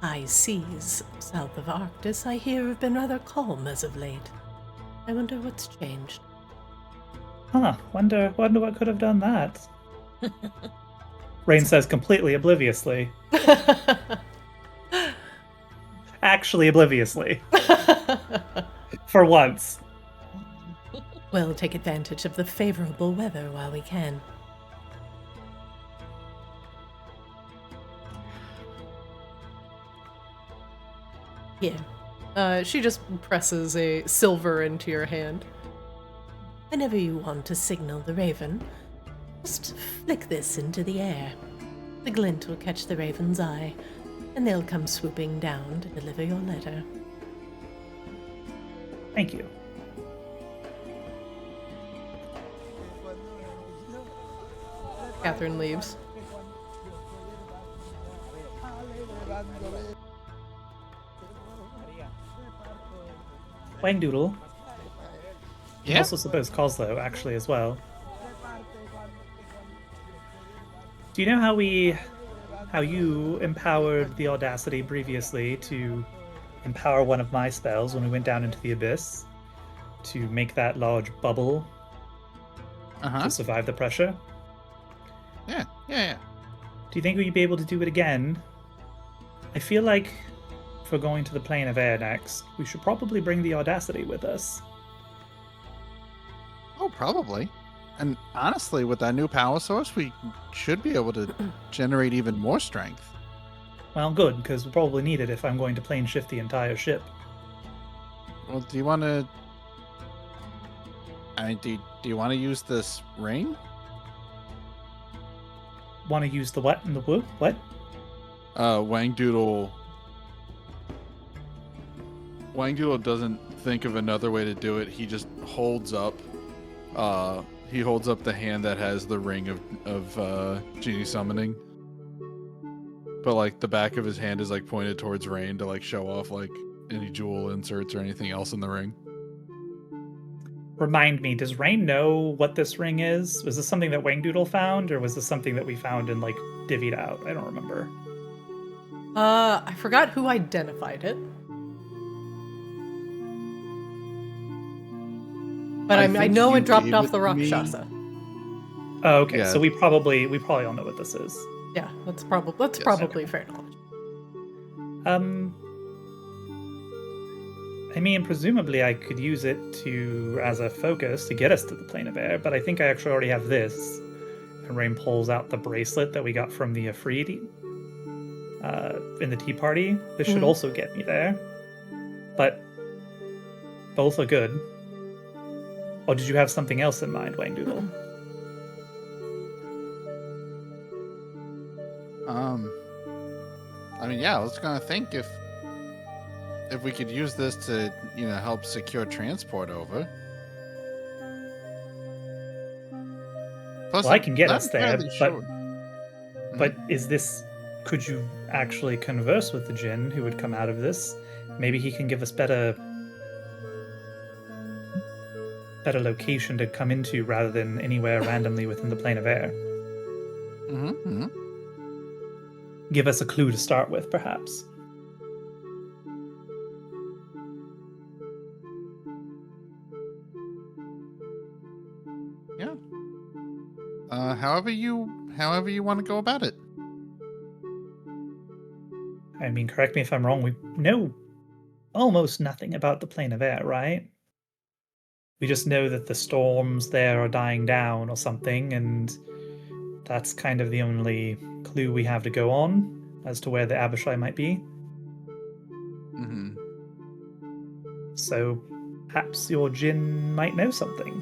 high seas south of Arctis, I hear, have been rather calm as of late. I wonder what's changed. Huh, wonder what could have done that. Rain says completely obliviously. Actually obliviously. For once. We'll take advantage of the favorable weather while we can. Here. She just presses a silver into your hand. Whenever you want to signal the raven, just flick this into the air. The glint will catch the raven's eye, and they'll come swooping down to deliver your letter. Thank you. Catherine leaves. Wangdoodle. Yeah? I'm also supposed Coslow, actually, as well. Do you know how you empowered the Audacity previously to empower one of my spells when we went down into the abyss to make that large bubble to survive the pressure? Yeah. Do you think we'd be able to do it again? I feel like if we're going to the plane of air next, we should probably bring the Audacity with us. Oh, probably. And honestly, with that new power source, we should be able to generate even more strength. Well, good, because we'll probably need it if I'm going to plane shift the entire ship. Well, do you want to... I mean, do you want to use this ring? Want to use the what and the woo? What? Wangdoodle doesn't think of another way to do it. He just holds up the hand that has the ring of genie summoning. But like the back of his hand is like pointed towards Rain to like show off like any jewel inserts or anything else in the ring. Remind me, does Rain know what this ring is? Was this something that Wangdoodle found, or was this something that we found and like divvied out? I don't remember. I forgot who identified it. But I know it dropped off the Rakshasa. Oh, okay. Yeah. So we probably all know what this is. Yeah, that's probably fair knowledge. I mean, presumably I could use it as a focus to get us to the plane of air, but I think I actually already have this. And Rain pulls out the bracelet that we got from the Afridi in the tea party. This should also get me there. But both are good. Or did you have something else in mind, Wangdoodle? I mean, yeah, I was gonna think if we could use this to, help secure transport over. Plus, Well, I can get I'm us there, fairly but sure- but could you actually converse with the Jinn who would come out of this? Maybe he can give us better location to come into rather than anywhere randomly within the plane of air. Give us a clue to start with, perhaps. Yeah. However you want to go about it. I mean, correct me if I'm wrong, we know almost nothing about the plane of air, right? We just know that the storms there are dying down or something, and that's kind of the only clue we have to go on as to where the Abishai might be. So perhaps your Jinn might know something.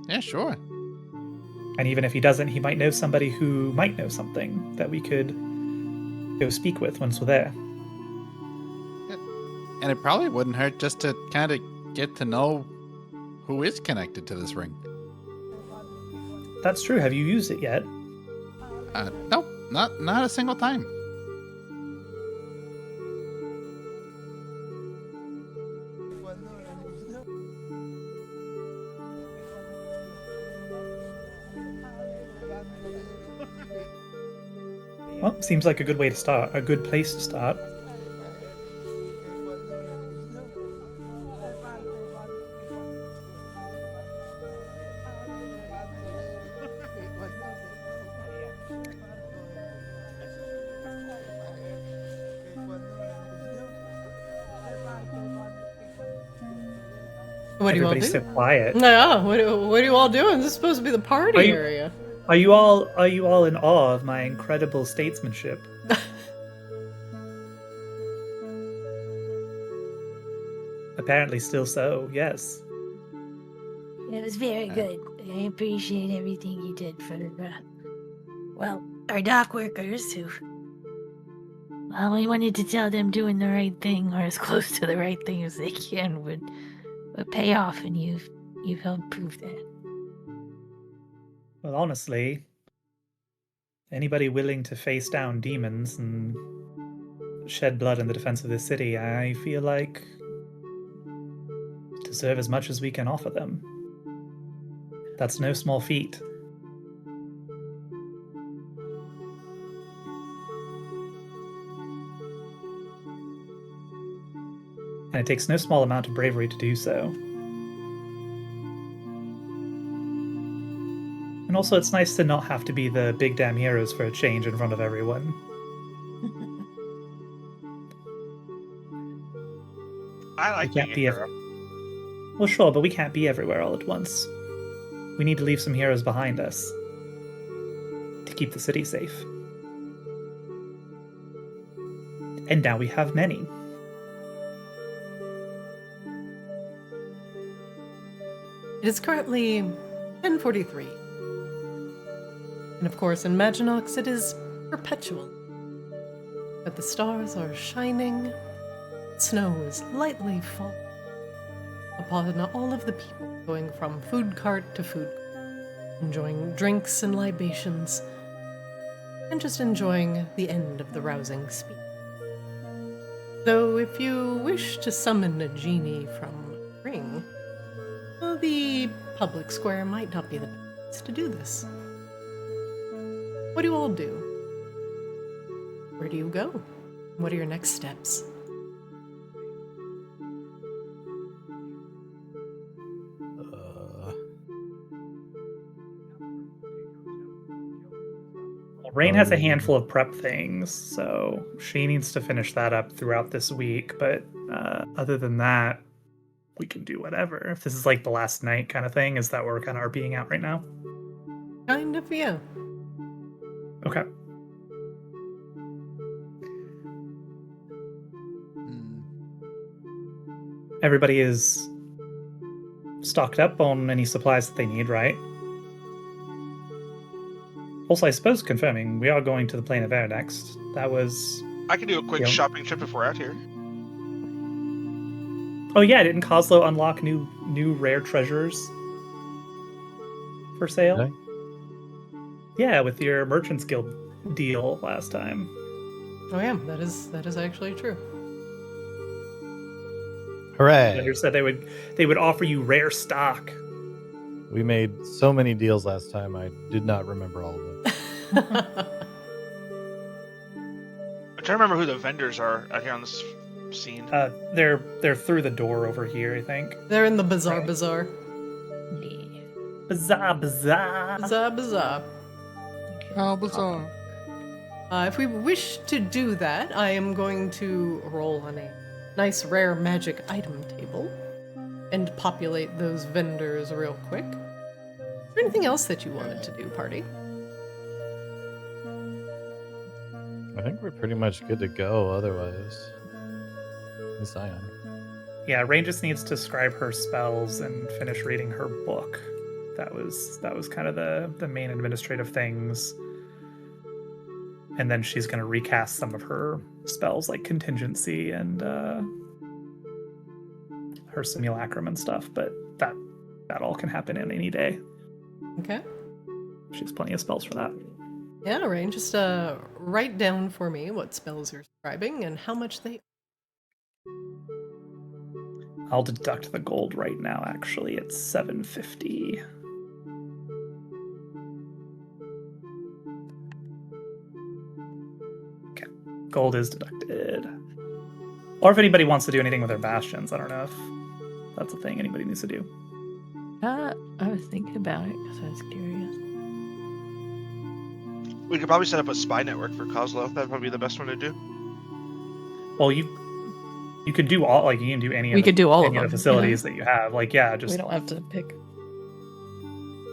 Yeah, sure. And even if he doesn't, he might know somebody who might know something that we could go speak with once we're there. And it probably wouldn't hurt just to kind of get to know who is connected to this ring. That's true. Have you used it yet? Nope, not a single time. Well, seems like a good way to start. A good place to start. What do you all Everybody's do? so quiet. No, what are you all doing? This is supposed to be the party Are you- area. Are you all in awe of my incredible statesmanship? Apparently still so, yes. It was very good. I appreciate everything you did for, well, our dock workers who. Well, we wanted to tell them doing the right thing, or as close to the right thing as they can, would pay off, and you've helped prove that. Well, honestly, anybody willing to face down demons and shed blood in the defense of this city, I feel like deserve as much as we can offer them. That's no small feat. And it takes no small amount of bravery to do so. And also, it's nice to not have to be the big damn heroes for a change in front of everyone. I like We can't being a be hero. Well, sure, but we can't be everywhere all at once. We need to leave some heroes behind us to keep the city safe. And now we have many. It is currently 10:43. And of course, in Maginox, it is perpetual. But the stars are shining, snow is lightly falling upon all of the people going from food cart to food cart, enjoying drinks and libations, and just enjoying the end of the rousing speech. Though if you wish to summon a genie from a ring, well, the public square might not be the best place to do this. What do you all do? Where do you go? What are your next steps? Rain has a handful of prep things, so she needs to finish that up throughout this week. But other than that, we can do whatever. If this is like the last night kind of thing, is that where we're kind of RPing out right now? Kind of, yeah. Okay. Everybody is stocked up on any supplies that they need, right? Also, I suppose confirming, we are going to the Plane of Air next. That was... I can do a quick Yeah. shopping trip if we're out here. Oh yeah, didn't Coslow unlock new rare treasures for sale? Did I? Yeah, with your Merchants Guild deal last time. Oh yeah, that is actually true. Hooray! Vendor said they would offer you rare stock. We made so many deals last time, I did not remember all of them. I'm trying to remember who the vendors are out here on this scene. They're through the door over here, I think. They're in the Bizarre Bazaar. Bizarre Bazaar. Bizarre Bazaar. How bizarre. If we wish to do that, I am going to roll on a nice rare magic item table and populate those vendors real quick. Is there anything else that you wanted to do, party? I think we're pretty much good to go otherwise. At least I am. Yeah, Rain just needs to scribe her spells and finish reading her book. That was kind of the main administrative things. And then she's going to recast some of her spells like contingency and her simulacrum and stuff, but that all can happen in any day. Okay. She has plenty of spells for that. Yeah, Rain, just write down for me what spells you're scribing and how much they. I'll deduct the gold right now, actually. It's 750. gold is deducted. Or if anybody wants to do anything with their bastions, I don't know if that's a thing anybody needs to do. I was thinking about it because I was curious. We could probably set up a spy network for Kozlov. That'd probably be the best one to do. Well, you could do all, like, you can do any We of could do all of any them, the facilities that you have. Like, yeah, We just don't have to pick.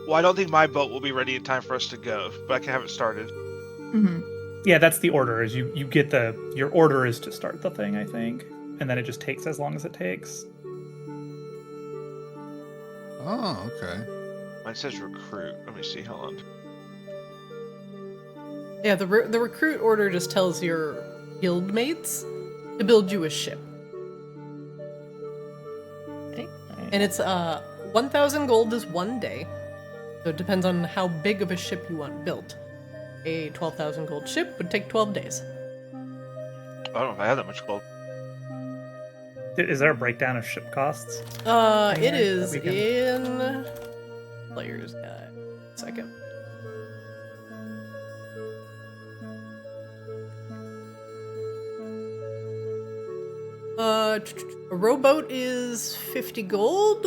Well, I don't think my boat will be ready in time for us to go, but I can have it started. Mm-hmm. yeah, that's the order. Is you get your order is to start the thing, I think, and then it just takes as long as it takes. Oh, okay. Mine says recruit. Let me see. Hold on. Yeah, the recruit order just tells your guild mates to build you a ship. Okay. Alright. And it's 1,000 gold is 1 day. So it depends on how big of a ship you want built. A 12,000 gold ship would take 12 days. I don't know if I have that much gold. Is there a breakdown of ship costs? It that is we can- in Player's Guide. Second. A rowboat is 50 gold.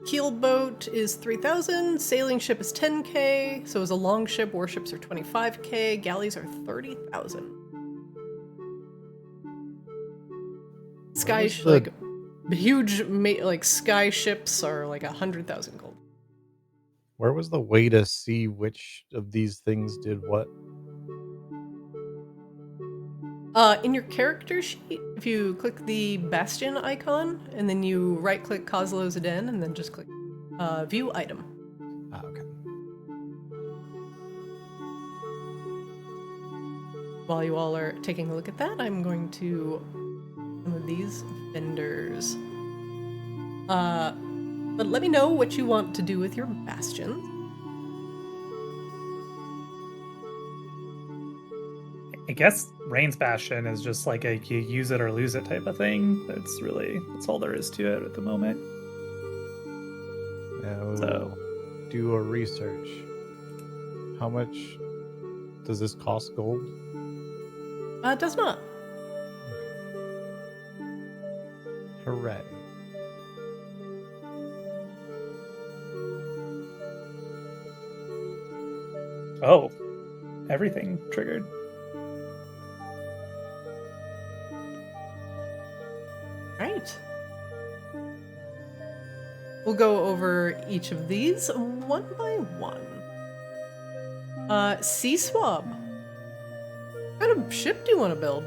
Keelboat is 3,000. Sailing ship is 10k. So is a long ship. Warships are 25k. Galleys are 30,000. Sky was the- like huge like sky ships are like 100,000 gold. Where was the way to see which of these things did what? In your character sheet, if you click the Bastion icon and then you right-click Kozlo's Den and then just click View Item. Ah, okay. While you all are taking a look at that, I'm going to some of these vendors. But let me know what you want to do with your bastions. I guess Rain's Bastion is just like a you use it or lose it type of thing. That's all there is to it at the moment. Now, So- do a research. How much does this cost gold? It does not. Hooray. Oh, everything triggered. Right. We'll go over each of these one by one. Sea Swab. What kind of ship do you want to build?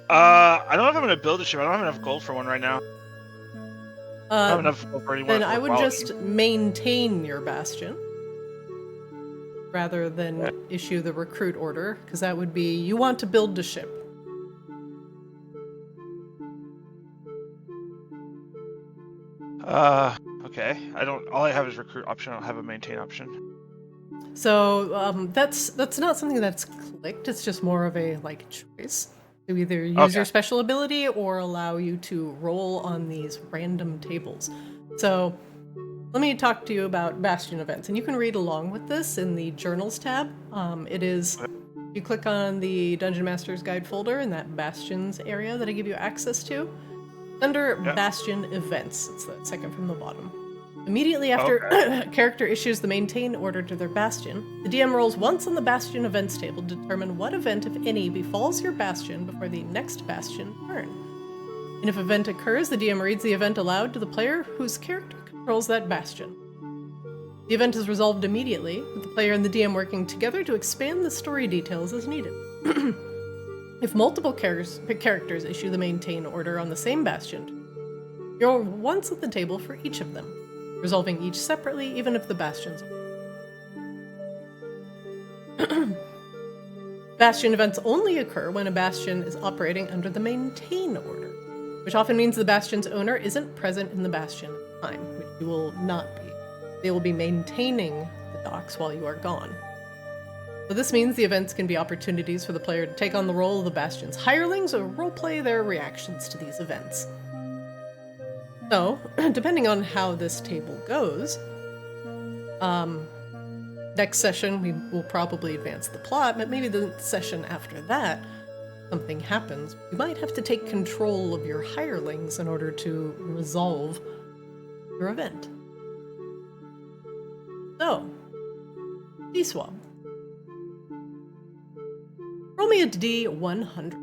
I don't know if I'm going to build a ship. I don't have enough gold for one right now. I don't have enough gold for anyone. Then I would just maintain your bastion rather than issue the recruit order, because that would be you want to build a ship. Okay. All I have is recruit option. I don't have a maintain option. So that's not something that's clicked. It's just more of a like choice to either use Okay. your special ability or allow you to roll on these random tables. So let me talk to you about Bastion events, and you can read along with this in the Journals tab. It is you click on the Dungeon Master's Guide folder in that Bastions area that I give you access to. Under Bastion events, it's the second from the bottom. Immediately after a character issues the maintain order to their bastion, the DM rolls once on the Bastion events table to determine what event, if any, befalls your bastion before the next bastion turn. And if event occurs, the DM reads the event aloud to the player whose character controls that bastion. The event is resolved immediately, with the player and the DM working together to expand the story details as needed. If multiple characters issue the maintain order on the same bastion, you're once at the table for each of them, resolving each separately, even if the bastions. Bastion events only occur when a bastion is operating under the maintain order, which often means the bastion's owner isn't present in the bastion at the time, which you will not be. They will be maintaining the docks while you are gone. So this means the events can be opportunities for the player to take on the role of the bastion's hirelings or roleplay their reactions to these events. So, depending on how this table goes, Next session, we will probably advance the plot, but maybe the session after that, something happens. You might have to take control of your hirelings in order to resolve your event. So, D-Swab. Roll me a D100.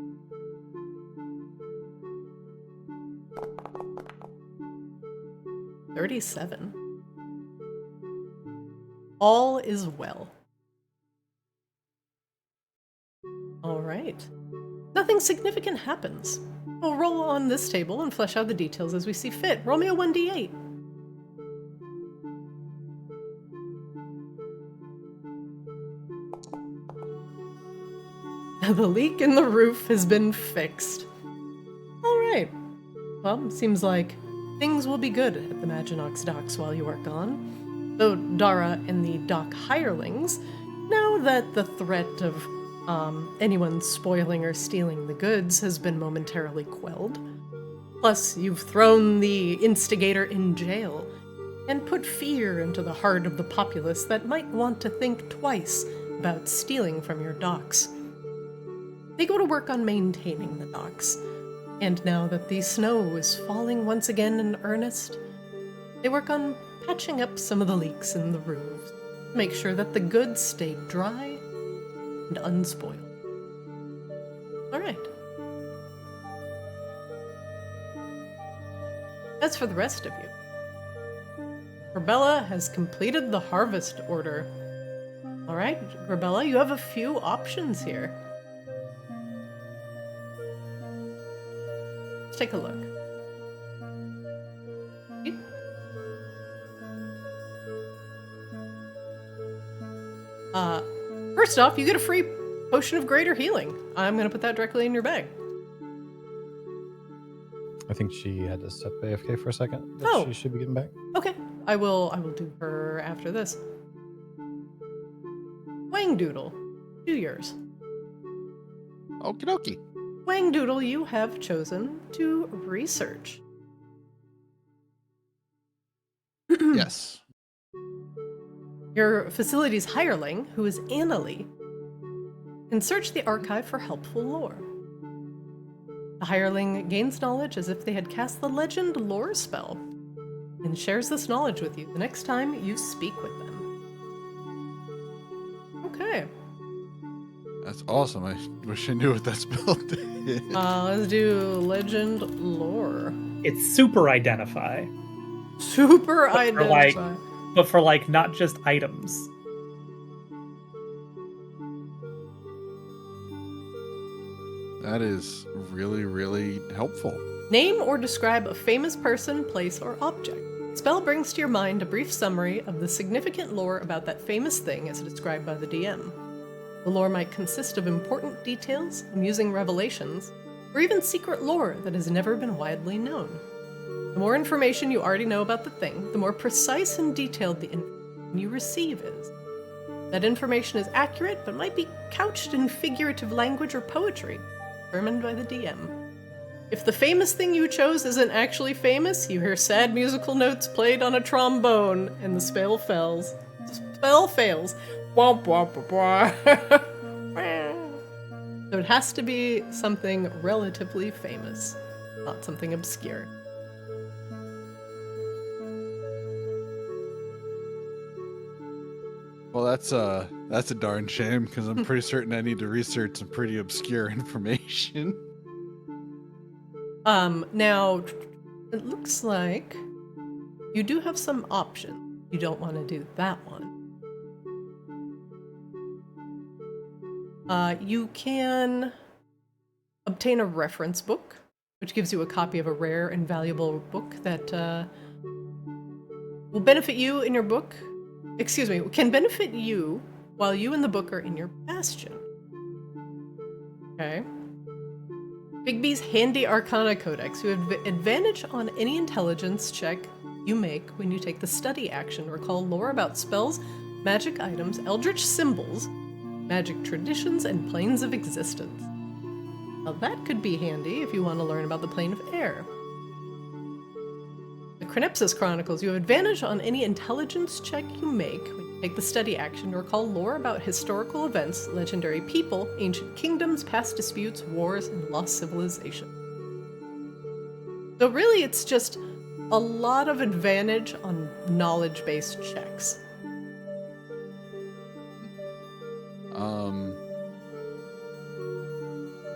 $37. All is well. All right. Nothing significant happens. We'll roll on this table and flesh out the details as we see fit. Roll me a 1d8. The leak in the roof has been fixed. All right. Well, seems like things will be good at the Maginox docks while you are gone. Though Dara and the dock hirelings, now that the threat of anyone spoiling or stealing the goods has been momentarily quelled. Plus, you've thrown the instigator in jail and put fear into the heart of the populace that might want to think twice about stealing from your docks. They go to work on maintaining the docks, and now that the snow is falling once again in earnest, they work on patching up some of the leaks in the roofs, make sure that the goods stay dry and unspoiled. All right. As for the rest of you, Grabella has completed the harvest order. All right, Grabella, you have a few options here. Let's take a look. First off, you get a free potion of greater healing. I'm going to put that directly in your bag. I think she had to step AFK for a second. But Oh. She should be getting back. Okay, I will do her after this. Wangdoodle, do yours. Okie dokie. Wangdoodle, you have chosen to research. Yes. Your facility's hireling, who is Annalie, can search the archive for helpful lore. The hireling gains knowledge as if they had cast the legend lore spell, and shares this knowledge with you the next time you speak with them. Okay. That's awesome. I wish I knew what that spell did. Let's do legend lore. It's super identify, Super But for, identify. but for like not just items. That is really, really helpful. Name or describe a famous person, place, or object. Spell brings to your mind a brief summary of the significant lore about that famous thing as described by the DM. The lore might consist of important details, amusing revelations, or even secret lore that has never been widely known. The more information you already know about the thing, the more precise and detailed the information you receive is. That information is accurate, but might be couched in figurative language or poetry, determined by the DM. If the famous thing you chose isn't actually famous, you hear sad musical notes played on a trombone, and the spell fails. Spell fails. Womp womp womp womp. So it has to be something relatively famous, not something obscure. Well, that's a darn shame because I'm pretty certain I need to research some pretty obscure information. Now, it looks like you do have some options. You don't want to do that one. You can obtain a reference book, which gives you a copy of a rare and valuable book that will benefit you in your book. Excuse me, can benefit you while you and the book are in your bastion. Okay. Bigby's Handy Arcana Codex. You have advantage on any intelligence check you make when you take the study action. Recall lore about spells, magic items, eldritch symbols, magic traditions, and planes of existence. Now that could be handy if you want to learn about the plane of air. The Chronepsis Chronicles. You have advantage on any intelligence check you make when you Take the study action to recall lore about historical events, legendary people, ancient kingdoms, past disputes, wars, and lost civilization. So really, it's just a lot of advantage on knowledge-based checks.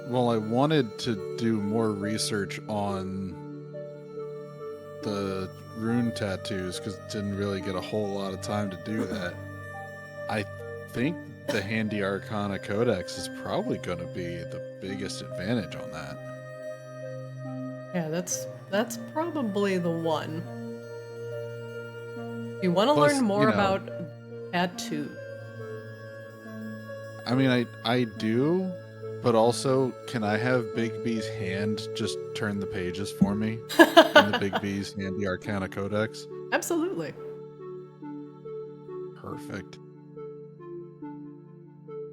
Well, I wanted to do more research on the rune tattoos because didn't really get a whole lot of time to do that. I think the Handy Arcana Codex is probably going to be the biggest advantage on that. Yeah, that's probably the one. If you want to Plus, learn more you know, about tattoos. I mean, I do, but also, can I have Big B's hand just turn the pages for me in the Big B's Handy Arcana Codex? Absolutely. Perfect.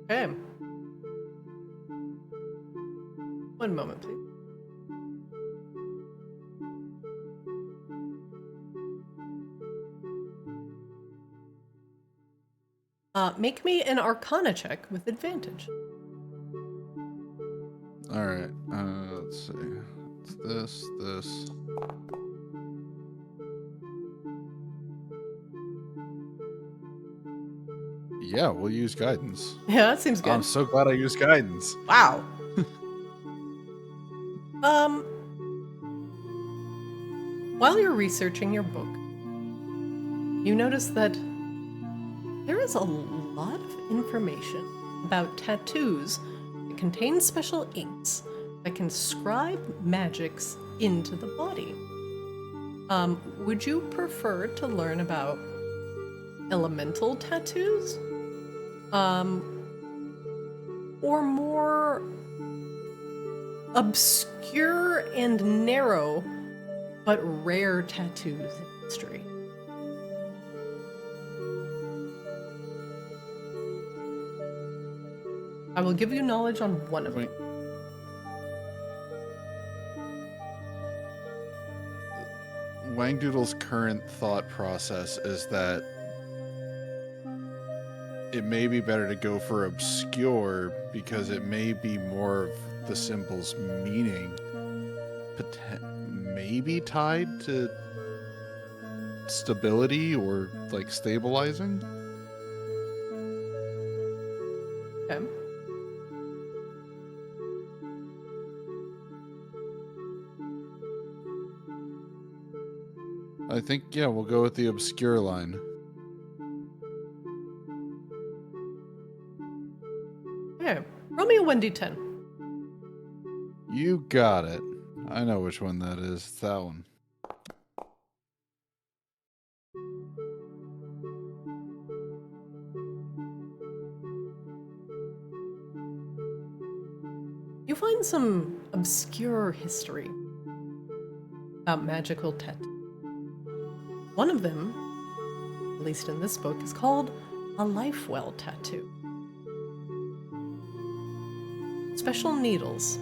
Okay. One moment, please. Make me an Arcana check with advantage. All right. Let's see. It's this. Yeah, we'll use guidance. Yeah, that seems good. I'm so glad I used guidance. Wow. While you're researching your book, you notice that there is a lot of information about tattoos that contain special inks that can scribe magics into the body. Would you prefer to learn about elemental tattoos? Or more obscure and narrow but rare tattoos in history? I will give you knowledge on one of them. Wangdoodle's current thought process is that it may be better to go for obscure because it may be more of the symbol's meaning, maybe tied to stability or like stabilizing. Okay. I think, yeah, we'll go with the obscure line. Okay. Roll me a 1d10. You got it. I know which one that is. It's that one. You find some obscure history about magical tattoos. One of them, at least in this book, is called a life well tattoo. Special needles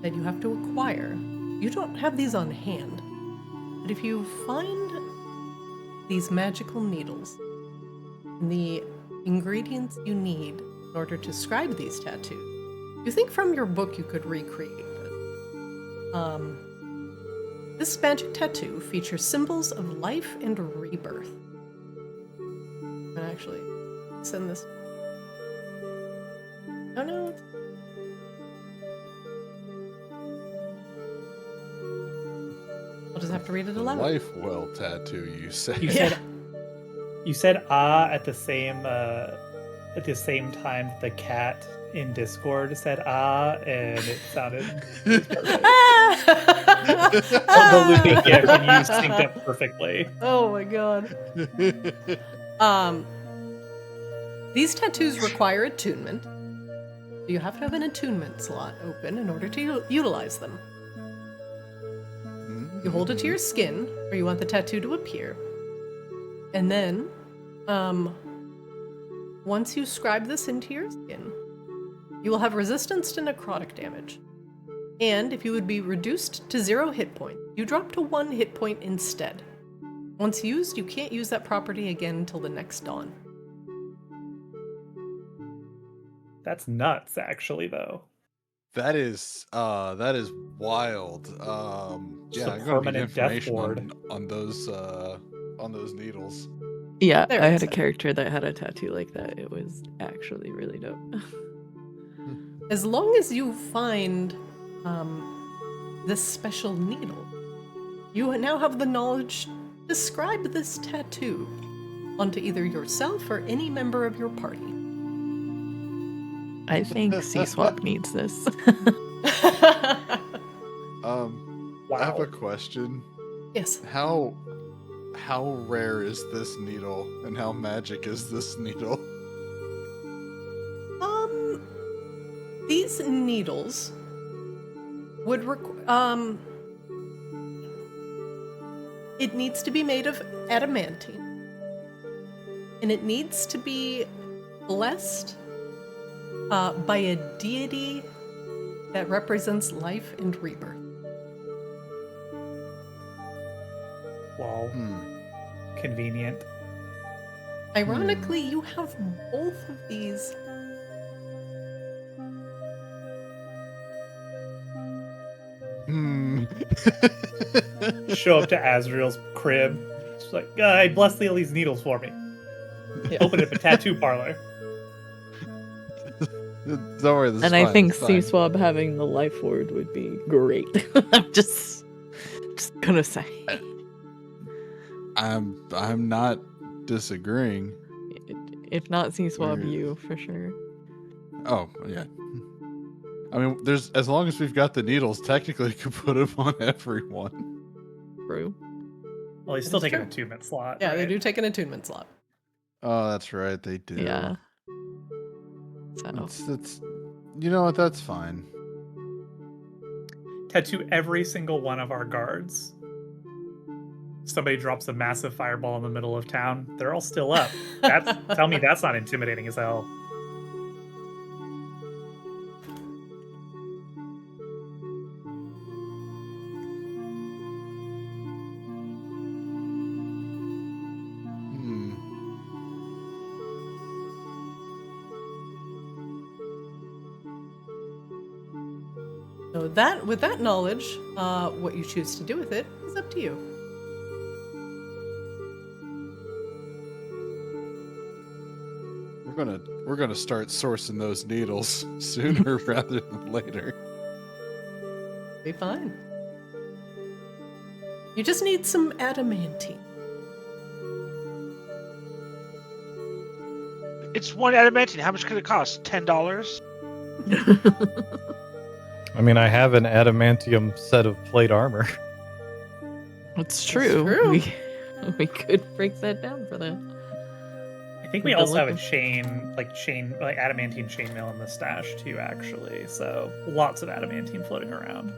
that you have to acquire. You don't have these on hand, but if you find these magical needles and the ingredients you need in order to scribe these tattoos, you think from your book you could recreate this. This magic tattoo features symbols of life and rebirth. I'm gonna actually send this. Oh no. I'll just have to read it aloud. Life well tattoo, you say. You said ah at the same time the cat in Discord said ah, and it sounded the looping gif, and you synced up perfectly. Oh my god. These tattoos require attunement. You have to have an attunement slot open in order to utilize them. You hold it to your skin, or you want the tattoo to appear. And then, once you scribe this into your skin, you will have resistance to necrotic damage. And if you would be reduced to 0 hit point, you drop to 1 hit point instead. Once used, you can't use that property again until the next dawn. That's nuts, actually, though. That is wild. Just yeah, a I'm gonna need permanent death information ward. on those needles. Yeah, There I it had a is. character that had a tattoo like that. It was actually really dope. As long as you find this special needle, you now have the knowledge to describe this tattoo onto either yourself or any member of your party. I think C-Swap needs this. I have a question. Yes. How rare is this needle, and how magic is this needle? These needles would it needs to be made of adamantine, and it needs to be blessed by a deity that represents life and rebirth. Well, convenient. Ironically, you have both of these. Show up to Azrael's crib. She's like, "Guy, bless all these needles for me." Open up a tattoo parlor. Don't worry, this is And I fine, think it's fine. C-Swab having the life ward would be great. I'm just gonna say. I'm not disagreeing. If not C-Swab, Weird. you for sure. Oh yeah. I mean, there's as long as we've got the needles, technically you could put them on everyone. True. Well, he's still That's taking an true. attunement slot. Yeah, they right? do take an attunement slot. Oh, that's right, they do. Yeah. So It's you know what? That's fine. Tattoo every single one of our guards. Somebody drops a massive fireball in the middle of town. They're all still up. Tell me that's not intimidating as hell. Hmm. So with that knowledge, what you choose to do with it is up to you. We're gonna start sourcing those needles sooner rather than later. Be fine. You just need some adamantine. It's one adamantine. How much could it cost? $10? I mean, I have an adamantium set of plate armor. it's true. true. We could break that down for that. I think we We've been also have a looking- like adamantine chainmail in the stash too, actually. So lots of adamantine floating around.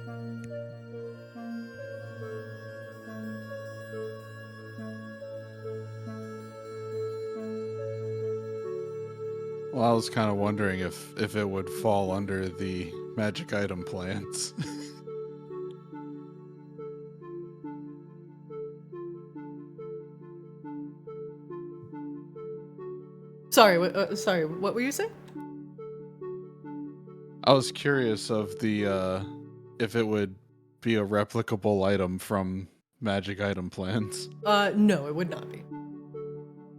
Well, I was kind of wondering if it would fall under the magic item plans. Sorry, what were you saying? I was curious of the if it would be a replicable item from magic item plans. No, it would not be.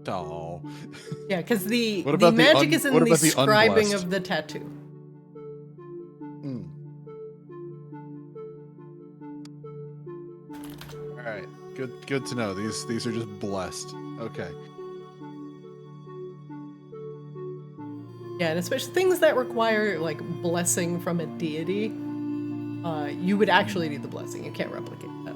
Oh. Yeah, because the What about the magic un- is in what the about the scribing unblessed? of the tattoo. Hmm. All right. Good to know. These are just blessed. Okay. Yeah, and especially things that require like blessing from a deity, you would actually need the blessing. You can't replicate that.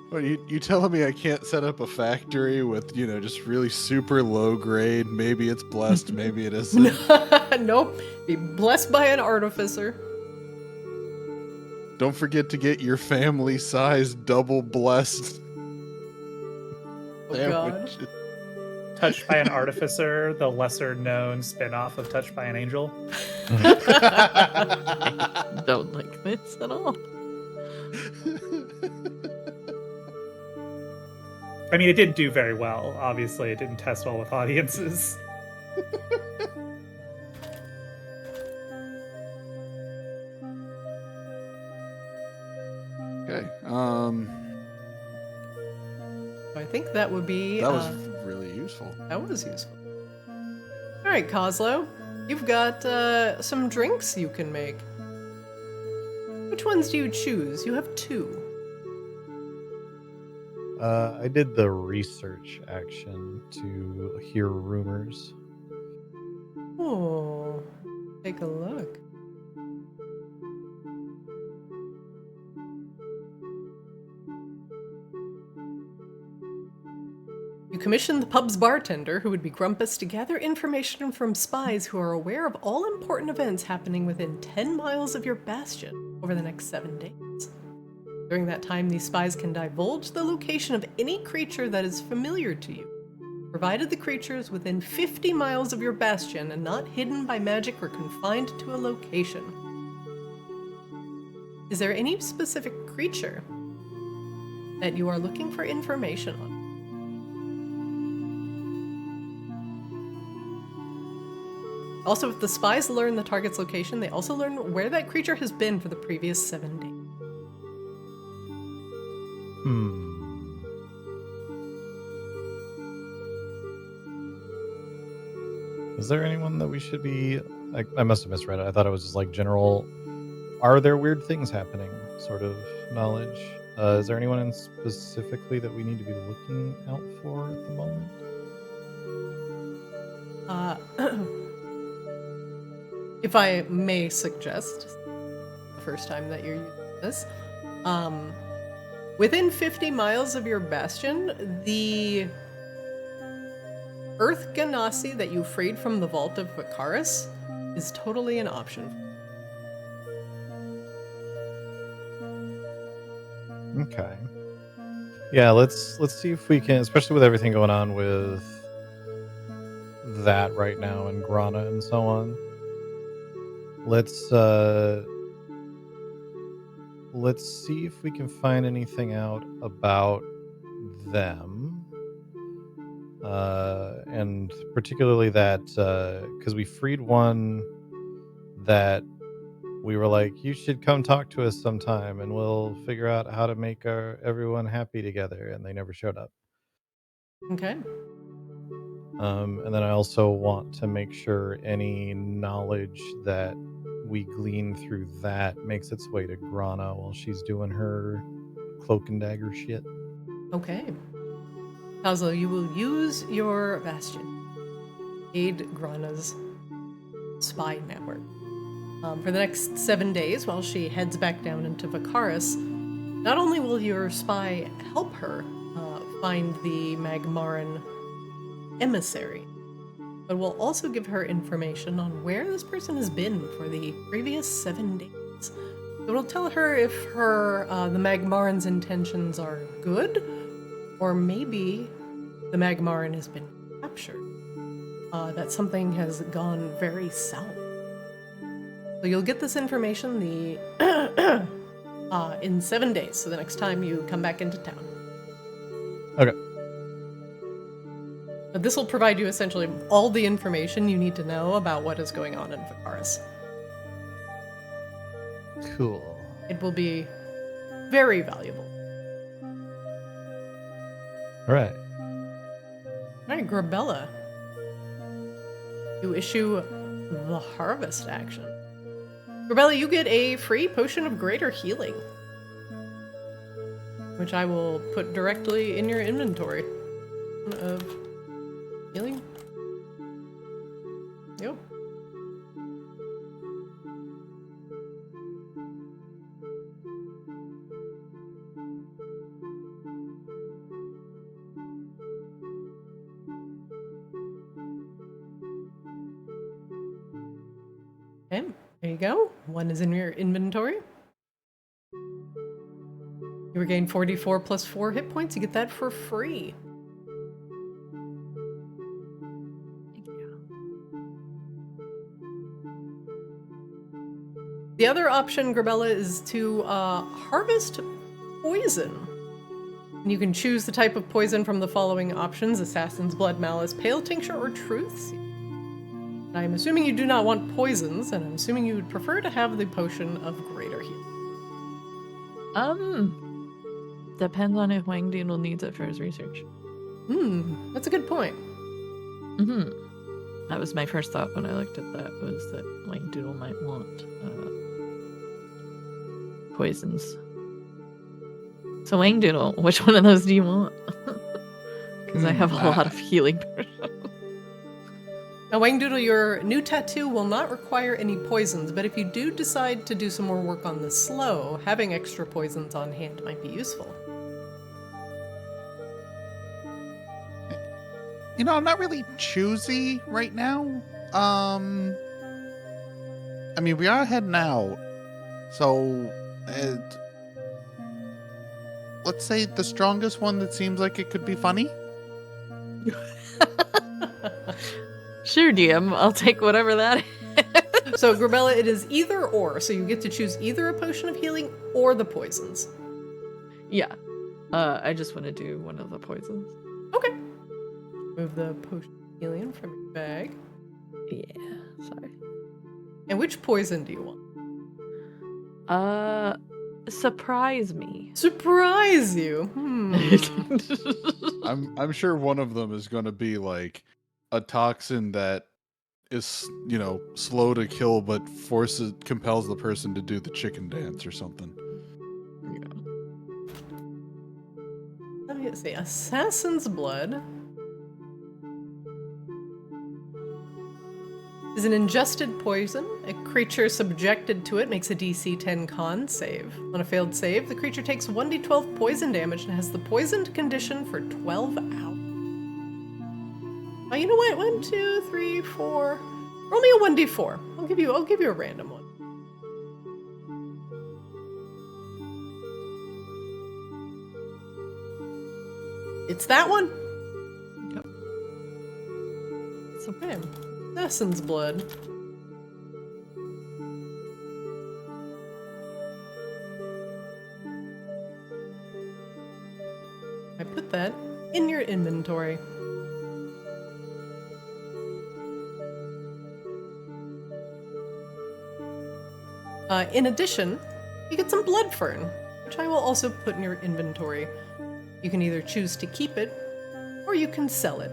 Well, you telling me I can't set up a factory with, just really super low grade? Maybe it's blessed, maybe it isn't. Nope. Be blessed by an artificer. Don't forget to get your family-sized double blessed Oh god. sandwiches. Touched by an Artificer, the lesser known spin-off of Touched by an Angel. Don't like this at all. I mean, it didn't do very well. Obviously, it didn't test well with audiences. Okay. I think that would be. That was really useful. That was useful. All right, Coslow, you've got some drinks you can make. Which ones do you choose? You have 2. I did the research action to hear rumors. Oh, take a look. You commissioned the pub's bartender, who would be Grumpus, to gather information from spies who are aware of all important events happening within 10 miles of your bastion over the next 7 days. During that time, these spies can divulge the location of any creature that is familiar to you, provided the creature is within 50 miles of your bastion and not hidden by magic or confined to a location. Is there any specific creature that you are looking for information on? Also, if the spies learn the target's location, they also learn where that creature has been for the previous 7 days. Is there anyone that we should be... I must have misread it. I thought it was just like general... Are there weird things happening sort of knowledge? Is there anyone in specifically that we need to be looking out for at the moment? If I may suggest, the first time that you're using this, within 50 miles of your bastion, the Earth Ganassi that you freed from the vault of Vicaris is totally an option. Okay. Yeah, let's see if we can, especially with everything going on with that right now and Grana and so on. Let's see if we can find anything out about them. And particularly that, because we freed one that we were like, you should come talk to us sometime and we'll figure out how to make everyone happy together, and they never showed up. Okay. And then I also want to make sure any knowledge that we glean through that makes its way to Grana while she's doing her cloak and dagger shit. Okay. Coslow, you will use your bastion. Aid Grana's spy network. For the next 7 days, while she heads back down into Vicaris, not only will your spy help her find the Magmaran emissary, but will also give her information on where this person has been for the previous 7 days. It will tell her if her the Magmaran's intentions are good, or maybe the Magmaran has been captured. That something has gone very south. So you'll get this information in 7 days, so the next time you come back into town. Okay. But this will provide you essentially all the information you need to know about what is going on in Vicaris. Cool. It will be very valuable. All right. All right, Grabella. You issue the Harvest action. Grabella, you get a free potion of greater healing, which I will put directly in your inventory of healing. Yep. Okay, there you go. One is in your inventory. You regain 44 plus 4 hit points. You get that for free. The other option, Grabella, is to harvest poison You can choose the type of poison from the following options: Assassin's Blood, Malice, Pale Tincture, or Truth Seed. I'm assuming you do not want poisons, and I'm assuming you would prefer to have the Potion of Greater Healing. Depends on if Wang Doodle needs it for his research. That's a good point. That was my first thought when I looked at that, was that Wang Doodle might want poisons. So Wang Doodle, which one of those do you want? Because I have a lot of healing potions. Now, Wang Doodle, your new tattoo will not require any poisons, but if you do decide to do some more work on the slow, having extra poisons on hand might be useful. You know, I'm not really choosy right now. I mean, we are heading out, so let's say the strongest one that seems like it could be funny. Sure, DM. I'll take whatever that is. So, Grabella, it is either or, so you get to choose either a potion of healing or the poisons. Yeah. I just want to do one of the poisons. Okay. Move the potion of healing from your bag. Yeah, sorry. And which poison do you want? Surprise me. Surprise you? I'm sure one of them is going to be like a toxin that is, you know, slow to kill but compels the person to do the chicken dance or something. Let me see. Assassin's Blood is an ingested poison. A creature subjected to it makes a DC 10 con save. On a failed save, the creature takes 1d12 poison damage and has the poisoned condition for 12 hours. Oh, you know what? 1, 2, 3, 4. Roll me a 1d4. I'll give you a random one. It's that one. Yep. It's okay. Assassin's Blood. I put that in your inventory. In addition, you get some blood fern, which I will also put in your inventory. You can either choose to keep it, or you can sell it.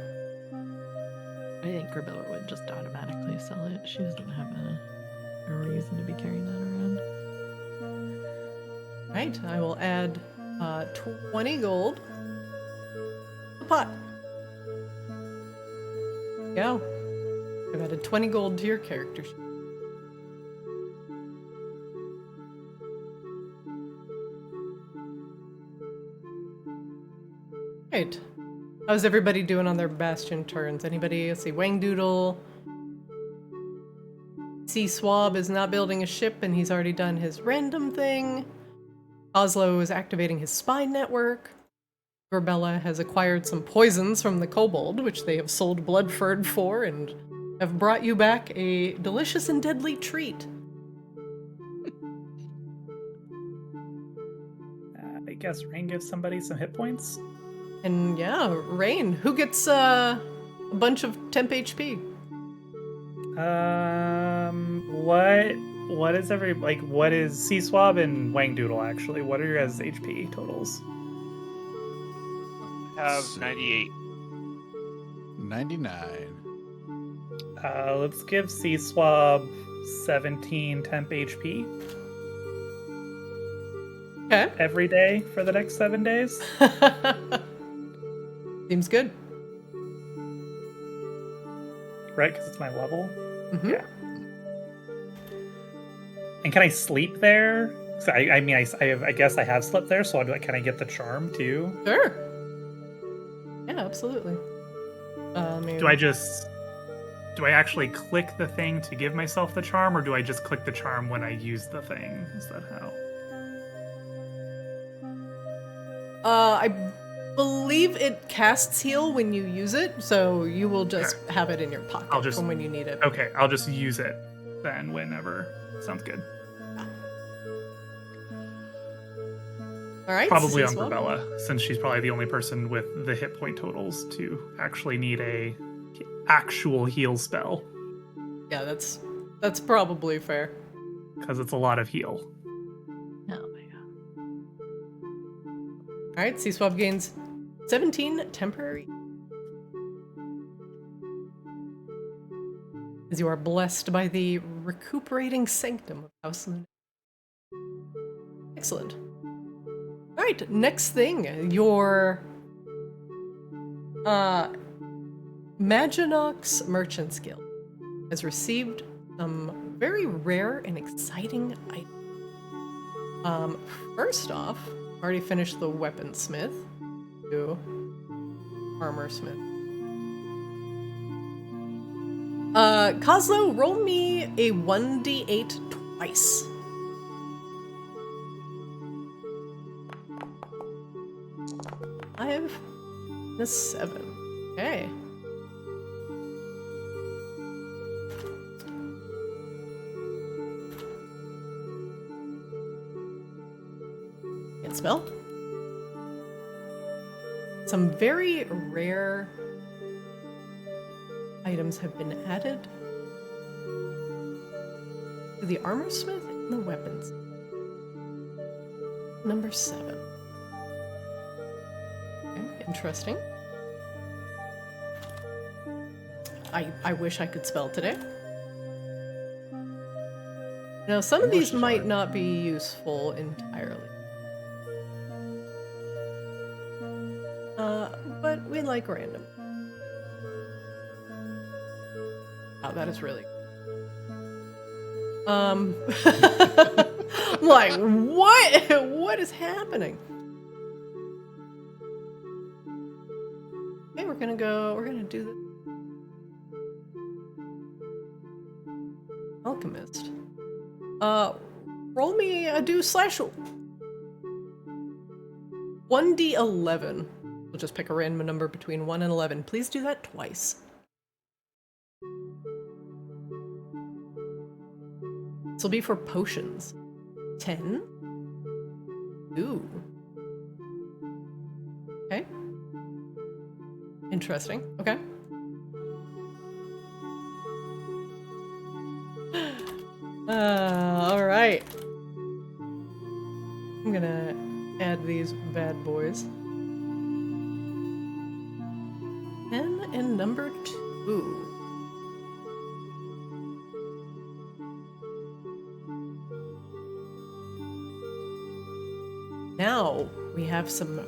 I think Grabella would just automatically sell it. She doesn't have a reason to be carrying that around. Right, I will add 20 gold. A pot. There you go. I've added 20 gold to your character sheet. Right. How's everybody doing on their Bastion turns? Anybody? Let's see, Wang Doodle. C Swab is not building a ship and he's already done his random thing. Oslo is activating his spy network. Grabella has acquired some poisons from the kobold, which they have sold blood fern for and have brought you back a delicious and deadly treat. I guess Rain gives somebody some hit points. And yeah, Rain, who gets a bunch of temp HP? What is what is C Swab and Wang Doodle actually? What are your guys' HP totals? Have 98. 99. Let's give C Swab 17 temp HP. Okay. Every day for the next 7 days. Seems good. Right, because it's my level. Mm-hmm. Yeah. And can I sleep there? So I guess I have slept there. So can I get the charm too? Sure. Yeah, absolutely. Do I actually click the thing to give myself the charm, or do I just click the charm when I use the thing? Is that how? I believe it casts heal when you use it, so you will just have it in your pocket from when you need it. Okay, I'll just use it then whenever. Sounds good. All right. Probably on Seaswap. Bella, since she's probably the only person with the hit point totals to actually need a actual heal spell, Yeah, that's probably fair. because it's a lot of heal. Oh my god. All right. Seaswap gains 17 temporary. As you are blessed by the recuperating sanctum of House Luna. Excellent. All right, next thing, your Maginox Merchants Guild has received some very rare and exciting items. First off, already finished the weaponsmith. Do armorsmith. Kozlo, roll me a 1d8 twice. Five and a 7. Okay. Can't spell. Some very rare items have been added to the armorsmith and the weapons. Number 7. Okay, interesting. I wish I could spell today. Now, some of these might not be useful entirely. But we like random. Oh, that is really. I'm like, what? What is happening? Okay, we're gonna do this. Alchemist. Roll me a do slash 1d11. We'll just pick a random number between 1 and 11. Please do that twice. This will be for potions. 10. Ooh. Okay. Interesting. Okay. All right. I'm gonna add these bad boys. 10 and number 2. Now we have some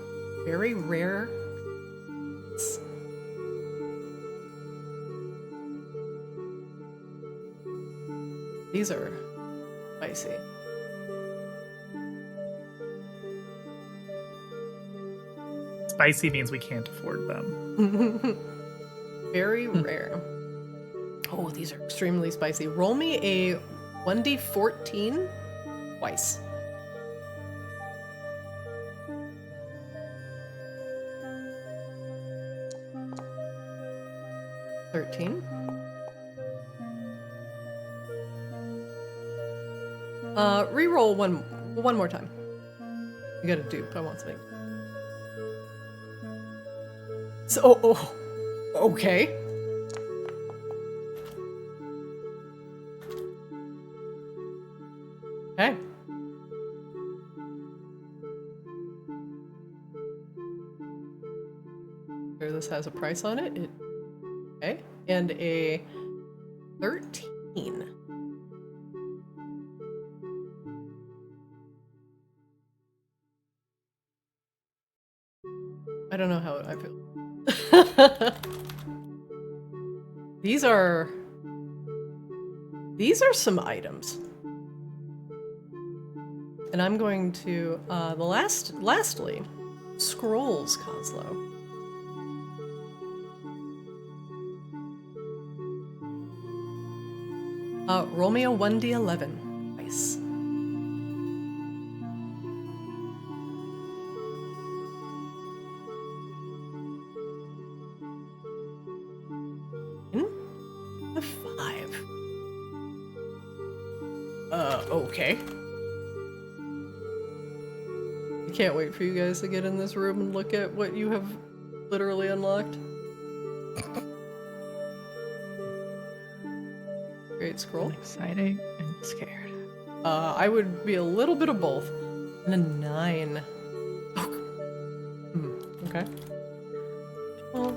very rare. These are spicy. Spicy means we can't afford them. Very rare. Oh, these are extremely spicy. Roll me a 1d14 twice. Reroll one more time. You got a dupe. I want something. So, okay. Okay. Sure, this has a price on it. Okay, and a 13. I don't know how I feel. These are some items. And I'm going to lastly, scrolls, Kozlo. Roll me a 1d11. Nice. A 5. Okay. can't wait for you guys to get in this room and look at what you have literally unlocked. Great scroll. Exciting and scared. I would be a little bit of both. And a 9. Okay. Well,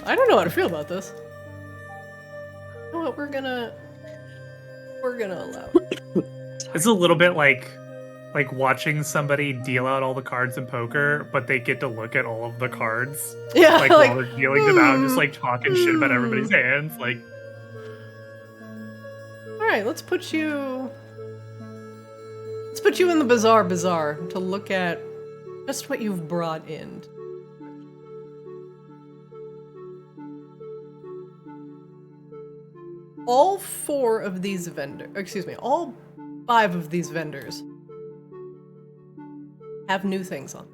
I don't know how to feel about this. You know what? We're gonna allow it. It's a little bit like watching somebody deal out all the cards in poker, but they get to look at all of the cards. Yeah, Like while they're dealing them out and just like talking shit about everybody's hands. Like, Alright, let's put you in the Bizarre Bazaar to look at just what you've brought in. All 5 of these vendors have new things on them.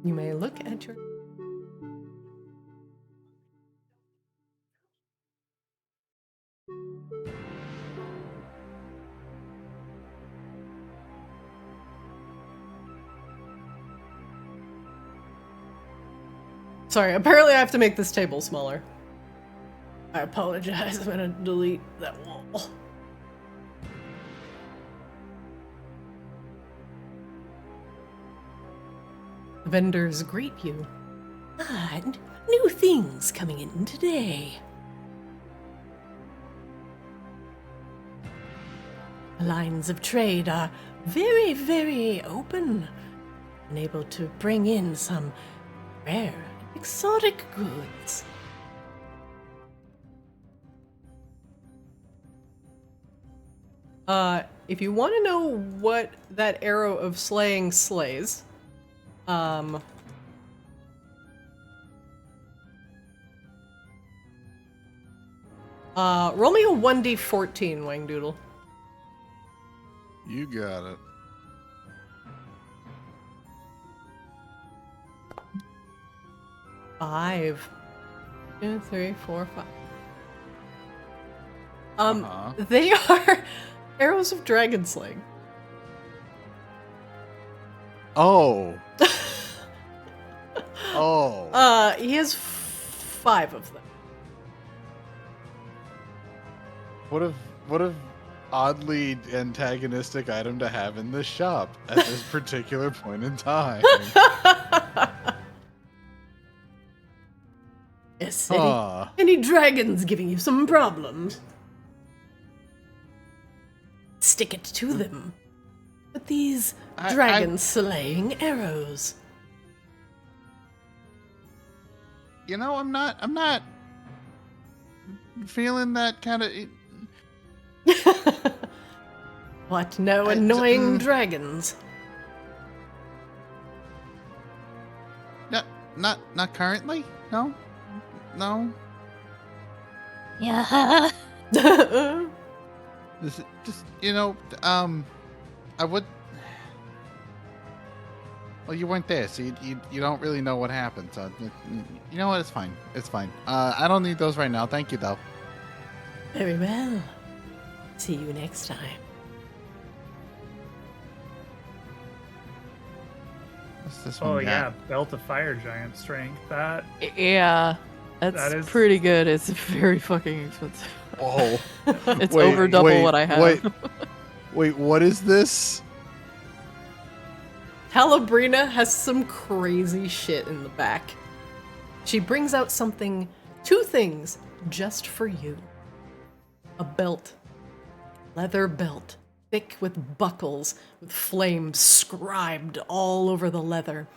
You may look at your... Sorry, apparently I have to make this table smaller. I apologize, I'm gonna delete that wall. Vendors greet you. And new things coming in today. The lines of trade are very, very open and able to bring in some rare, exotic goods. If you want to know what that arrow of slaying slays, roll me a 1d14, Wangdoodle. You got it. Five. 2, 3, 4, 5. They are arrows of dragon slaying. Oh. Oh. He has 5 of them. What a oddly antagonistic item to have in this shop at this particular point in time. Yes, any dragons giving you some problems? Stick it to them with these dragon-slaying arrows. You know, I'm not feeling that kind of. What? No annoying dragons? Not currently. No. Yeah. Just I would. Well, you weren't there, so you don't really know what happened. So you know what? It's fine. It's fine. I don't need those right now. Thank you, though. Very well. See you next time. What's this one oh got? yeah, belt of fire giant strength. Yeah, that's That is- pretty good. It's very fucking expensive. Whoa. It's over double what I have. Wait, what is this? Talabrina has some crazy shit in the back. She brings out 2 things just for you. A belt. Leather belt. Thick with buckles, with flames scribed all over the leather.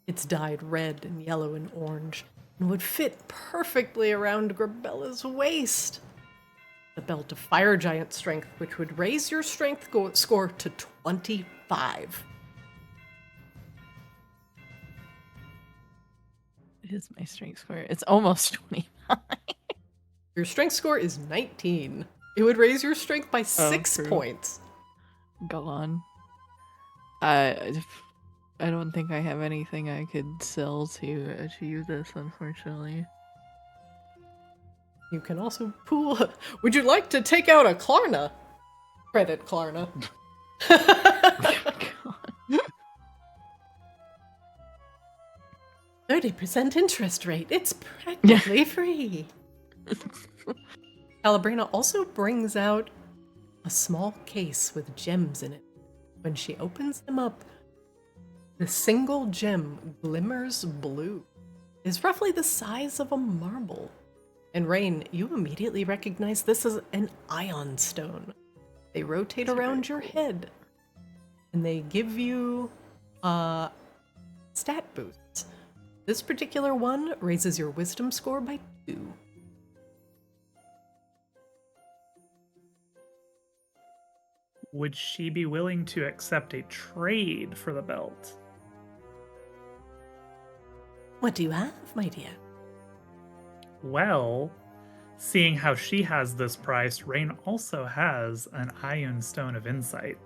It's dyed red and yellow and orange, and would fit perfectly around Grabella's waist. The belt of fire giant strength, which would raise your strength score to 25. It is my strength score. It's almost 25. Your strength score is 19. It would raise your strength by 6 true. points. Go on. I don't think I have anything I could sell to achieve this, unfortunately. You can also pool. Would you like to take out a Klarna? Credit, Klarna. 30% interest rate. It's practically free. Calabrina also brings out a small case with gems in it. When she opens them up, the single gem glimmers blue. Is roughly the size of a marble. And Rain, you immediately recognize this as an ion stone. They rotate around your head, and they give you stat boosts. This particular one raises your wisdom score by 2. Would she be willing to accept a trade for the belt? What do you have, my dear? Well, seeing how she has this price, Rain also has an Ion Stone of Insight.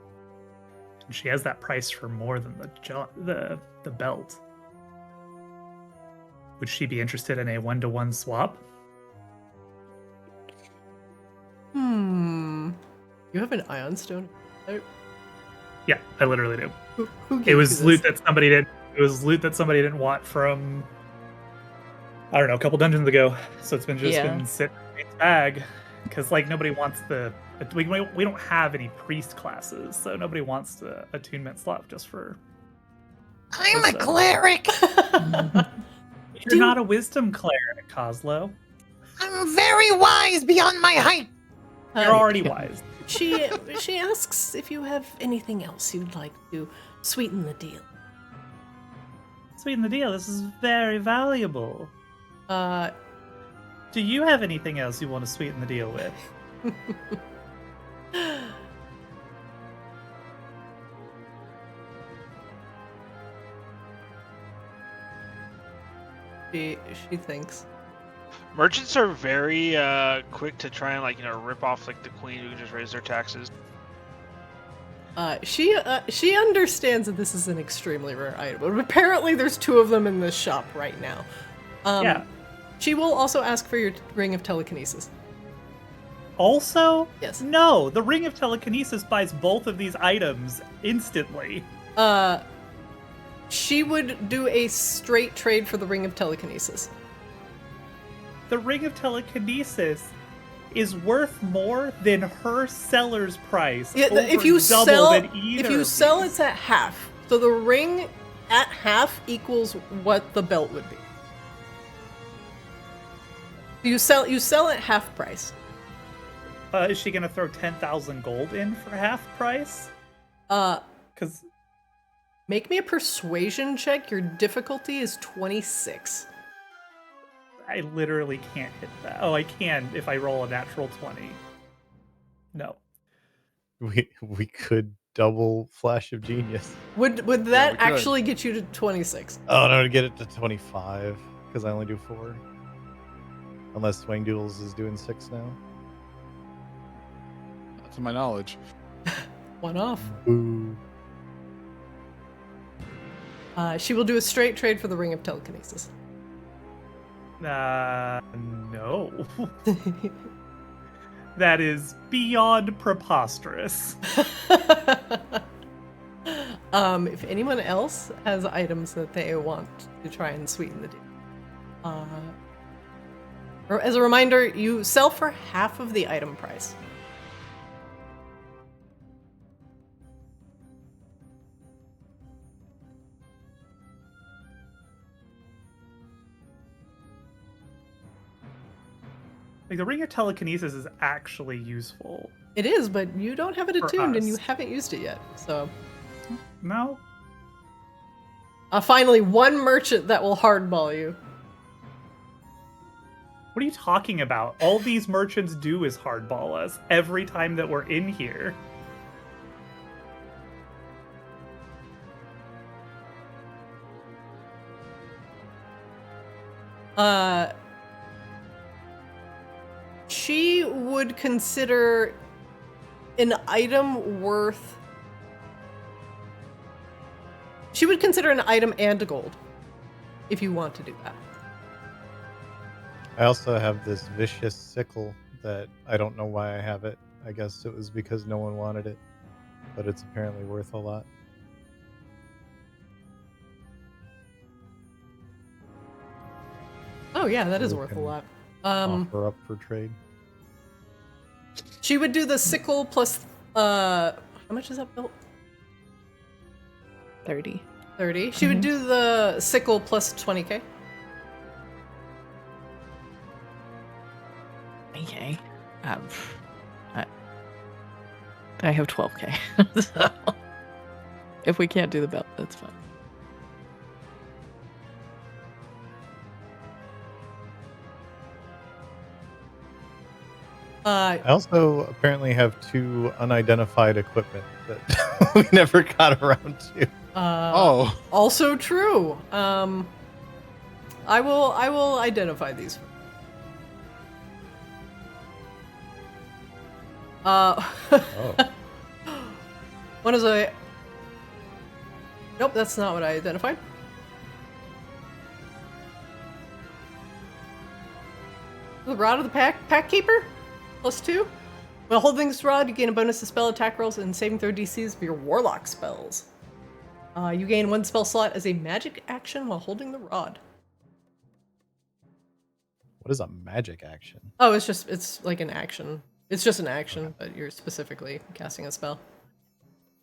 And she has that price for more than the belt. Would she be interested in a 1-to-1 swap? You have an ion stone? Yeah, I literally do. Who gave It was you loot this? that somebody did. It was loot that somebody didn't want from, I don't know, a couple dungeons ago. So it's been been sitting in its bag because like nobody wants the. We don't have any priest classes, so nobody wants the attunement slot just for. I'm a wisdom. cleric. You're not a wisdom cleric, Coslow. I'm very wise beyond my height. You're already wise. She asks if you have anything else you'd like to sweeten the deal. Sweeten the deal. This is very valuable. Do you have anything else you want to sweeten the deal with? She thinks. Merchants are very quick to try and rip off like the queen who just raised their taxes. She understands that this is an extremely rare item, but apparently there's 2 of them in this shop right now. Yeah. She will also ask for your ring of telekinesis. Also? Yes. No, the Ring of Telekinesis buys both of these items instantly. She would do a straight trade for the ring of telekinesis. The Ring of Telekinesis is worth more than her seller's price. Yeah, over if you double sell, than either if you of sell, these. it's at half. So the ring at half equals what the belt would be. You sell at half price. Is she gonna throw 10,000 gold in for half price? Because Make me a persuasion check. Your difficulty is 26. I literally can't hit that. Oh, I can if I roll a natural 20. No. We could double Flash of Genius. Would that we could. actually get you to 26? Oh no, to get it to 25 because I only do 4. Unless Swing Doodles is doing 6 now. Not to my knowledge. One off. Ooh. She will do a straight trade for the ring of telekinesis. No. That is beyond preposterous. If anyone else has items that they want to try and sweeten the deal. As a reminder, you sell for half of the item price. Like, the Ring of Telekinesis is actually useful. It is, but you don't have it For attuned and you us. haven't used it yet. So, No? finally, one merchant that will hardball you. What are you talking about? All these merchants do is hardball us every time that we're in here. She would consider an item worth. She would consider an item and gold, if you want to do that. I also have this vicious sickle that I don't know why I have it. I guess it was because no one wanted it, but it's apparently worth a lot. Oh yeah, that is We worth a can lot. Offer up for trade. She would do the sickle plus how much is that built? 30. 30. She would do the sickle plus 20k. Okay. I have 12k. So if we can't do the belt, that's fine. I also apparently have 2 unidentified equipment that we never got around to. Also true. I will identify these. One is a. Nope, that's not what I identified. The Rod of the Pack Keeper, +2. While holding this rod, you gain a bonus to spell attack rolls and saving throw DCs of your Warlock spells. You gain 1 spell slot as a magic action while holding the rod. What is a magic action? Oh, it's like an action. It's just an action, but you're specifically casting a spell.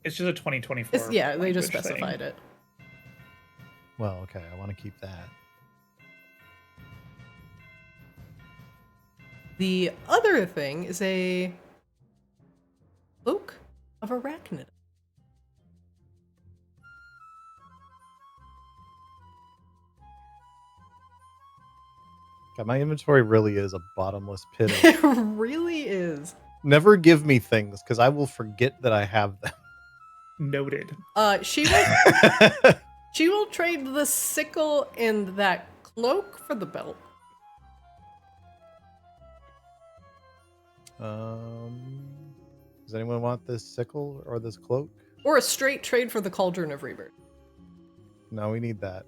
It's just a 2024. Yeah, they just language specified thing. it. Well, okay, I want to keep that. The other thing is a cloak of arachnid. God, my inventory really is a bottomless pit. It really is. Never give me things, because I will forget that I have them. Noted. She will trade the sickle and that cloak for the belt. Does anyone want this sickle or this cloak? Or a straight trade for the Cauldron of Rebirth. No, we need that.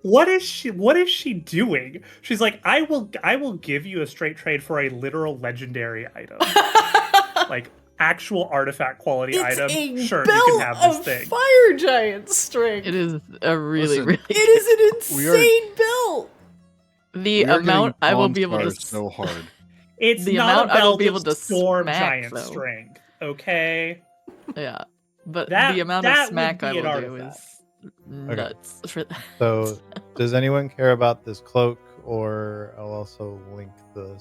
What is she doing? She's like, I will give you a straight trade for a literal legendary item. Like actual artifact quality item. Sure, you can have this thing. Fire giant strength. It is a really, really. It is an insane build. The amount I will be able to. So hard. It's the not amount a I will belt be able of to storm smack, giant though. strength. Okay. Yeah, but That- the amount of that would smack be I an will do artifact. is nuts for that. So, does anyone care about this cloak, or I'll also link the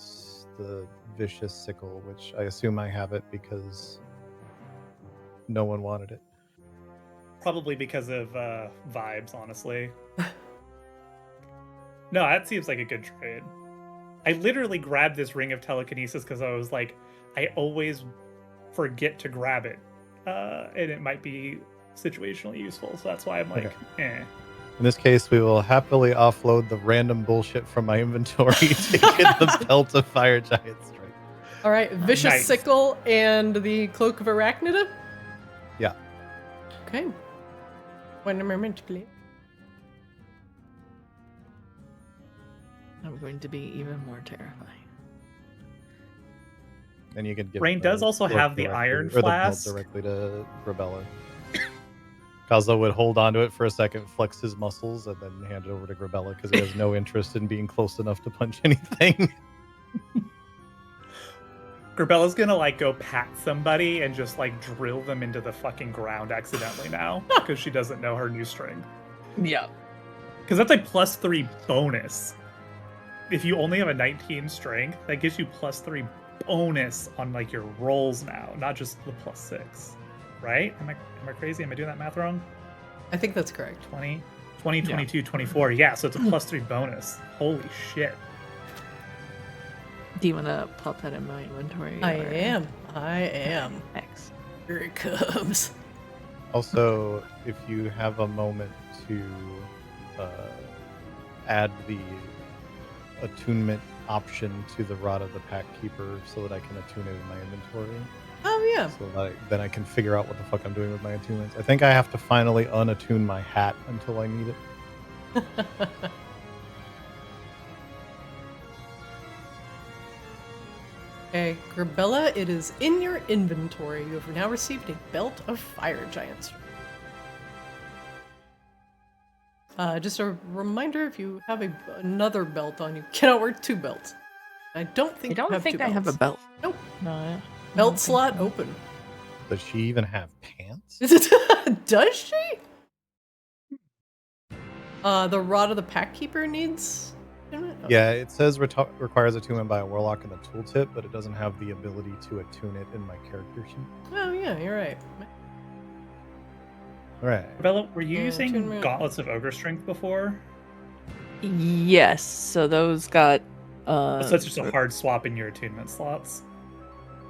vicious sickle, which I assume I have it because no one wanted it. Probably because of vibes, honestly. No, that seems like a good trade. I literally grabbed this ring of telekinesis because I was like, I always forget to grab it. And it might be situationally useful, so that's why I'm like, eh. In this case, we will happily offload the random bullshit from my inventory to get the belt of fire giant strength. All right, vicious Nice. sickle and the cloak of arachnida. Yeah. Okay. 1 moment, please. I'm going to be even more terrifying. And you can give Rain the does also cloak have the directly- iron or the belt flask. directly to Grabella. Kazo would hold onto it for a second, flex his muscles, and then hand it over to Grabella because he has no interest in being close enough to punch anything. Grabella's gonna like go pat somebody and just like drill them into the fucking ground accidentally now because she doesn't know her new strength. Yeah. Because that's a +3 bonus. If you only have a 19 strength, that gives you +3 bonus on like your rolls now, not just the +6. Right? Am I crazy? Am I doing that math wrong? I think that's correct. 20, 22, 24. Yeah, so it's a +3 bonus. Holy shit. Do you want to pop that in my inventory? I or- am. Thanks. Here it comes. Also, if you have a moment to add the attunement option to the Rod of the Pack Keeper so that I can attune it in my inventory. Oh yeah. So that then I can figure out what the fuck I'm doing with my attunements. I think I have to finally unattune my hat until I need it. Okay, Grabella, it is in your inventory. You have now received a belt of fire giant strength. Just a reminder, if you have another belt on, you cannot wear 2 belts. I don't think I don't you have think 2 I belts. have a belt. Nope. No. I don't Belt think slot so. open. Does she even have pants? Does she? The Rod of the Packkeeper needs... Yeah, it says requires attunement by a warlock in the tooltip, but it doesn't have the ability to attune it in my character sheet. Oh, yeah, you're right. All right. Bella, were you Yeah, using attunement. Gauntlets of Ogre Strength before? Yes, so those got. So it's just a hard swap in your attunement slots.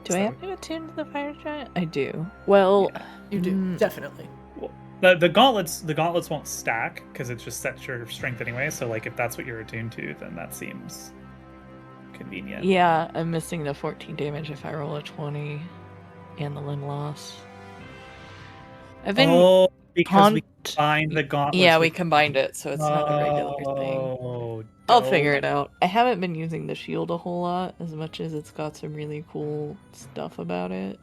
Do I have to attune to the fire giant? I do. Well, You do, definitely. The gauntlets won't stack because it just sets your strength anyway. So like if that's what you're attuned to, then that seems convenient. yeah, I'm missing the 14 damage if I roll a 20, and the limb loss. I've been because we combined the gauntlets. Yeah, we with- combined it, so it's not a regular thing. Oh, I'll figure it out. I haven't been using the shield a whole lot, as much as it's got some really cool stuff about it.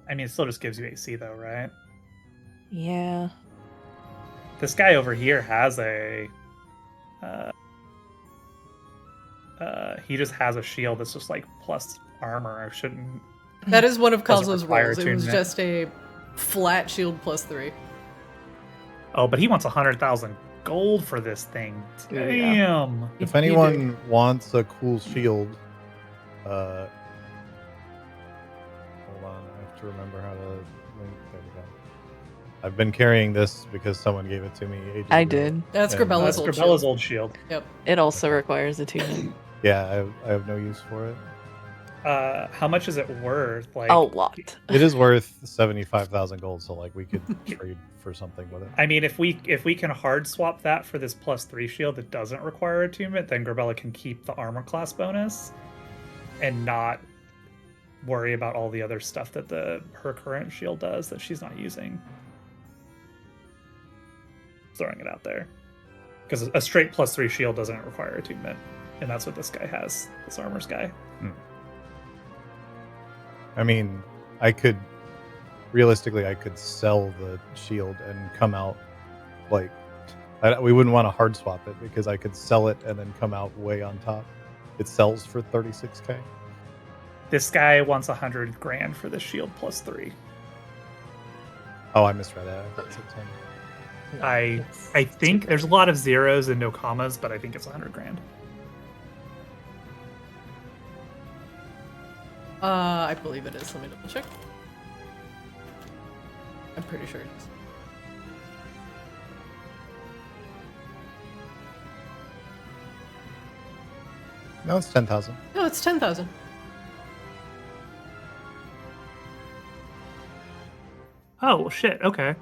I mean, it still just gives you AC though, right? Yeah. This guy over here has he just has a shield that's just like plus armor. I shouldn't. That is one of Doesn't Kozlo's require rolls. It was attunement. just a flat shield plus 3. Oh, but he wants 100,000 gold for this thing. Yeah. Damn. If anyone wants a cool shield, hold on, I have to remember how to link. There we go. I've been carrying this because someone gave it to me ages I ago. did. That's And, Grabella's That's old Grabella's shield. old shield. Yep. It also requires attunement. Yeah, I have no use for it. How much is it worth? Like A lot. It is worth 75,000 gold, so like we could trade for something with it. I mean, if we can hard swap that for this plus 3 shield that doesn't require attunement, then Grabella can keep the armor class bonus and not worry about all the other stuff that her current shield does that she's not using. Throwing it out there. Because a straight plus 3 shield doesn't require attunement. And that's what this guy has, this armor's guy. I mean, I could sell the shield and come out like we wouldn't want to hard swap it because I could sell it and then come out way on top. It sells for 36k. This guy wants 100 grand for this shield plus 3. Oh, I misread that. I thought it said 10. I think there's a lot of zeros and no commas, but I think it's 100 grand. I believe it is. Let me double check. I'm pretty sure it is. No, it's 10,000. No, it's 10,000. Oh, shit. Okay.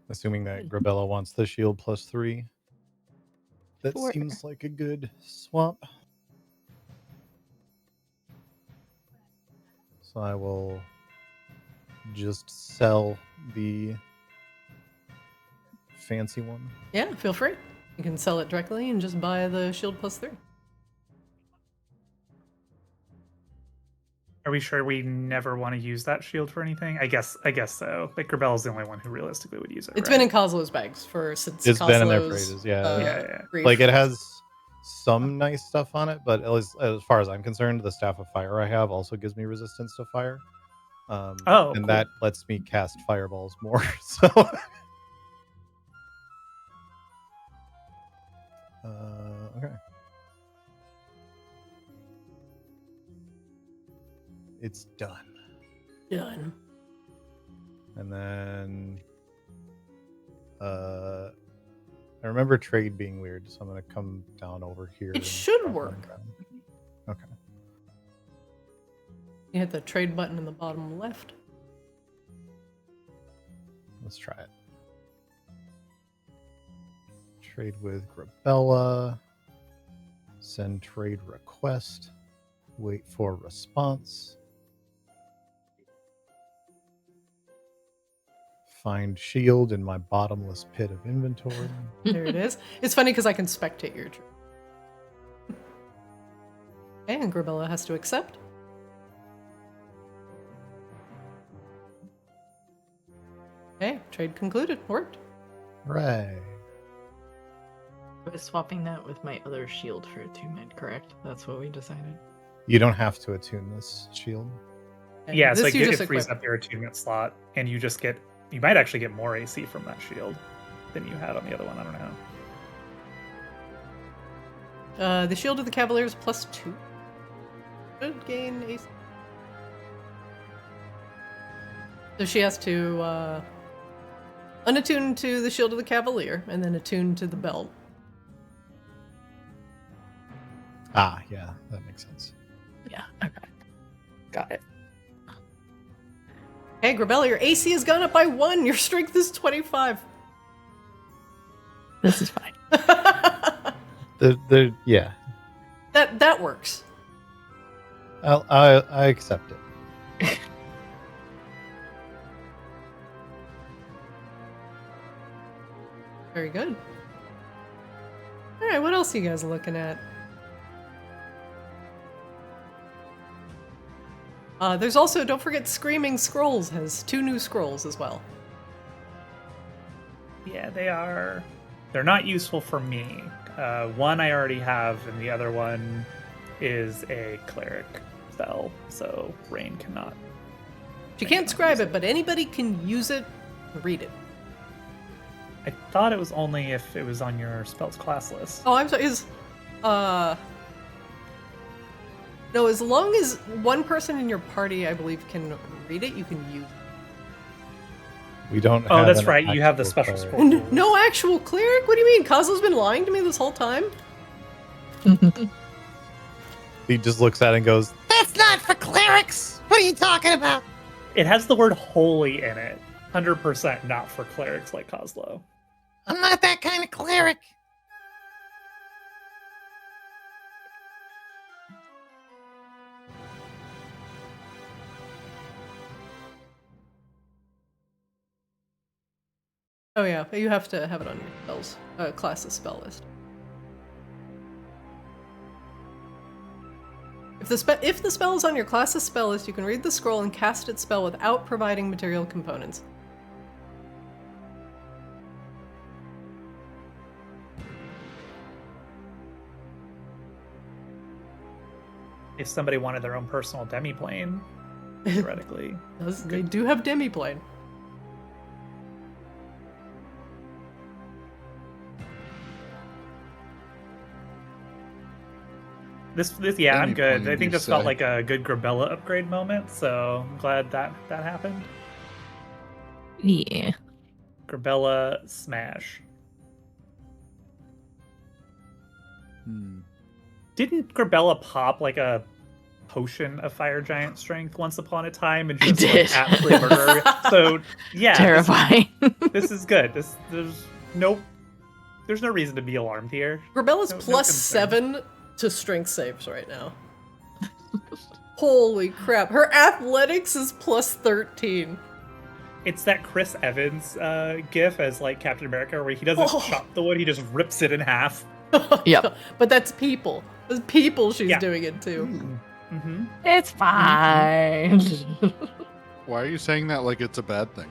Assuming that Grabella wants the shield plus 3. That Sure. seems like a good swap. So I will just sell the fancy one. Yeah, feel free. You can sell it directly and just buy the shield plus 3. Are we sure we never want to use that shield for anything? I guess so. Like Grabella's the only one who realistically would use it. It's right? been in Kozlo's bags since It's been in there for Kozlo's, ages, yeah. Yeah. grief. Like it has some nice stuff on it, but at least as far as I'm concerned, the staff of fire I have also gives me resistance to fire. And cool. that lets me cast fireballs more. So okay. It's done. Done. And then I remember trade being weird, so I'm gonna come down over here. It and should drop work. mine down. Okay. You hit the trade button in the bottom left. Let's try it. Trade with Grabella. Send trade request. Wait for response. find shield in my bottomless pit of inventory. There it is. It's funny because I can spectate your turn. Okay, and Grabella has to accept. Okay, trade concluded. Worked. Hooray. I was swapping that with my other shield for attunement, correct? That's what we decided. You don't have to attune this shield. And Yeah, so this you it just frees equip. up your attunement slot, and you might actually get more AC from that shield than you had on the other one. I don't know. The Shield of the Cavalier is +2. Should gain AC. So she has to unattune to the Shield of the Cavalier, and then attune to the belt. Ah, yeah, that makes sense. Yeah, okay. Got it. Hey, Grabella, your AC has gone up by 1. Your strength is 25. This is fine. Yeah, That works. I accept it. Very good. All right, what else are you guys looking at? There's also, don't forget, Screaming Scrolls has 2 new scrolls as well. Yeah, they're not useful for me. One I already have, and the other one is a cleric spell, so Rain cannot. She can't scribe it, but anybody can use it and read it. I thought it was only if it was on your spells class list. Oh, I'm sorry. No, as long as one person in your party, I believe, can read it, you can use it. We don't. Oh, have that's an right. You have the actual special cleric. scroll. No actual cleric? What do you mean? Kazu's been lying to me this whole time? He just looks at it and goes, That's not for clerics. What are you talking about? It has the word holy in it. 100% not for clerics like Kozlo. I'm not that kind of cleric. Oh yeah, you have to have it on your spells, class's spell list. If the spell is on your class's spell list, you can read the scroll and cast its spell without providing material components. If somebody wanted their own personal demiplane, theoretically. They do have demiplane. This yeah, I'm good. Demiplane, I think you this felt say? like a good Grabella upgrade moment, so I'm glad that happened. Yeah. Grabella smash. Didn't Grabella pop like a potion of fire giant strength once upon a time and I just did. like, absolutely murder? So yeah, Terrifying. This is good. There's no reason to be alarmed here. Grabella's No plus concern. 7 to strength saves right now. Holy crap. Her athletics is plus 13. It's that Chris Evans gif as like Captain America where he doesn't chop the wood, he just rips it in half. Yep. But that's people. That's people she's Yeah. doing it to. Mm-hmm. It's fine. Why are you saying that like it's a bad thing?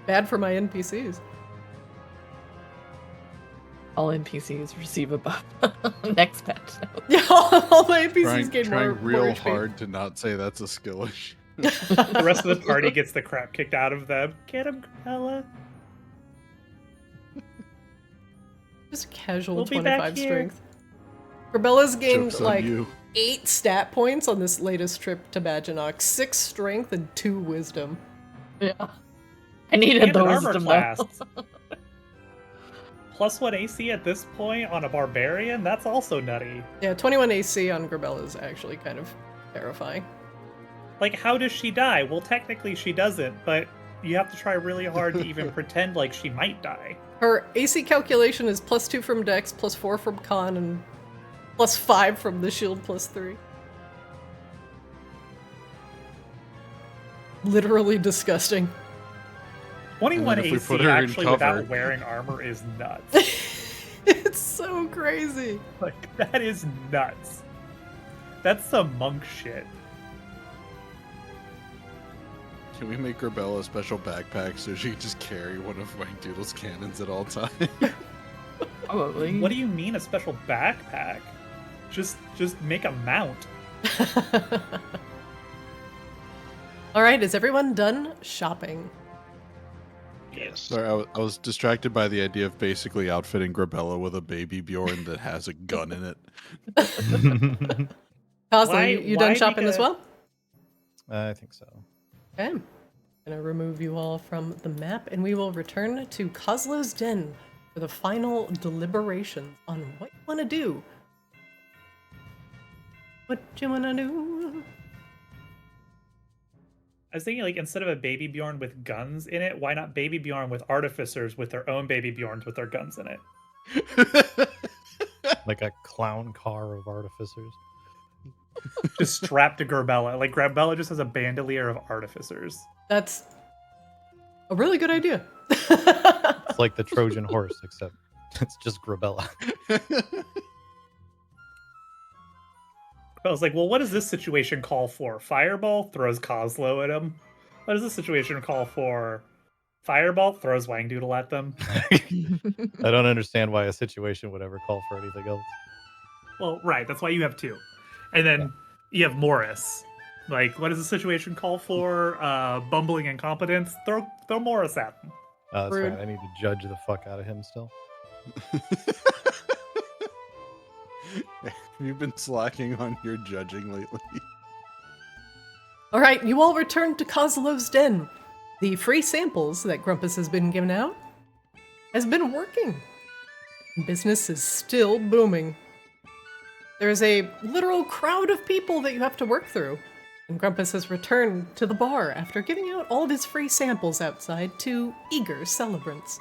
Bad for my NPCs. All NPCs receive a buff. Next patch. Yeah, all my NPCs gain Trying more real more HP. hard to not say that's a skill issue. The rest of the party gets the crap kicked out of them. Get him, Grabella. Just casual We'll be back 25 here. strength. Grabella's gained Joke's on like you. 8 stat points on this latest trip to Badgenoch, 6 strength and 2 wisdom. Yeah. I needed And the an armor wisdom class. though. Plus 1 AC at this point on a barbarian? That's also nutty. Yeah, 21 AC on Grabella is actually kind of terrifying. Like, how does she die? Well, technically she doesn't, but you have to try really hard to even pretend like she might die. Her AC calculation is plus 2 from Dex, plus 4 from Con, and plus 5 from the shield plus 3. Literally disgusting. 21 if we AC put her in actually cover- without wearing armor is nuts. It's so crazy. Like, that is nuts. That's some monk shit. Can we make Grabella a special backpack so she can just carry one of Wang Doodle's cannons at all times? Probably. What do you mean a special backpack? Just make a mount. All right, is everyone done shopping? Yes. Sorry, I was distracted by the idea of basically outfitting Grabella with a baby Bjorn that has a gun in it. Cosmo, Why- you why done shopping make as a- well? I think so. Okay. I'm gonna remove you all from the map, and we will return to Kozlo's Den for the final deliberations on what you want to do. What you want to do? I was thinking, like, instead of a baby Bjorn with guns in it, why not baby Bjorn with artificers with their own baby Bjorns with their guns in it? Like a clown car of artificers. Just strapped to Grabella. Like, Grabella just has a bandolier of artificers. That's a really good idea. It's like the Trojan horse, except it's just Grabella. I was like, well, what does this situation call for? Fireball throws Kozlo at him. What does this situation call for? Fireball throws Wangdoodle at them. I don't understand why a situation would ever call for anything else. Well, right. That's why you have two. And then you have Morris. Like, what does the situation call for? Bumbling incompetence? Throw Morris at them. That's Rude. right. I need to judge the fuck out of him still. Have you been slacking on your judging lately? All right, you all return to Kozlov's Den. The free samples that Grumpus has been giving out has been working. Business is still booming. There's a literal crowd of people that you have to work through, and Grumpus has returned to the bar after giving out all of his free samples outside to eager celebrants.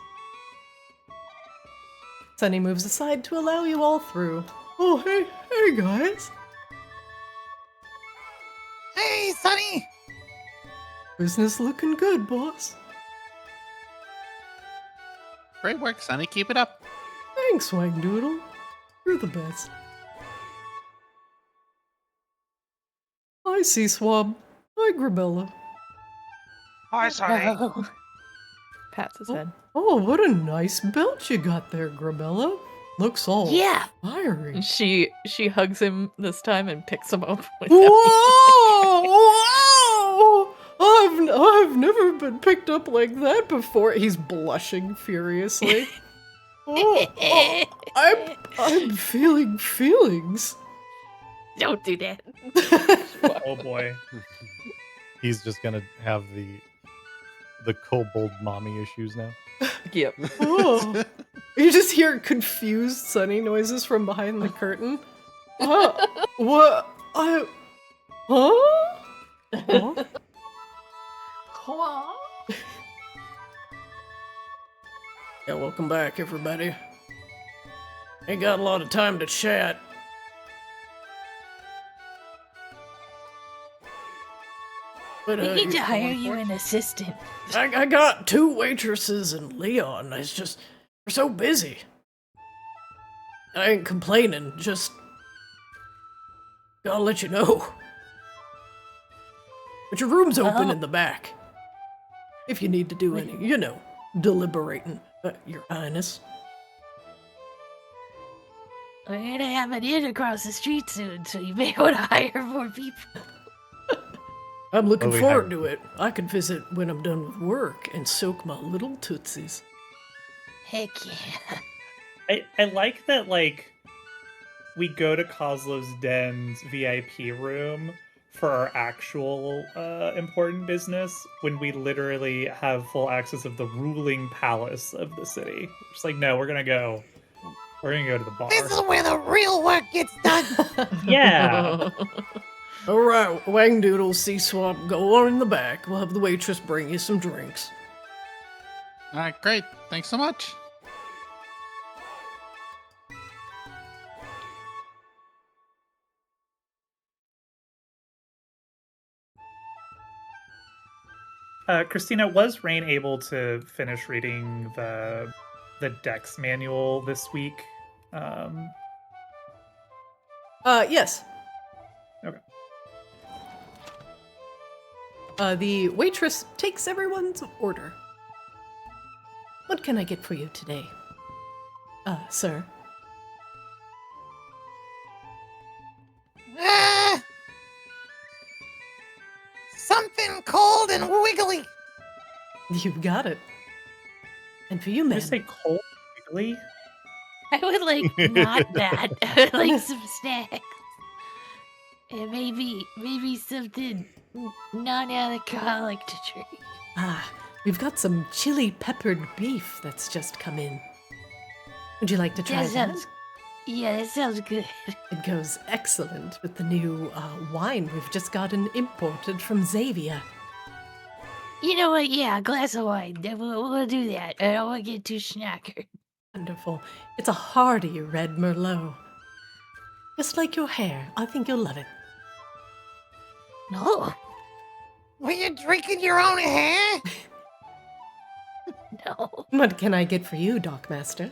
Sunny moves aside to allow you all through. Oh, hey guys. Hey, Sonny! Business looking good, boss. Great work, Sonny. Keep it up. Thanks, Wangdoodle. You're the best. Hi, Sea Swab. Hi, Grabella. Hi, Sonny. Oh, Pats his head. Oh, what a nice belt you got there, Grabella. Looks all yeah. fiery. She hugs him this time and picks him up. Whoa! Whoa! I've never been picked up like that before. He's blushing furiously. I'm feeling feelings. Don't do that. Oh boy. He's just gonna have the kobold mommy issues now. Yep. Oh. You just hear confused Sunny noises from behind the curtain. What? Huh? Huh? Yeah, welcome back, everybody. Ain't got a lot of time to chat. But, We need to you- hire you an assistant. I got 2 waitresses and Leon. It's just, we're so busy. I ain't complaining, just gotta let you know. But your room's open Oh. in the back. If you need to do any, deliberating, Your Highness. We're gonna have an inn across the street soon, so you may want to hire more people. I'm looking Well, we forward have- to it. I can visit when I'm done with work and soak my little tootsies. Heck yeah. I like that, like, we go to Kozlo's Den's VIP room for our actual important business when we literally have full access of the ruling palace of the city. Just like, no, we're gonna go to the bar. This is where the real work gets done. Yeah. All right, Wangdoodle, Sea Swap, go on in the back. We'll have the waitress bring you some drinks. All right, great. Thanks so much. Christina, was Rain able to finish reading the Dex manual this week? Yes. Okay. The waitress takes everyone's order. What can I get for you today? Sir. Something cold and wiggly. You've got it. And for you, Did ma'am. you say cold wiggly? I would like not that. I would like some snacks. And maybe something non-alcoholic to drink. We've got some chili peppered beef that's just come in. Would you like to try that? Yeah, that sounds good. It goes excellent with the new wine we've just gotten imported from Xavier. You know what? Yeah, a glass of wine. We'll do that. I don't want to get too schnockered. Wonderful. It's a hearty red Merlot. Just like your hair. I think you'll love it. No, Were you drinking your own hair? no. What can I get for you, Dockmaster?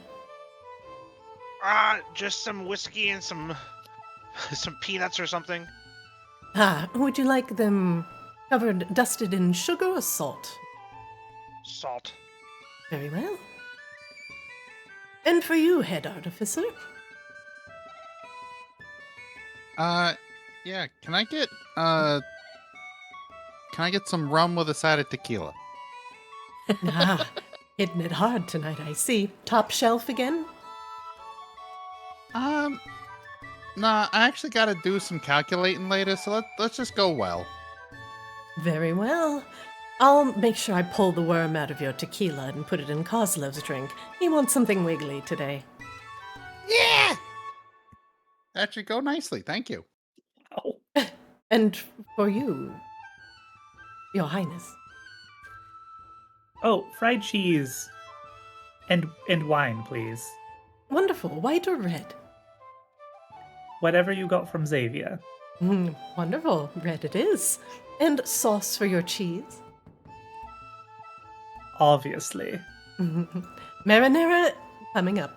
Just some whiskey and some peanuts or something. Would you like them dusted in sugar or salt? Salt. Very well. And for you, head artificer? Yeah, can I get some rum with a side of tequila? Hitting it hard tonight, I see. Top shelf again? Nah, I actually gotta do some calculating later, so let's just go well. Very well. I'll make sure I pull the worm out of your tequila and put it in Koslev's drink. He wants something wiggly today. Yeah! That should go nicely, thank you. Oh. And for you, Your Highness. Oh, fried cheese and wine, please. Wonderful. White or red? Whatever you got from Xavier. Wonderful. Red it is. And sauce for your cheese? Obviously. Marinara coming up.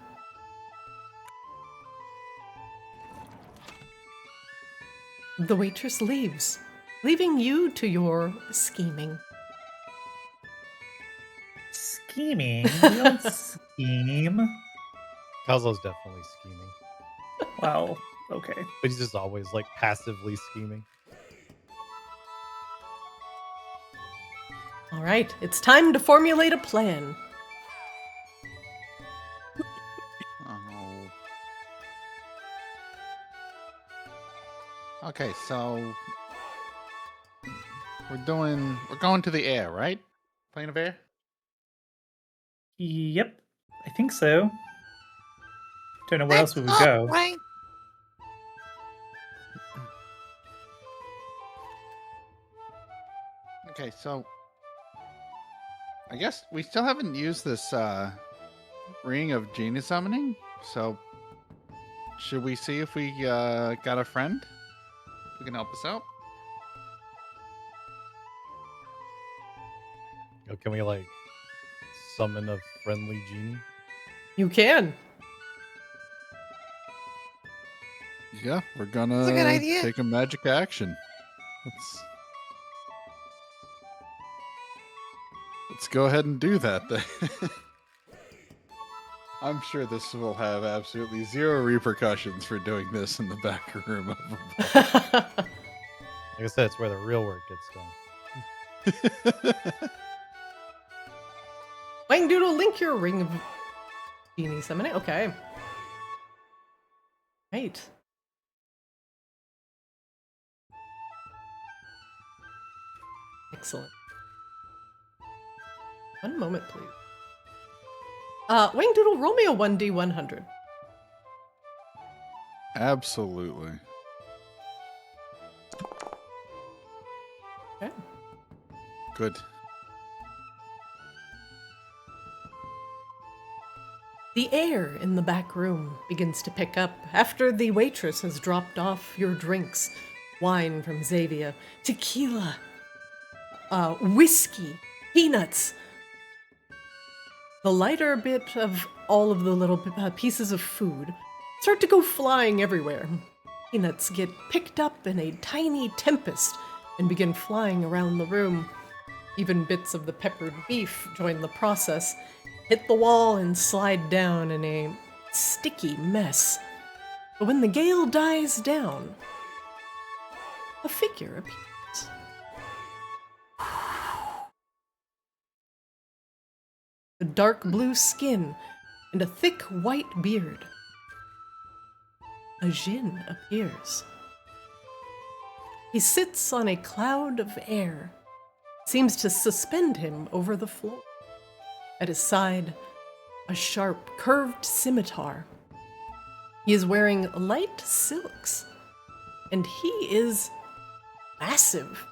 The waitress leaves, leaving you to your scheming. Scheming? We don't scheme. Kozlo's definitely scheming, Well, okay. but he's just always like passively scheming. All right, it's time to formulate a plan. Oh. Okay, so we're going to the air, right? Plane of air? Yep, I think so. Don't know where else we would That's go. up, right? Okay, so I guess we still haven't used this ring of genius summoning, so should we see if we got a friend who can help us out? Oh, can we like summon a friendly genie? You can. Yeah, we're gonna That's a good idea. take a magic action. Let's go ahead and do that then. I'm sure this will have absolutely zero repercussions for doing this in the back room of a bar. Like I said, it's where the real work gets done. Wang Doodle, link your ring of genie summoning. Okay. Right. Excellent. One moment, please. Wang Doodle, roll me a 1d100. Absolutely. Okay. Good. The air in the back room begins to pick up after the waitress has dropped off your drinks. Wine from Xavier, tequila, whiskey, peanuts. The lighter bit of all of the little pieces of food start to go flying everywhere. Peanuts get picked up in a tiny tempest and begin flying around the room. Even bits of the peppered beef join the process, hit the wall and slide down in a sticky mess. But when the gale dies down, a figure appears. A dark blue skin and a thick white beard. A djinn appears. He sits on a cloud of air, seems to suspend him over the floor. At his side, a sharp, curved scimitar. He is wearing light silks, and he is massive.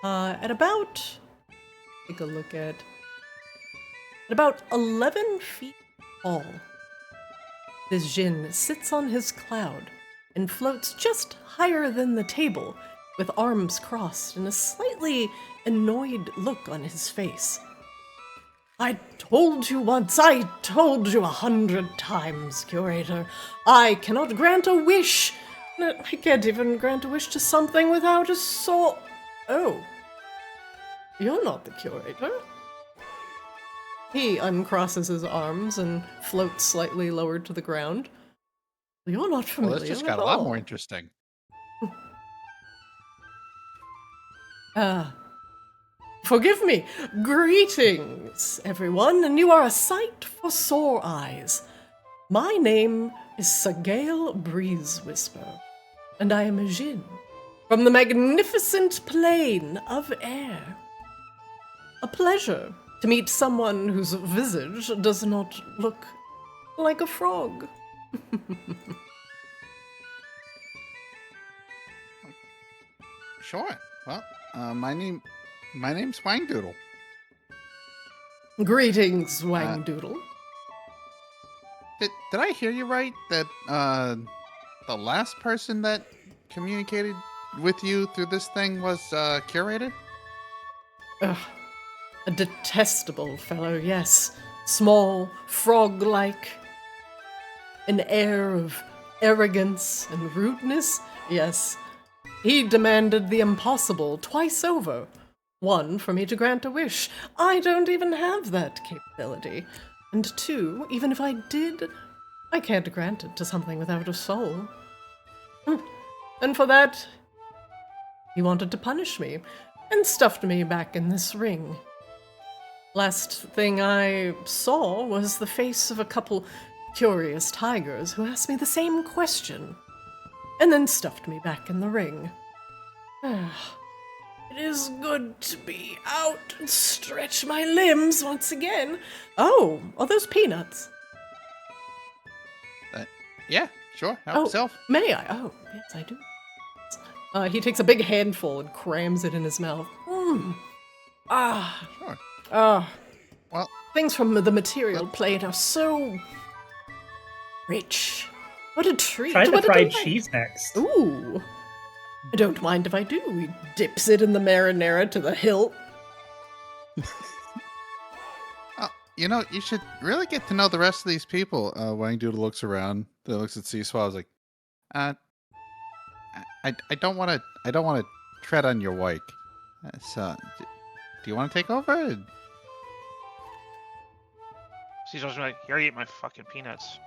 At about 11 feet tall. This djinn sits on his cloud and floats just higher than the table, with arms crossed and a slightly annoyed look on his face. I told you once, I told you 100 times, Curator. I cannot grant a wish. I can't even grant a wish to something without a soul. Oh, you're not the Curator. He uncrosses his arms and floats slightly lower to the ground. You're not familiar. Well, this just at got a lot all. more interesting. Forgive me. Greetings, everyone, and you are a sight for sore eyes. My name is Sahgael Breezewhisper, and I am a djinn from the magnificent plane of air. A pleasure to meet someone whose visage does not look like a frog. Sure. Well, my name's Wangdoodle. Greetings, Wangdoodle. Did I hear you right? That the last person that communicated with you through this thing was Curator? Ugh, a detestable fellow, yes. Small, frog-like. An air of arrogance and rudeness, yes. He demanded the impossible twice over. One, for me to grant a wish. I don't even have that capability. And two, even if I did, I can't grant it to something without a soul. And for that, he wanted to punish me, and stuffed me back in this ring. Last thing I saw was the face of a couple curious tigers who asked me the same question, and then stuffed me back in the ring. It is good to be out and stretch my limbs once again. Oh, are those peanuts? Yeah, sure. Help yourself. May I? Oh, yes, I do. He takes a big handful and crams it in his mouth. Sure. Well, things from the material plate are so rich. What a treat. Try the What a fried delight. cheese next. Ooh. I don't mind if I do. He dips it in the marinara to the hilt. You know, you should really get to know the rest of these people. Wangdoodle looks around. Then looks at Seaswell. I was like, I don't want to tread on your wake. So, do you want to take over? Caesar's like, here, eat my fucking peanuts.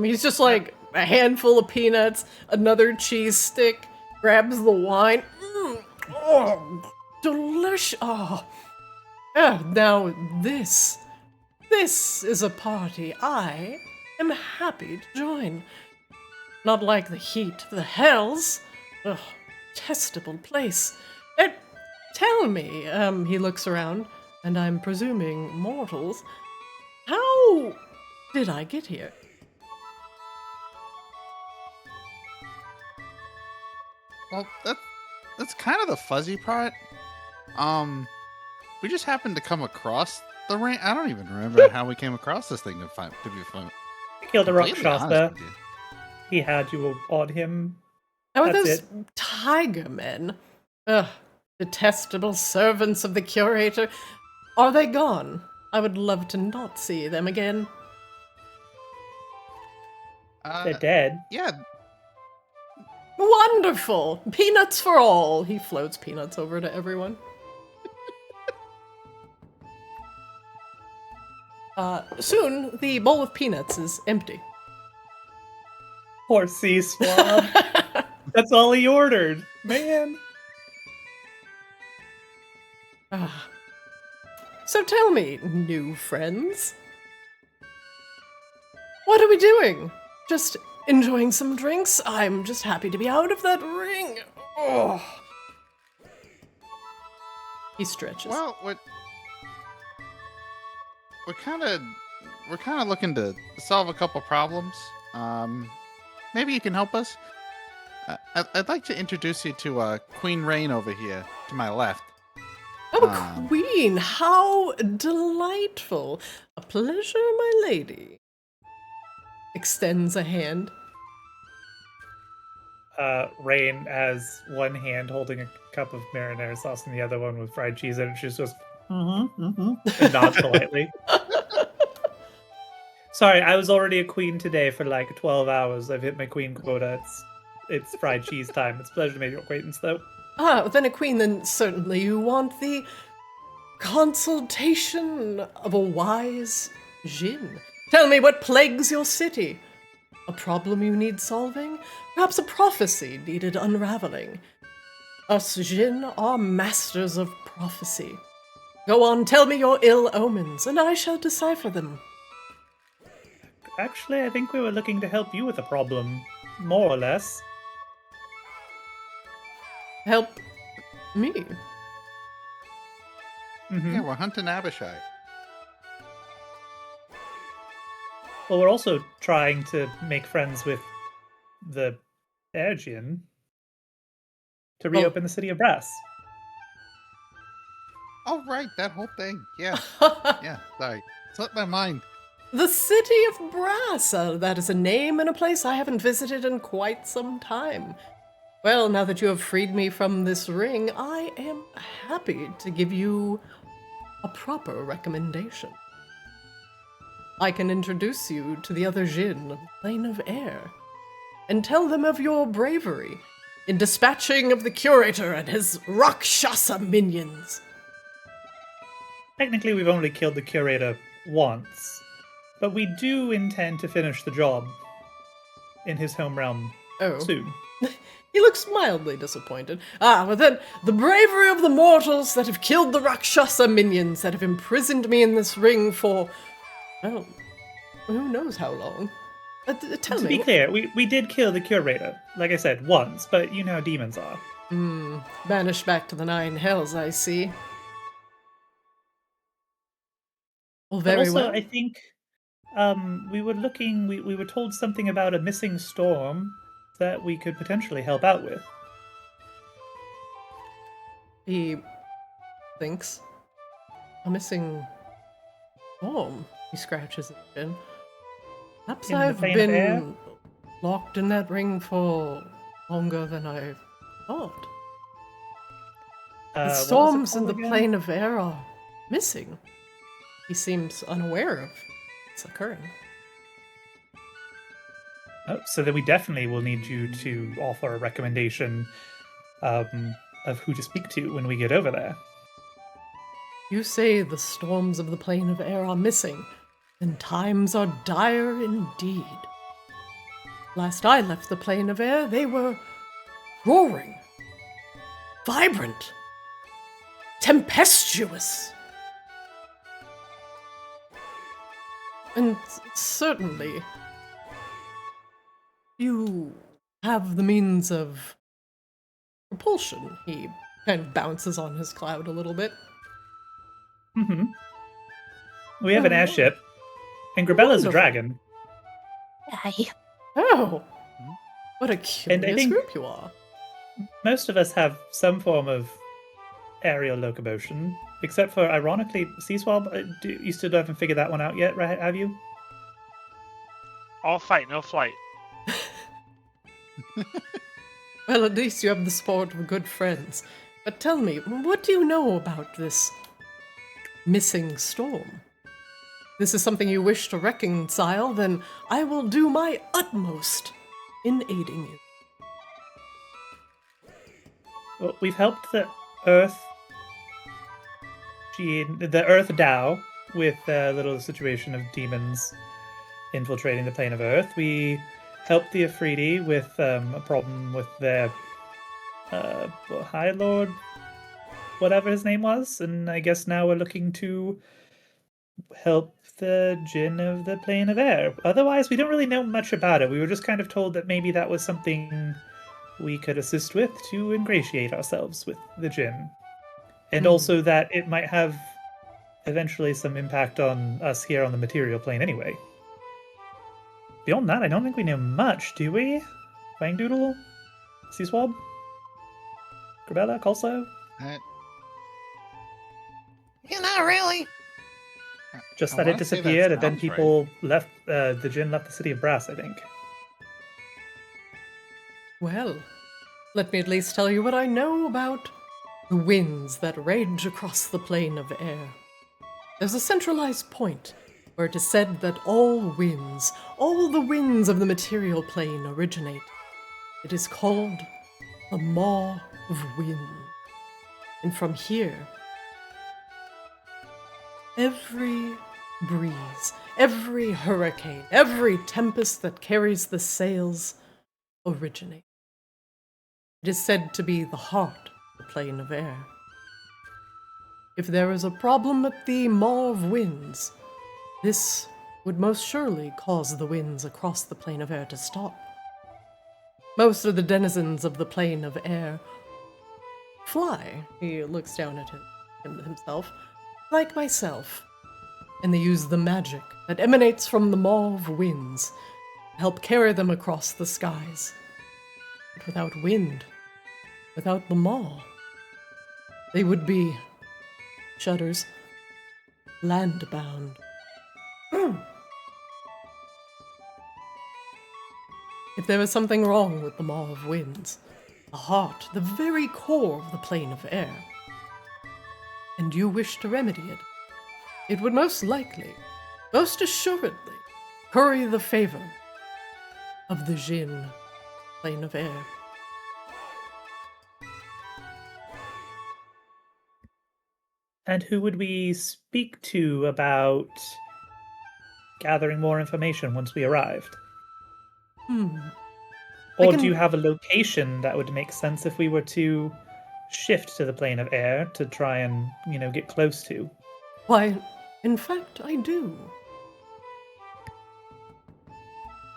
He's just like a handful of peanuts, another cheese stick, grabs the wine. Oh, delicious. Oh. Now this is a party I am happy to join. Not like the heat, the hells. Ugh, detestable place. Tell me, he looks around, and I'm presuming mortals, how did I get here? Well, that's kind of the fuzzy part. We just happened to come across the ring. I don't even remember how we came across this thing. To be fun. Killed a Completely honest Rakshasa. with you. He had you on him How are That's those tiger men? Ugh, detestable servants of the curator. Are they gone? I would love to not see them again. They're dead. Yeah, Wonderful! Peanuts for all! He floats peanuts over to everyone. Soon, the bowl of peanuts is empty. Poor sea swab. That's all he ordered. Man. Ah. So tell me, new friends. What are we doing? Just enjoying some drinks? I'm just happy to be out of that ring. Oh. He stretches. well, we're kind of looking to solve a couple problems. Maybe you can help us. I'd like to introduce you to Queen Rain over here to my left. Oh, Queen, how delightful. A pleasure, my lady. Extends a hand. Rain has one hand holding a cup of marinara sauce and the other one with fried cheese, and she just goes, and nods politely. Sorry, I was already a queen today for like 12 hours. I've hit my queen quota. It's fried cheese time. It's a pleasure to make your acquaintance, though. Ah, then a queen, then certainly you want the consultation of a wise Jinn. Tell me what plagues your city. A problem you need solving? Perhaps a prophecy needed unraveling. Us Jinn are masters of prophecy. Go on, tell me your ill omens, and I shall decipher them. Actually, I think we were looking to help you with a problem, more or less. Help me. Mm-hmm. Yeah, we're hunting Abishai. Well, we're also trying to make friends with the Aegean to reopen the city of Brass. Oh, right, that whole thing. Yeah, yeah, sorry. Slipped my mind. The city of Brass. That is a name and a place I haven't visited in quite some time. Well, now that you have freed me from this ring, I am happy to give you a proper recommendation. I can introduce you to the other Jinn of the Plane of Air, and tell them of your bravery in dispatching of the curator and his Rakshasa minions. Technically, we've only killed the curator once, but we do intend to finish the job in his home realm soon. He looks mildly disappointed. Ah, but then, the bravery of the mortals that have killed the Rakshasa minions that have imprisoned me in this ring for, well, who knows how long. Tell To me. be clear, we did kill the curator, like I said, once, but you know how demons are. Banished back to the Nine Hells, I see. Well, But very also, well. I think we were looking, we were told something about a missing storm that we could potentially help out with. He thinks. A missing storm. He scratches his chin. Perhaps In the I've Plane of Air? been locked in that ring for longer than I thought. The What was it storms in called the again? Plane of Air are missing. He seems unaware of what's occurring. Oh, so then we definitely will need you to offer a recommendation of who to speak to when we get over there. You say the storms of the Plane of Air are missing, then times are dire indeed. Last I left the Plane of Air, they were roaring, vibrant, tempestuous. And certainly, you have the means of propulsion. He kind of bounces on his cloud a little bit. Mm-hmm. We have an Oh, airship, and Grabella's a wonderful. dragon. Aye. Oh, what a And I curious think- group you are. Most of us have some form of aerial locomotion, except for, ironically, Sea Swab. You still haven't figured that one out yet, right? Have you? All fight, no flight. Well, at least you have the support of good friends. But tell me, what do you know about this missing storm? This is something you wish to reconcile, then I will do my utmost in aiding you. Well, we've helped the Earth Dao with a little situation of demons infiltrating the plane of Earth. We helped the Afridi with a problem with their High Lord, whatever his name was, and I guess now we're looking to help the Jinn of the plane of air. Otherwise, we don't really know much about it. We were just kind of told that maybe that was something we could assist with to ingratiate ourselves with the Jinn. And also that it might have eventually some impact on us here on the material plane anyway. Beyond that, I don't think we know much, do we? Fangdoodle? Seaswab? Grabella? Colso? Yeah, not really. Just I that it wanna say that disappeared and then sounds right. people left, the Jinn left the city of Brass, I think. Well, let me at least tell you what I know about the winds that rage across the plane of air. There's a centralized point where it is said that all the winds of the material plane originate. It is called the Maw of Wind. And from here, every breeze, every hurricane, every tempest that carries the sails originate. It is said to be the heart of the plane of air. If there is a problem at the Maw of Winds, this would most surely cause the winds across the plane of air to stop. Most of the denizens of the plane of air fly, he looks down at himself, like myself, and they use the magic that emanates from the Maw of Winds to help carry them across the skies. But without wind, without the Maw, they would be, shudders, landbound. If there is something wrong with the Maw of Winds, the heart, the very core of the plane of air, and you wish to remedy it, it would most likely, most assuredly, curry the favor of the Jinn plane of air. And who would we speak to about gathering more information once we arrived? Or do you have a location that would make sense if we were to shift to the plane of air to try and, get close to? Why, in fact, I do.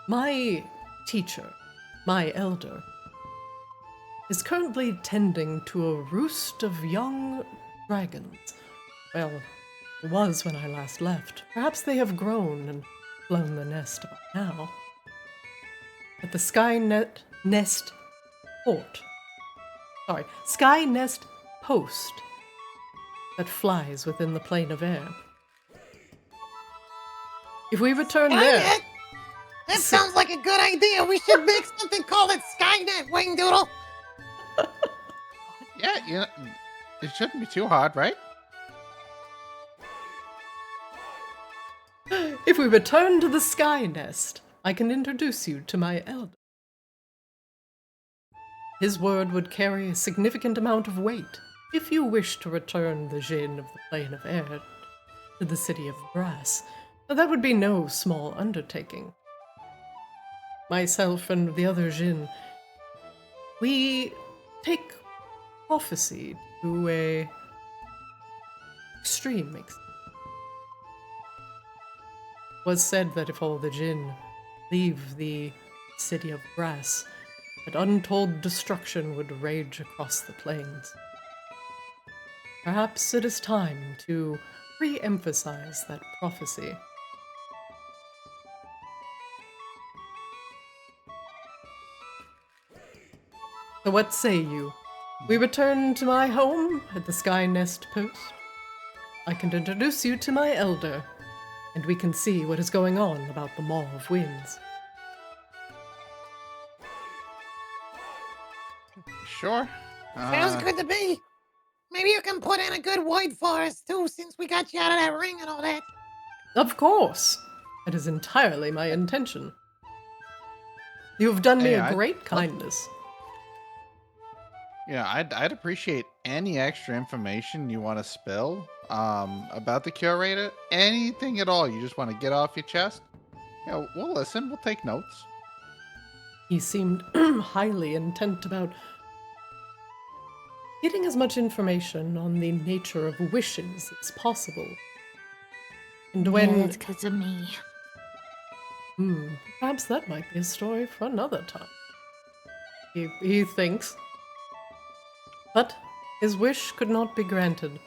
My teacher, my elder, is currently tending to a roost of young dragons. Well, it was when I last left. Perhaps they have grown and flown the nest by now. At the Sky Nest Post that flies within the plane of air. If we return there... Skynet? That sounds like a good idea. We should make something called it Skynet, Wingdoodle. Yeah, it shouldn't be too hard, right? If we return to the Sky Nest, I can introduce you to my elder. His word would carry a significant amount of weight if you wish to return the Jinn of the plane of air to the city of Brass. Now, that would be no small undertaking. Myself and the other Jinn, we take prophecy to a extreme extent. It was said that if all the Jinn leave the city of Brass, that untold destruction would rage across the plains. Perhaps it is time to re-emphasize that prophecy. So what say you? We return to my home at the Sky Nest Post. I can introduce you to my elder, and we can see what is going on about the Maw of Winds. Sure. Sounds good to me. Maybe you can put in a good word for us, too, since we got you out of that ring and all that. Of course. It is entirely my intention. You have done me a great kindness. Yeah, I'd appreciate any extra information you want to spill about the curator. Anything at all you just want to get off your chest. Yeah, we'll listen. We'll take notes. He seemed highly intent about getting as much information on the nature of wishes as possible. And when... Yeah, it's because of me. Perhaps that might be a story for another time. He thinks. But his wish could not be granted.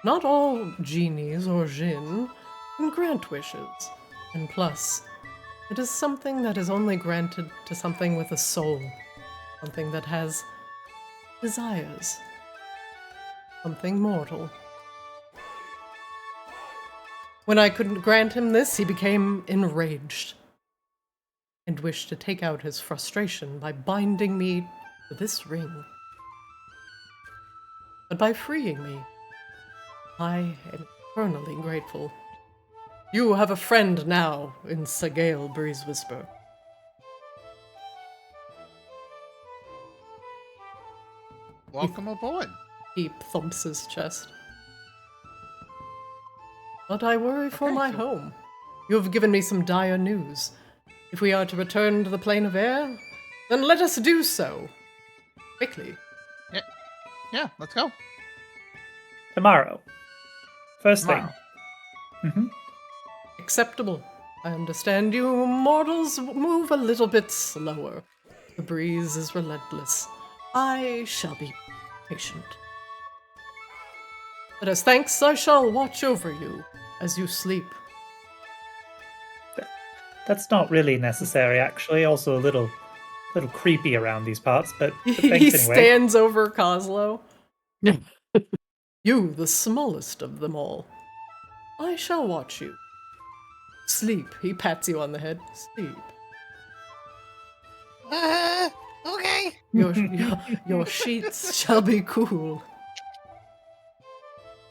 Not all genies or jinn can grant wishes. And plus, it is something that is only granted to something with a soul. Something that has desires. Something mortal. When I couldn't grant him this, he became enraged and wished to take out his frustration by binding me to this ring. But by freeing me, I am eternally grateful. You have a friend now in Sahgael Breezewhisper. Welcome aboard. He thumps his chest. But I worry for my home. You have given me some dire news. If we are to return to the plane of air, then let us do so. Quickly. Yeah, let's go. Tomorrow. First thing. Acceptable. I understand you mortals move a little bit slower. The breeze is relentless. I shall be patient. But as thanks, I shall watch over you as you sleep. That's not really necessary, actually. Also a little creepy around these parts, but He thanks anyway. stands over Coslow. You, the smallest of them all. I shall watch you. Sleep. He pats you on the head. Sleep. Okay. Your sheets shall be cool.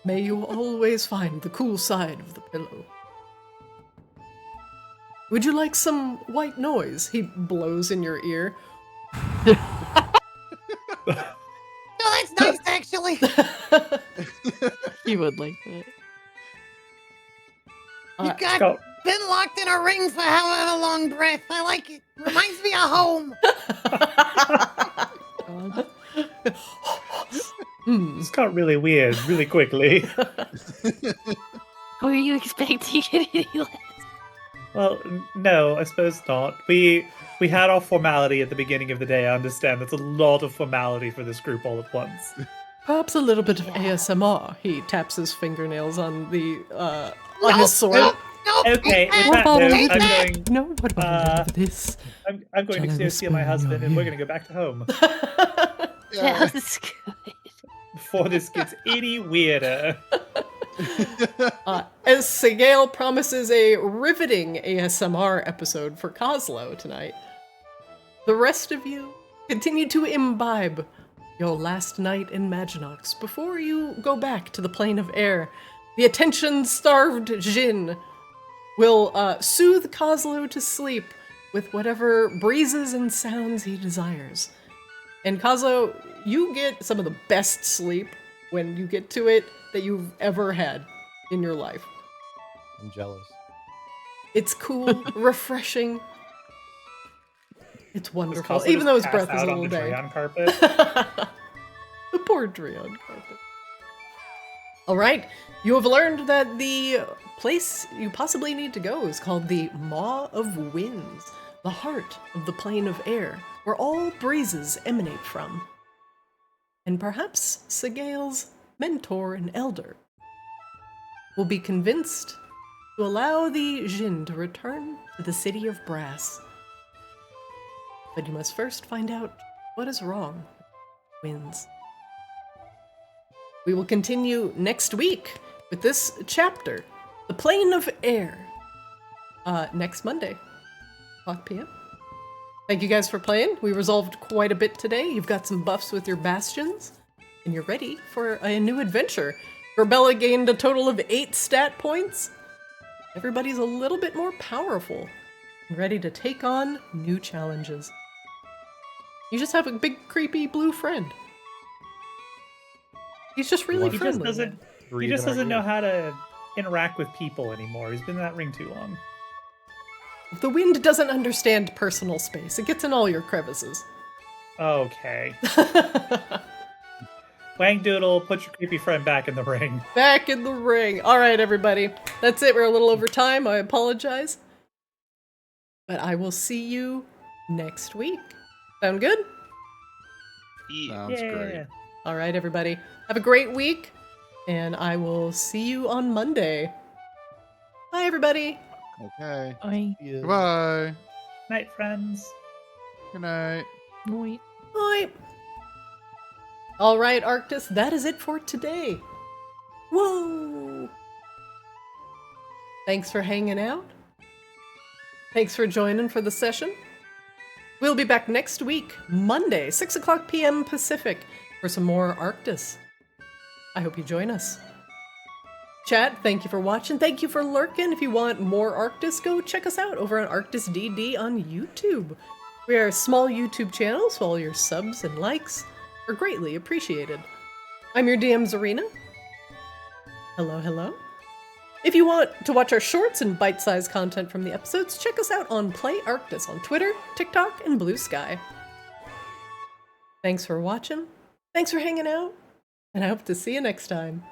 May you always find the cool side of the pillow. Would you like some white noise? He blows in your ear. Oh, that's nice, actually. He would like that. You got been locked in a ring for however long, breath. I like it. Reminds me of home. This got really weird really quickly. Were you expecting any less? Well, no, I suppose not. We had our formality at the beginning of the day. I understand that's a lot of formality for this group all at once. Perhaps a little bit of ASMR. He taps his fingernails on the on his sword. No, Okay, with that note, I'm going. No, what about this? I'm going to go see my husband, and we're going to go back to home Sounds good. before this gets any weirder. As Sahgael promises a riveting ASMR episode for Coslow tonight, the rest of you continue to imbibe your last night in Maginox before you go back to the plane of air. The attention-starved Jin will soothe Coslow to sleep with whatever breezes and sounds he desires. And Coslow, you get some of the best sleep when you get to it that you've ever had in your life. I'm jealous. It's cool, refreshing. It's wonderful, Coslow even though his just breath pass is a out on little the dank. Dreon carpet. The poor Dreon carpet. All right, you have learned that the place you possibly need to go is called the Maw of Winds, the heart of the plane of air, where all breezes emanate from. And perhaps Sahgael's mentor and elder will be convinced to allow the Jinn to return to the city of brass. But you must first find out what is wrong with winds. We will continue next week with this chapter, The Plane of Air, next Monday, 5 p.m. Thank you guys for playing. We resolved quite a bit today. You've got some buffs with your Bastions, and you're ready for a new adventure. Rebella gained a total of 8 stat points. Everybody's a little bit more powerful and ready to take on new challenges. You just have a big creepy blue friend. He's just really He friendly. just doesn't know how to interact with people anymore. He's been in that ring too long. The wind doesn't understand personal space. It gets in all your crevices. Okay. Wang Doodle, put your creepy friend back in the ring. Back in the ring. All right, everybody. That's it. We're a little over time. I apologize. But I will see you next week. Sound good? Sounds great. All right, everybody. Have a great week, and I will see you on Monday. Bye, everybody. Okay. Bye. Goodbye. Night, friends. Good night. Wait. Bye. All right, Arctis, that is it for today. Whoa! Thanks for hanging out. Thanks for joining for the session. We'll be back next week, Monday, 6 o'clock p.m. Pacific, for some more Arctis. I hope you join us. Chat, thank you for watching. Thank you for lurking. If you want more Arctis, go check us out over on Arctis D&D on YouTube. We are a small YouTube channel, so all your subs and likes are greatly appreciated. I'm your DM, Zarina. Hello, hello. If you want to watch our shorts and bite-sized content from the episodes, check us out on Play Arctis on Twitter, TikTok, and Blue Sky. Thanks for watching. Thanks for hanging out. And I hope to see you next time.